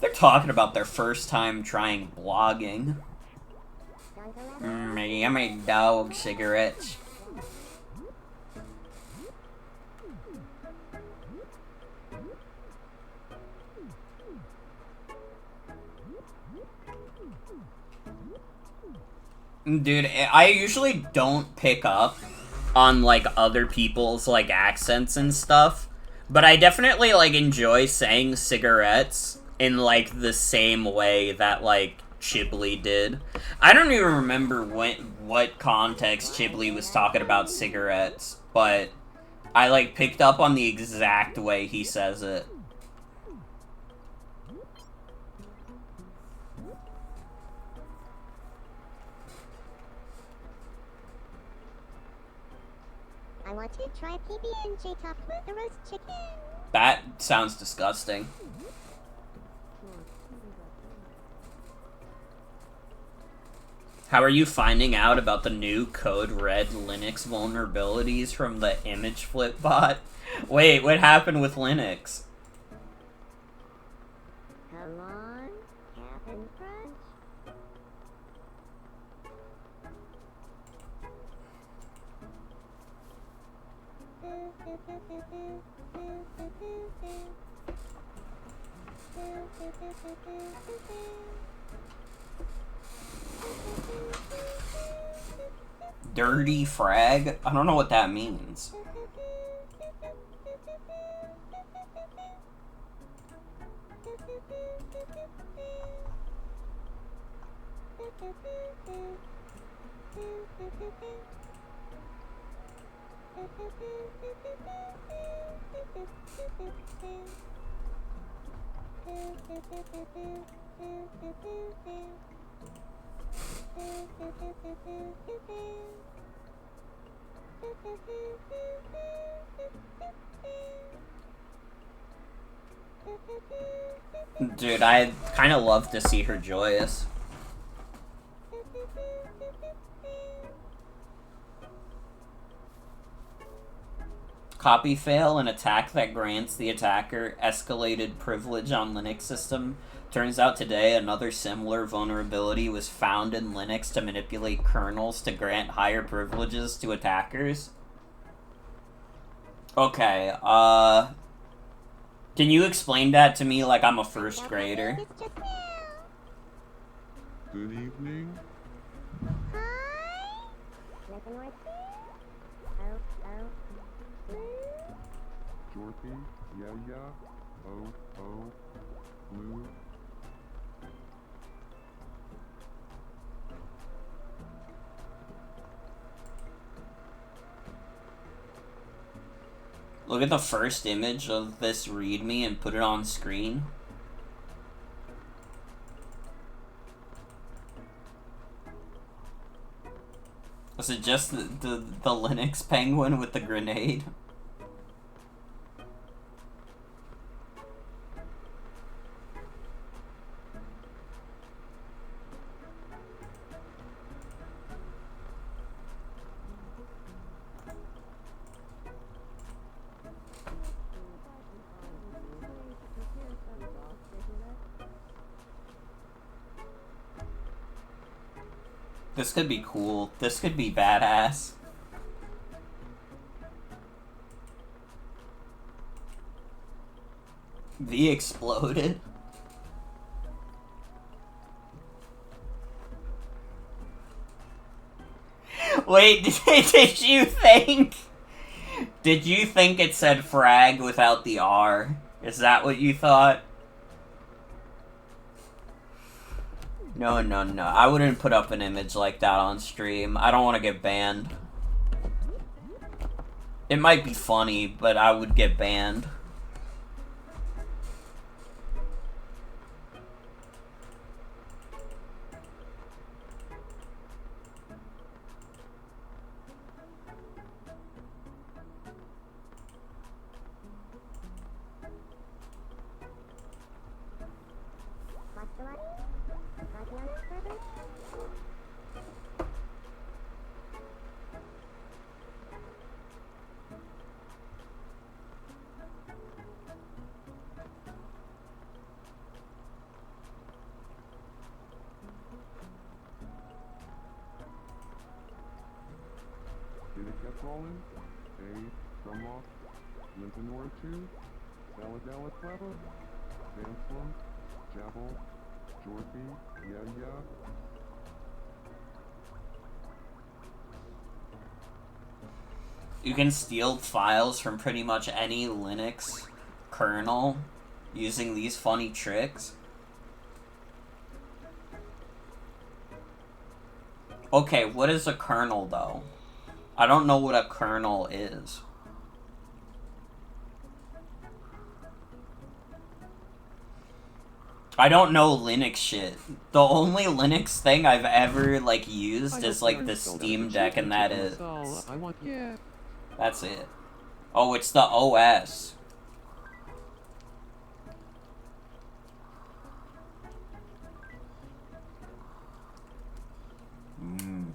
They're talking about their first time trying blogging. Yummy dog cigarettes. Dude, I usually don't pick up on, like, other people's, like, accents and stuff, but I definitely, like, enjoy saying cigarettes in, like, the same way that, like, Chibley did. I don't even remember what context Chibley was talking about cigarettes, but I, like, picked up on the exact way he says it. I want to try PB&J topped with the roast chicken. That sounds disgusting. How are you finding out about the new Code Red Linux vulnerabilities from the image flip bot? Wait, what happened with Linux? Come on, Captain Crunch. Dirty frag? I don't know what that means. Dude, I'd kind of love to see her joyous. copy fail, an attack that grants the attacker escalated privilege on Linux system. Turns out today another similar vulnerability was found in Linux to manipulate kernels to grant higher privileges to attackers. Okay, can you explain that to me like I'm a first grader? Good evening. Jorpy, yeah, oh, blue. Look at the first image of this readme and put it on screen. Was it just the Linux penguin with the grenade? This could be cool. This could be badass. V exploded. Wait, did you think? Did you think it said frag without the R? Is that what you thought? No. I wouldn't put up an image like that on stream. I don't want to get banned. It might be funny, but I would get banned. Did it get rolling? A, Drumlock, Lintonor 2, Saladala Clever, Danslum, Jabal, Jorpy, yeah. You can steal files from pretty much any Linux kernel using these funny tricks. Okay, what is a kernel though? I don't know what a kernel is. I don't know Linux shit. The only Linux thing I've ever like used is like the Steam Deck, and that is. That's it. Oh, it's the OS.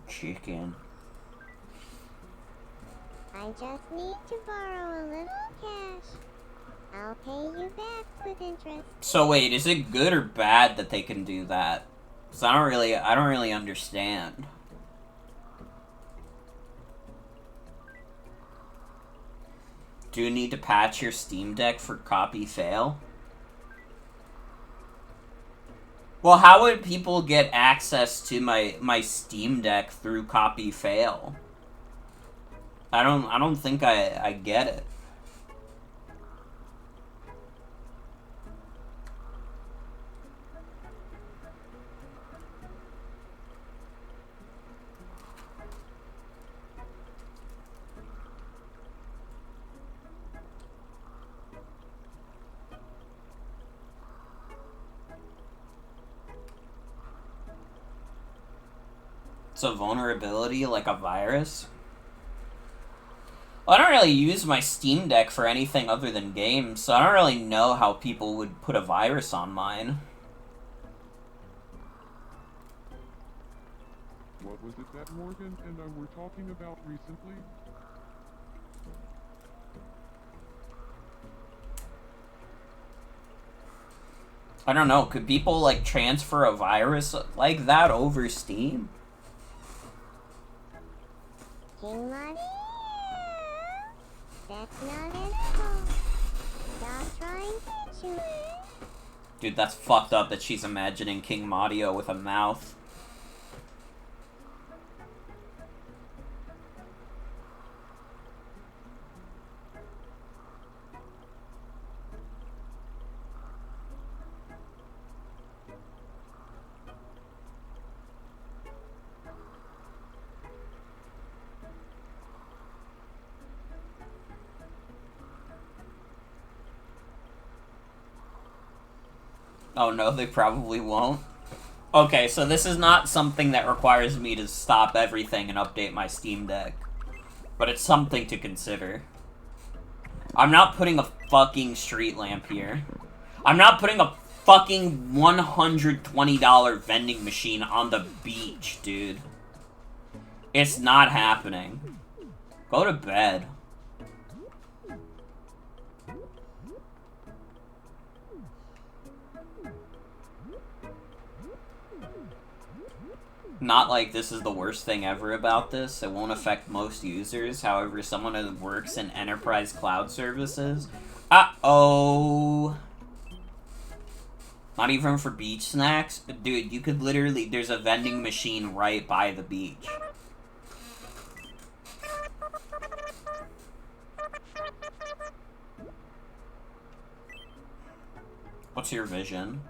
Chicken. I just need to borrow a little cash. I'll pay you back with interest. So wait, is it good or bad that they can do that? 'Cause I don't really understand. Do you need to patch your Steam Deck for copy fail? Well, how would people get access to my Steam Deck through copy fail? I don't think I get it. It's a vulnerability like a virus? Well, I don't really use my Steam Deck for anything other than games, so I don't really know how people would put a virus on mine. What was it that Morgan and I were talking about recently? I don't know, could people, like, transfer a virus like that over Steam? King Mario! That's not edible. Stop trying to chew it. Dude, that's fucked up that she's imagining King Mario with a mouth. Oh no, they probably won't. Okay, so this is not something that requires me to stop everything and update my Steam Deck. But it's something to consider. I'm not putting a fucking street lamp here. I'm not putting a fucking $120 vending machine on the beach, dude. It's not happening. Go to bed. Not like this is the worst thing ever about this. It won't affect most users. However, someone who works in enterprise cloud services. Uh-oh. Not even for beach snacks? Dude, you could literally... There's a vending machine right by the beach. What's your vision?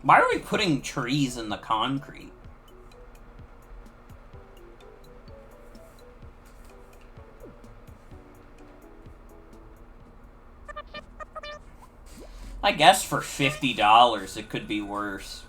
Why are we putting trees in the concrete? I guess for $50 it could be worse.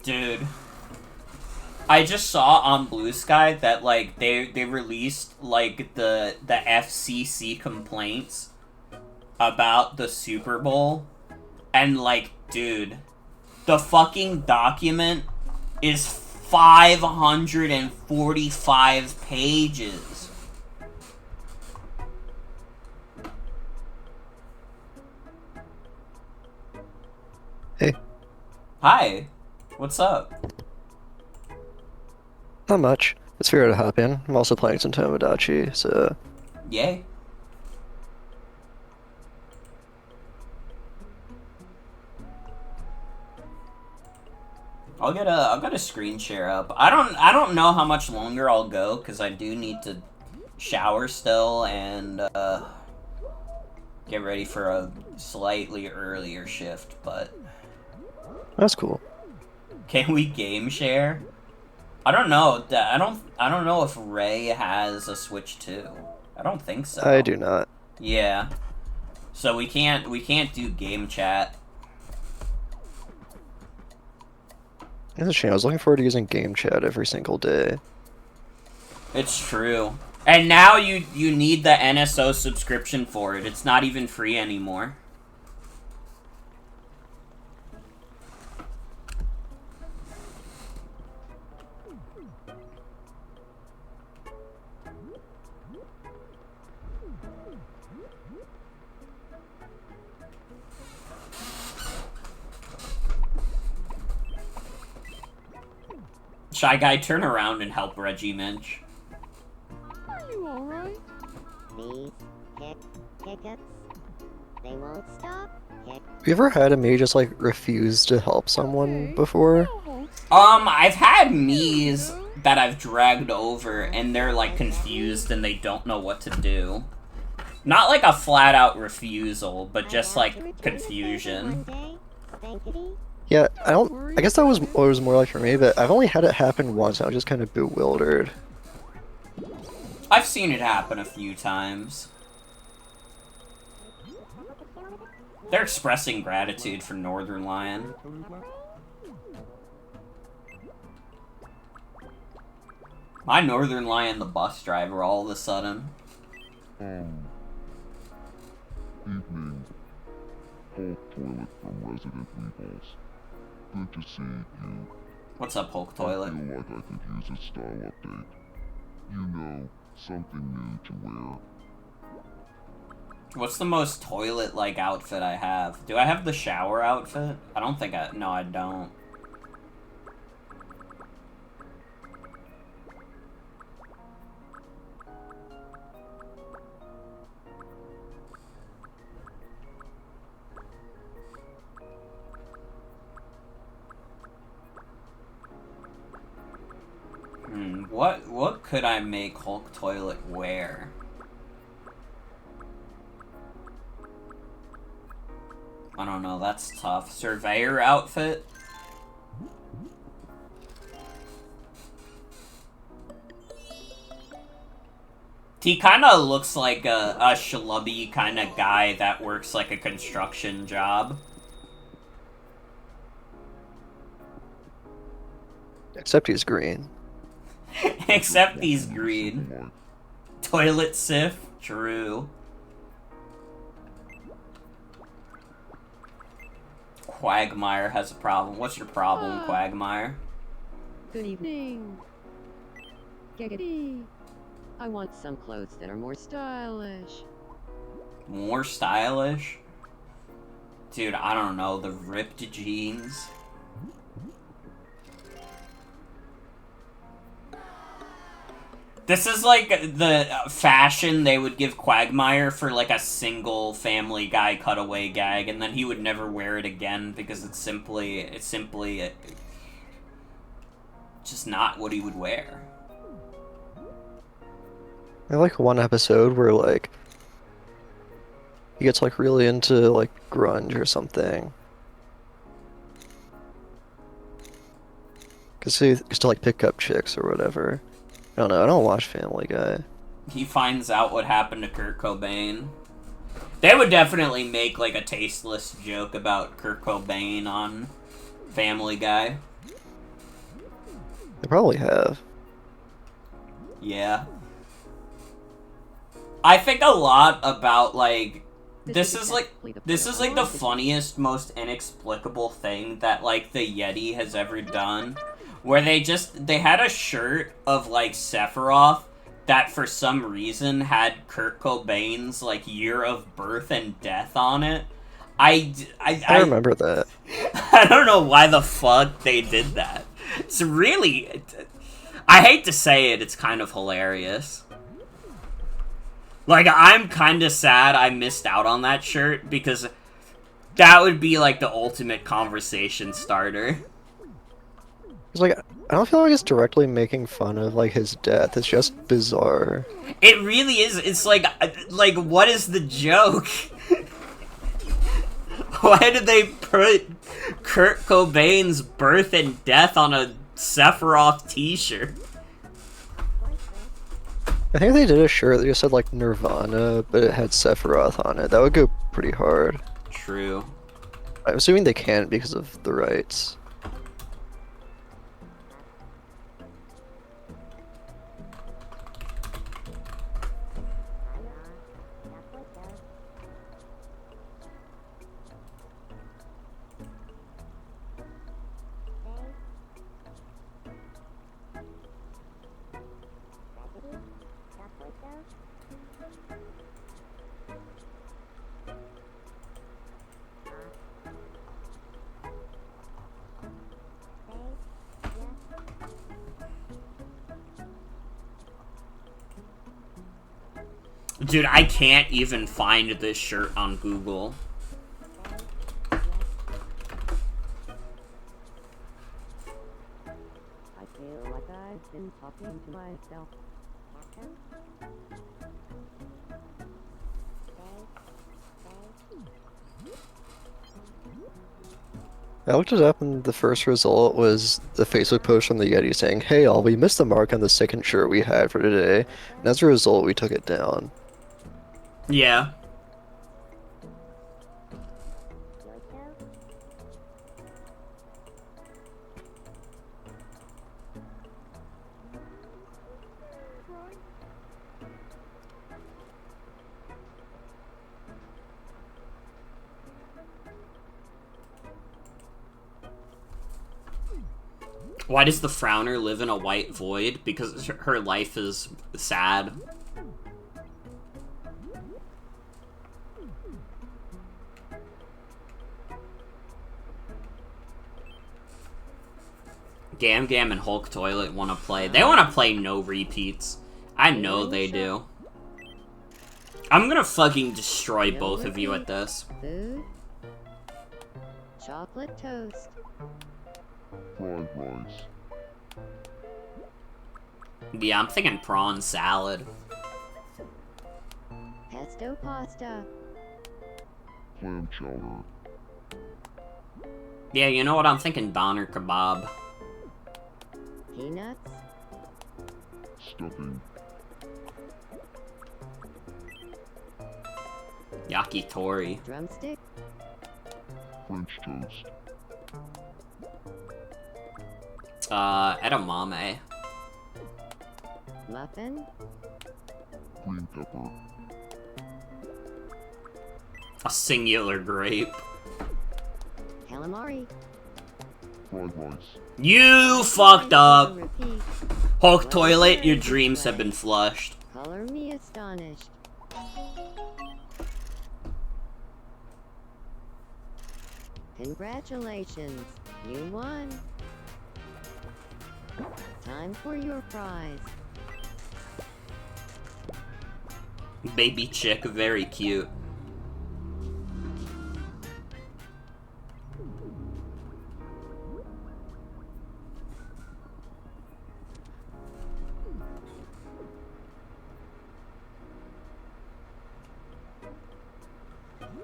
Dude, I just saw on Blue Sky that like they released like the FCC complaints about the Super Bowl, and like, dude, the fucking document is 545 pages. Hey. Hi. What's up? Not much. It's fair to hop in. I'm also playing some Tomodachi, so... Yay. I'll get a screen share up. I don't know how much longer I'll go, because I do need to shower still and get ready for a slightly earlier shift, but... That's cool. Can we game share? I don't know. I don't know if Ray has a Switch 2. I don't think so. I do not. Yeah. So we can't do game chat. It's a shame. I was looking forward to using game chat every single day. It's true. And now you need the NSO subscription for it. It's not even free anymore. Shy Guy, turn around and help Reggie Minch. Are you alright? These hiccups, they won't stop. Have you ever had a me just like refuse to help someone Okay, before? now hold I've had Mii's that I've dragged over and they're like confused and they don't know what to do. Not like a flat out refusal, but just like confusion. Yeah, I guess that was what it was more like for me, but I've only had it happen once. I was just kind of bewildered. I've seen it happen a few times. They're expressing gratitude for Northern Lion. My Northern Lion, the bus driver, all of a sudden. Evening. Hulk Toilet from Resident Weevils. Good to see you. What's up, Hulk I Toilet? feel like I could use a style update. You know, something new to wear. What's the most toilet-like outfit I have? Do I have the shower outfit? I don't think I... No, I don't. What could I make Hulk Toilet wear? I don't know, that's tough. Surveyor outfit? He kinda looks like a schlubby kinda guy that works like a construction job. Except he's green. Except he's green. Toilet Sif? True. Quagmire has a problem. What's your problem, Quagmire? Good evening. Giggity. I want some clothes that are more stylish. More stylish? Dude, I don't know. The ripped jeans? This is like the fashion they would give Quagmire for like a single Family Guy cutaway gag, and then he would never wear it again because it's simply just not what he would wear. I like one episode where like he gets like really into like grunge or something. Cause he used to like pick up chicks or whatever. I don't know, I don't watch Family Guy. He finds out what happened to Kurt Cobain. They would definitely make like a tasteless joke about Kurt Cobain on Family Guy. They probably have. Yeah. I think a lot about like this is like the funniest, most inexplicable thing that like the Yeti has ever done. Where they had a shirt of like Sephiroth that for some reason had Kurt Cobain's like year of birth and death on it. I remember that. I don't know why the fuck they did that. It's really, I hate to say it, it's kind of hilarious. Like, I'm kind of sad I missed out on that shirt because that would be like the ultimate conversation starter. It's like, I don't feel like it's directly making fun of like his death. It's just bizarre. It really is. It's like what is the joke? Why did they put Kurt Cobain's birth and death on a Sephiroth t-shirt? I think if they did a shirt that just said like Nirvana, but it had Sephiroth on it, that would go pretty hard. True. I'm assuming they can't because of the rights. Dude, I can't even find this shirt on Google. I feel like I've been talking to myself. I looked it up, and the first result was the Facebook post from the Yeti saying, "Hey all, we missed the mark on the second shirt we had for today," and as a result, we took it down. Yeah. Why does the Frowner live in a white void? Because her life is sad. Gam Gam and Hulk Toilet want to play. They want to play no repeats. I know they do. I'm gonna fucking destroy both of you at this. Food. Chocolate toast. Fried rice. Yeah, I'm thinking prawn salad. Pesto pasta. Clam chowder. Yeah, you know what? I'm thinking doner kebab. Peanuts. Stuffing. Yakitori. Drumstick. French toast. Edamame. Muffin. Green pepper. A singular grape. Calamari. Fried rice. You fucked up! Repeat. Hulk Toilet, your dreams have been flushed. Color me astonished. Congratulations, you won. Time for your prize. Baby chick, very cute.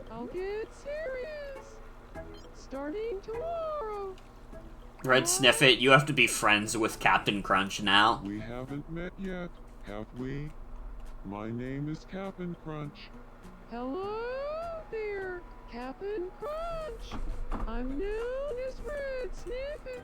I'll get serious. Starting tomorrow. Red Sniffit, you have to be friends with Captain Crunch now. We haven't met yet, have we? My name is Cap'n Crunch. Hello there, Captain Crunch. I'm known as Red Snippet.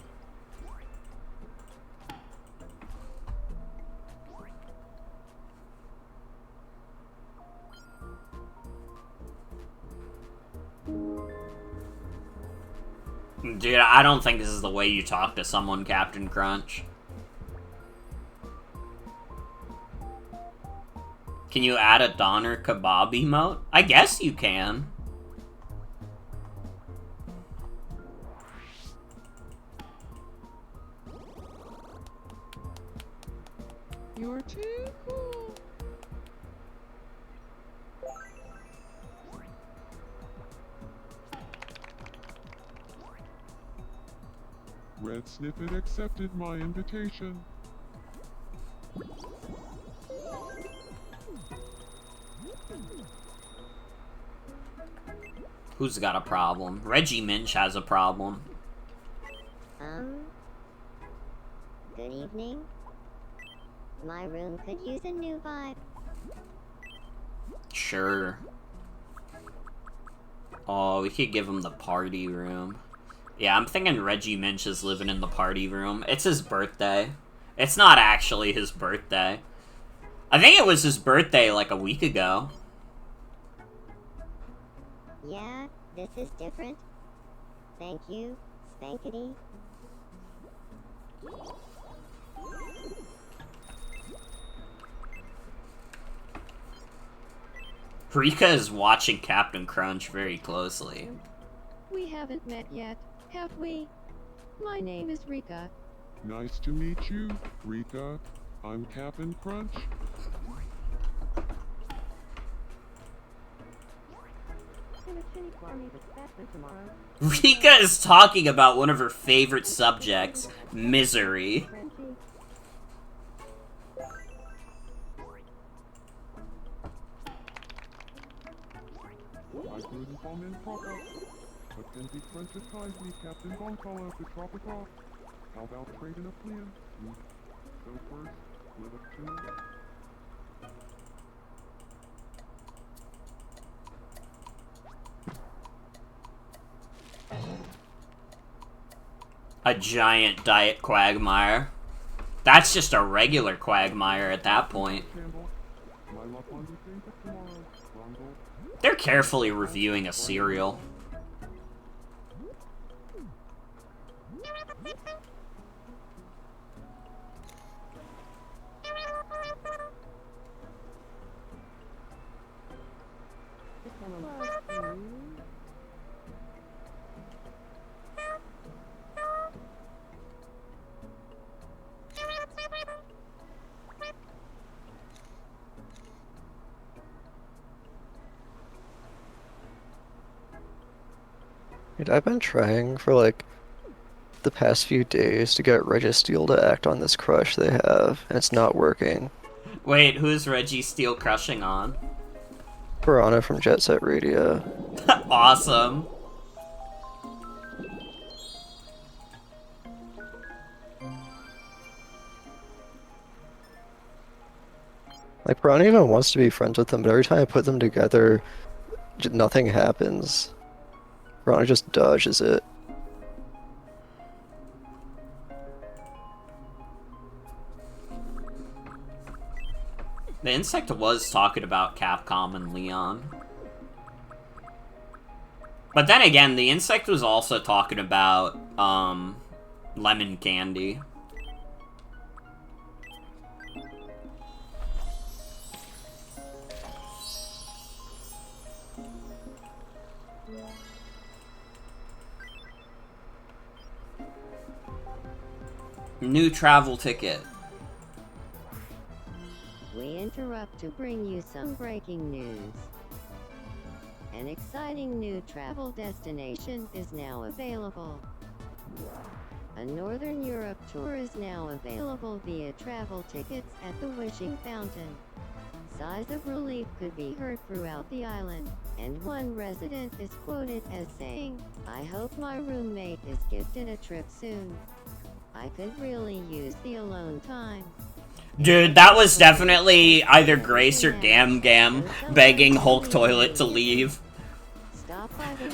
Dude, I don't think this is the way you talk to someone, Captain Crunch. Can you add a doner kebab emote? I guess you can. You're too cool. Red Snippet accepted my invitation. Who's got a problem? Reggie Minch has a problem. Good evening. My room could use a new vibe. Sure. Oh, we could give him the party room. Yeah, I'm thinking Reggie Minch is living in the party room. It's his birthday. It's not actually his birthday. I think it was his birthday like a week ago. Yeah, this is different. Thank you, Spankity. Rika is watching Captain Crunch very closely. We haven't met yet, have we? My name is Rika. Nice to meet you, Rika. I'm Cap'n Crunch. Rika is talking about one of her favorite subjects, misery. I couldn't come in proper, but can be friends with kindly Captain Gonzalo to drop it off. How about trading a plan? So first, let us two. A giant diet quagmire. That's just a regular quagmire at that point. Campbell, my luck on the thing for tomorrow. Rongo. They're carefully reviewing a cereal. Dude, I've been trying for like the past few days to get Registeel to act on this crush they have, and it's not working. Wait, who's Reggie Steele crushing on? Piranha from Jet Set Radio. Awesome. Like, Piranha even wants to be friends with them, but every time I put them together, nothing happens. Piranha just dodges it. The insect was talking about Capcom and Leon. But then again, the insect was also talking about, lemon candy. New travel ticket. We interrupt to bring you some breaking news. An exciting new travel destination is now available. A Northern Europe tour is now available via travel tickets at the Wishing Fountain. Sighs of relief could be heard throughout the island, and one resident is quoted as saying, "I hope my roommate is gifted a trip soon. I could really use the alone time." Dude, that was definitely either Grace or Gam Gam begging Hulk Toilet to leave.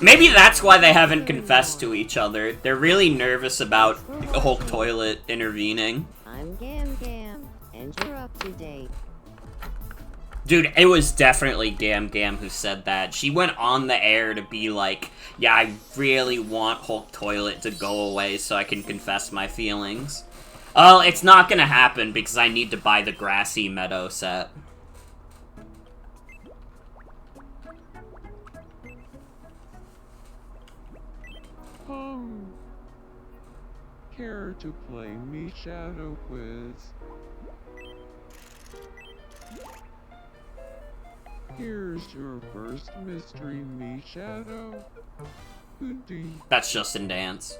Maybe that's why they haven't confessed to each other. They're really nervous about Hulk Toilet intervening. I'm Gam Gam, and you're up to date. Dude, it was definitely Gam Gam who said that. She went on the air to be like, yeah, I really want Hulk Toilet to go away so I can confess my feelings. Well, it's not gonna happen because I need to buy the Grassy Meadow set. Care to play me Shadow Quiz? Here's your first mystery, me Shadow. Who do you That's Justin Dance.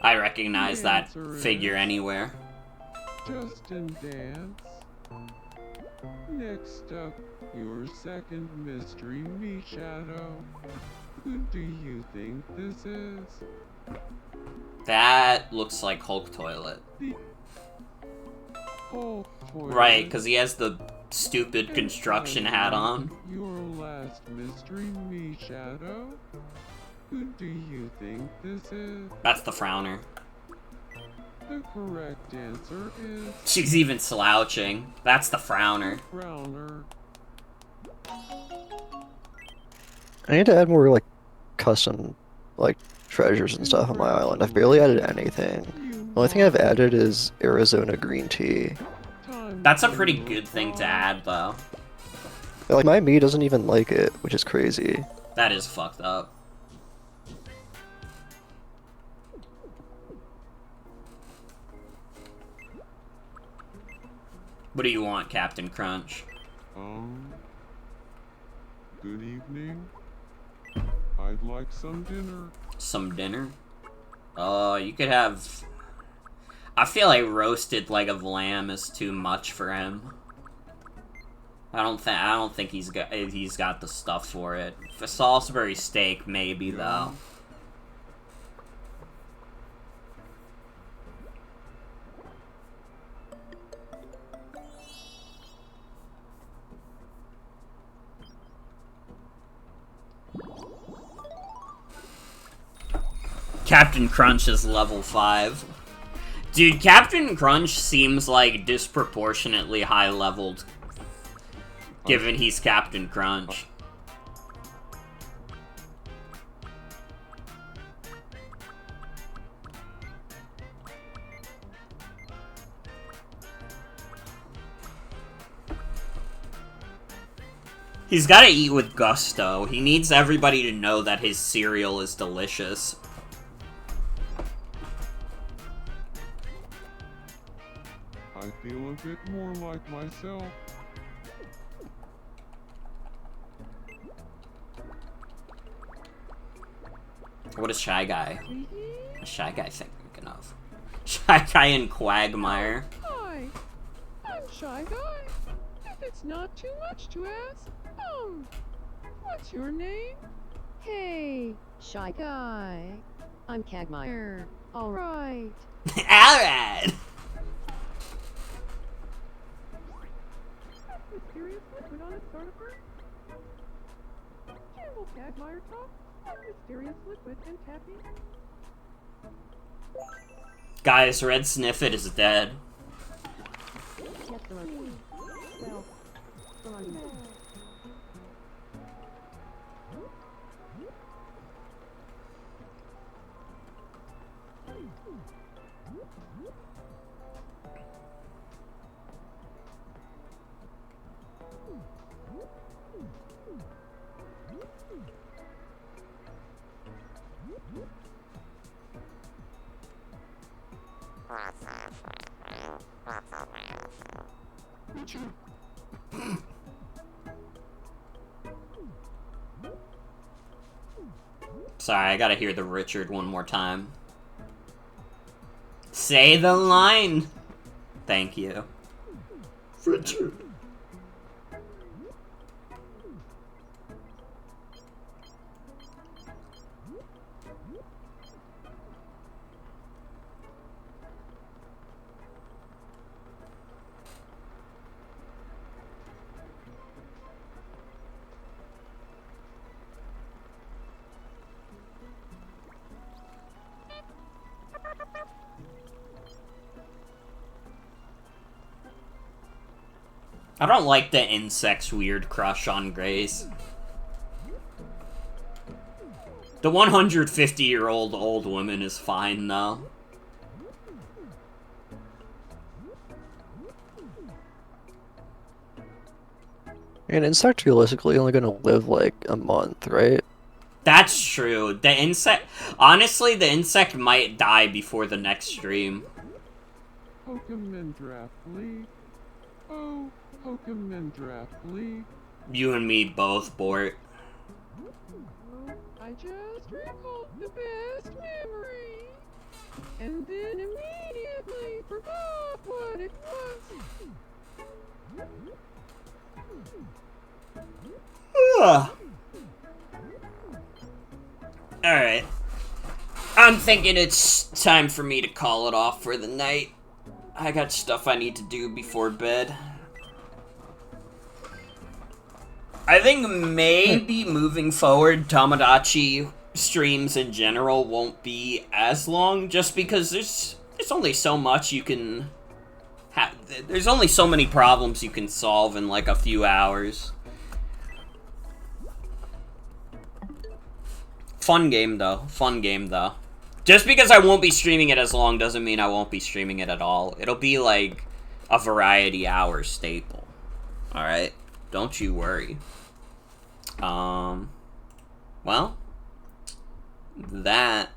I recognize that figure anywhere. Justin Dance? Next up, your second mystery, me Shadow. Who do you think this is? That looks like Hulk Toilet. Hulk Toilet. Right, because he has the stupid construction hat on. Your last mystery, me Shadow. Who do you think this is? That's the Frowner. The correct answer is She's even slouching. That's the Frowner. Browner. I need to add more, like, custom, like, treasures and stuff on my island. I've barely added anything. The only thing I've added is Arizona green tea. That's a pretty good thing to add, though. Like, my me doesn't even like it, which is crazy. That is fucked up. What do you want, Captain Crunch? Good evening. I'd like some dinner. Some dinner? You could have... I feel like roasted leg of lamb is too much for him. I don't think he's got the stuff for it. For Salisbury steak, maybe though. Captain Crunch is level 5. Dude, Captain Crunch seems like disproportionately high-leveled, given he's Captain Crunch. He's gotta eat with gusto. He needs everybody to know that his cereal is delicious. I feel a bit more like myself. What is Shy Guy? A Shy Guy thinking of? Shy Guy and Quagmire. Hi, I'm Shy Guy. If it's not too much to ask, what's your name? Hey, Shy Guy. I'm Quagmire. Alright. Alright! Mysterious liquid on its starter. Campbell Quagmire talk. Mysterious liquid and tapping. Guys, Red Sniffit is dead. Sorry, I gotta hear the Richard one more time. Say the line! Thank you. Richard. I don't like the insect's weird crush on Grace. The 150-year-old old woman is fine, though. An insect realistically only gonna live like a month, right? That's true. The insect... Honestly, the insect might die before the next stream. Pokemon Draft League. Oh, Pokemon Draft League. You and me both, Bort. I just recalled the best memory, and then immediately forgot what it was. Ugh. Alright. I'm thinking it's time for me to call it off for the night. I got stuff I need to do before bed. I think maybe moving forward, Tomodachi streams in general won't be as long, just because there's only so much you can have. There's only so many problems you can solve in like a few hours. Fun game though. Fun game though. Just because I won't be streaming it as long doesn't mean I won't be streaming it at all. It'll be like a variety hour staple. Alright? Don't you worry. Well, that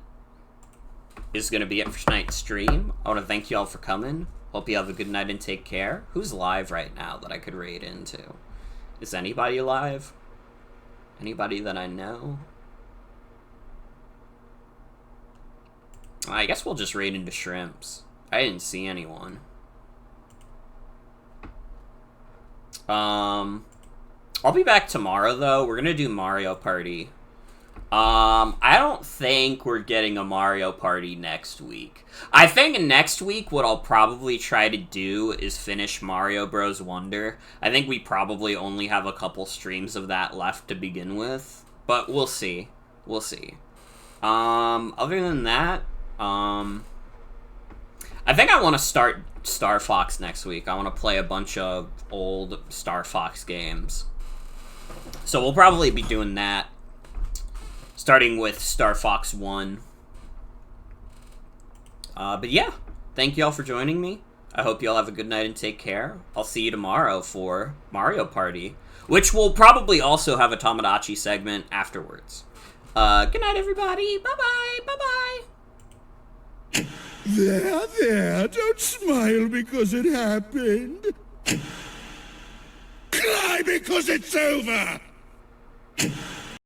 is gonna be it for tonight's stream. I want to thank you all for coming. Hope you have a good night and take care. Who's live right now that I could raid into? Is anybody live? Anybody that I know? I guess we'll just raid into shrimps. I didn't see anyone. I'll be back tomorrow, though. We're gonna do Mario Party. I don't think we're getting a Mario Party next week. I think next week what I'll probably try to do is finish Mario Bros. Wonder. I think we probably only have a couple streams of that left to begin with. But we'll see. We'll see. Other than that, I think I want to start Star Fox next week. I want to play a bunch of old Star Fox games. So we'll probably be doing that. Starting with Star Fox 1. But yeah, thank you all for joining me. I hope you all have a good night and take care. I'll see you tomorrow for Mario Party, which will probably also have a Tomodachi segment afterwards. Good night, everybody. Bye-bye. Bye-bye. There, don't smile because it happened. Cry because it's over!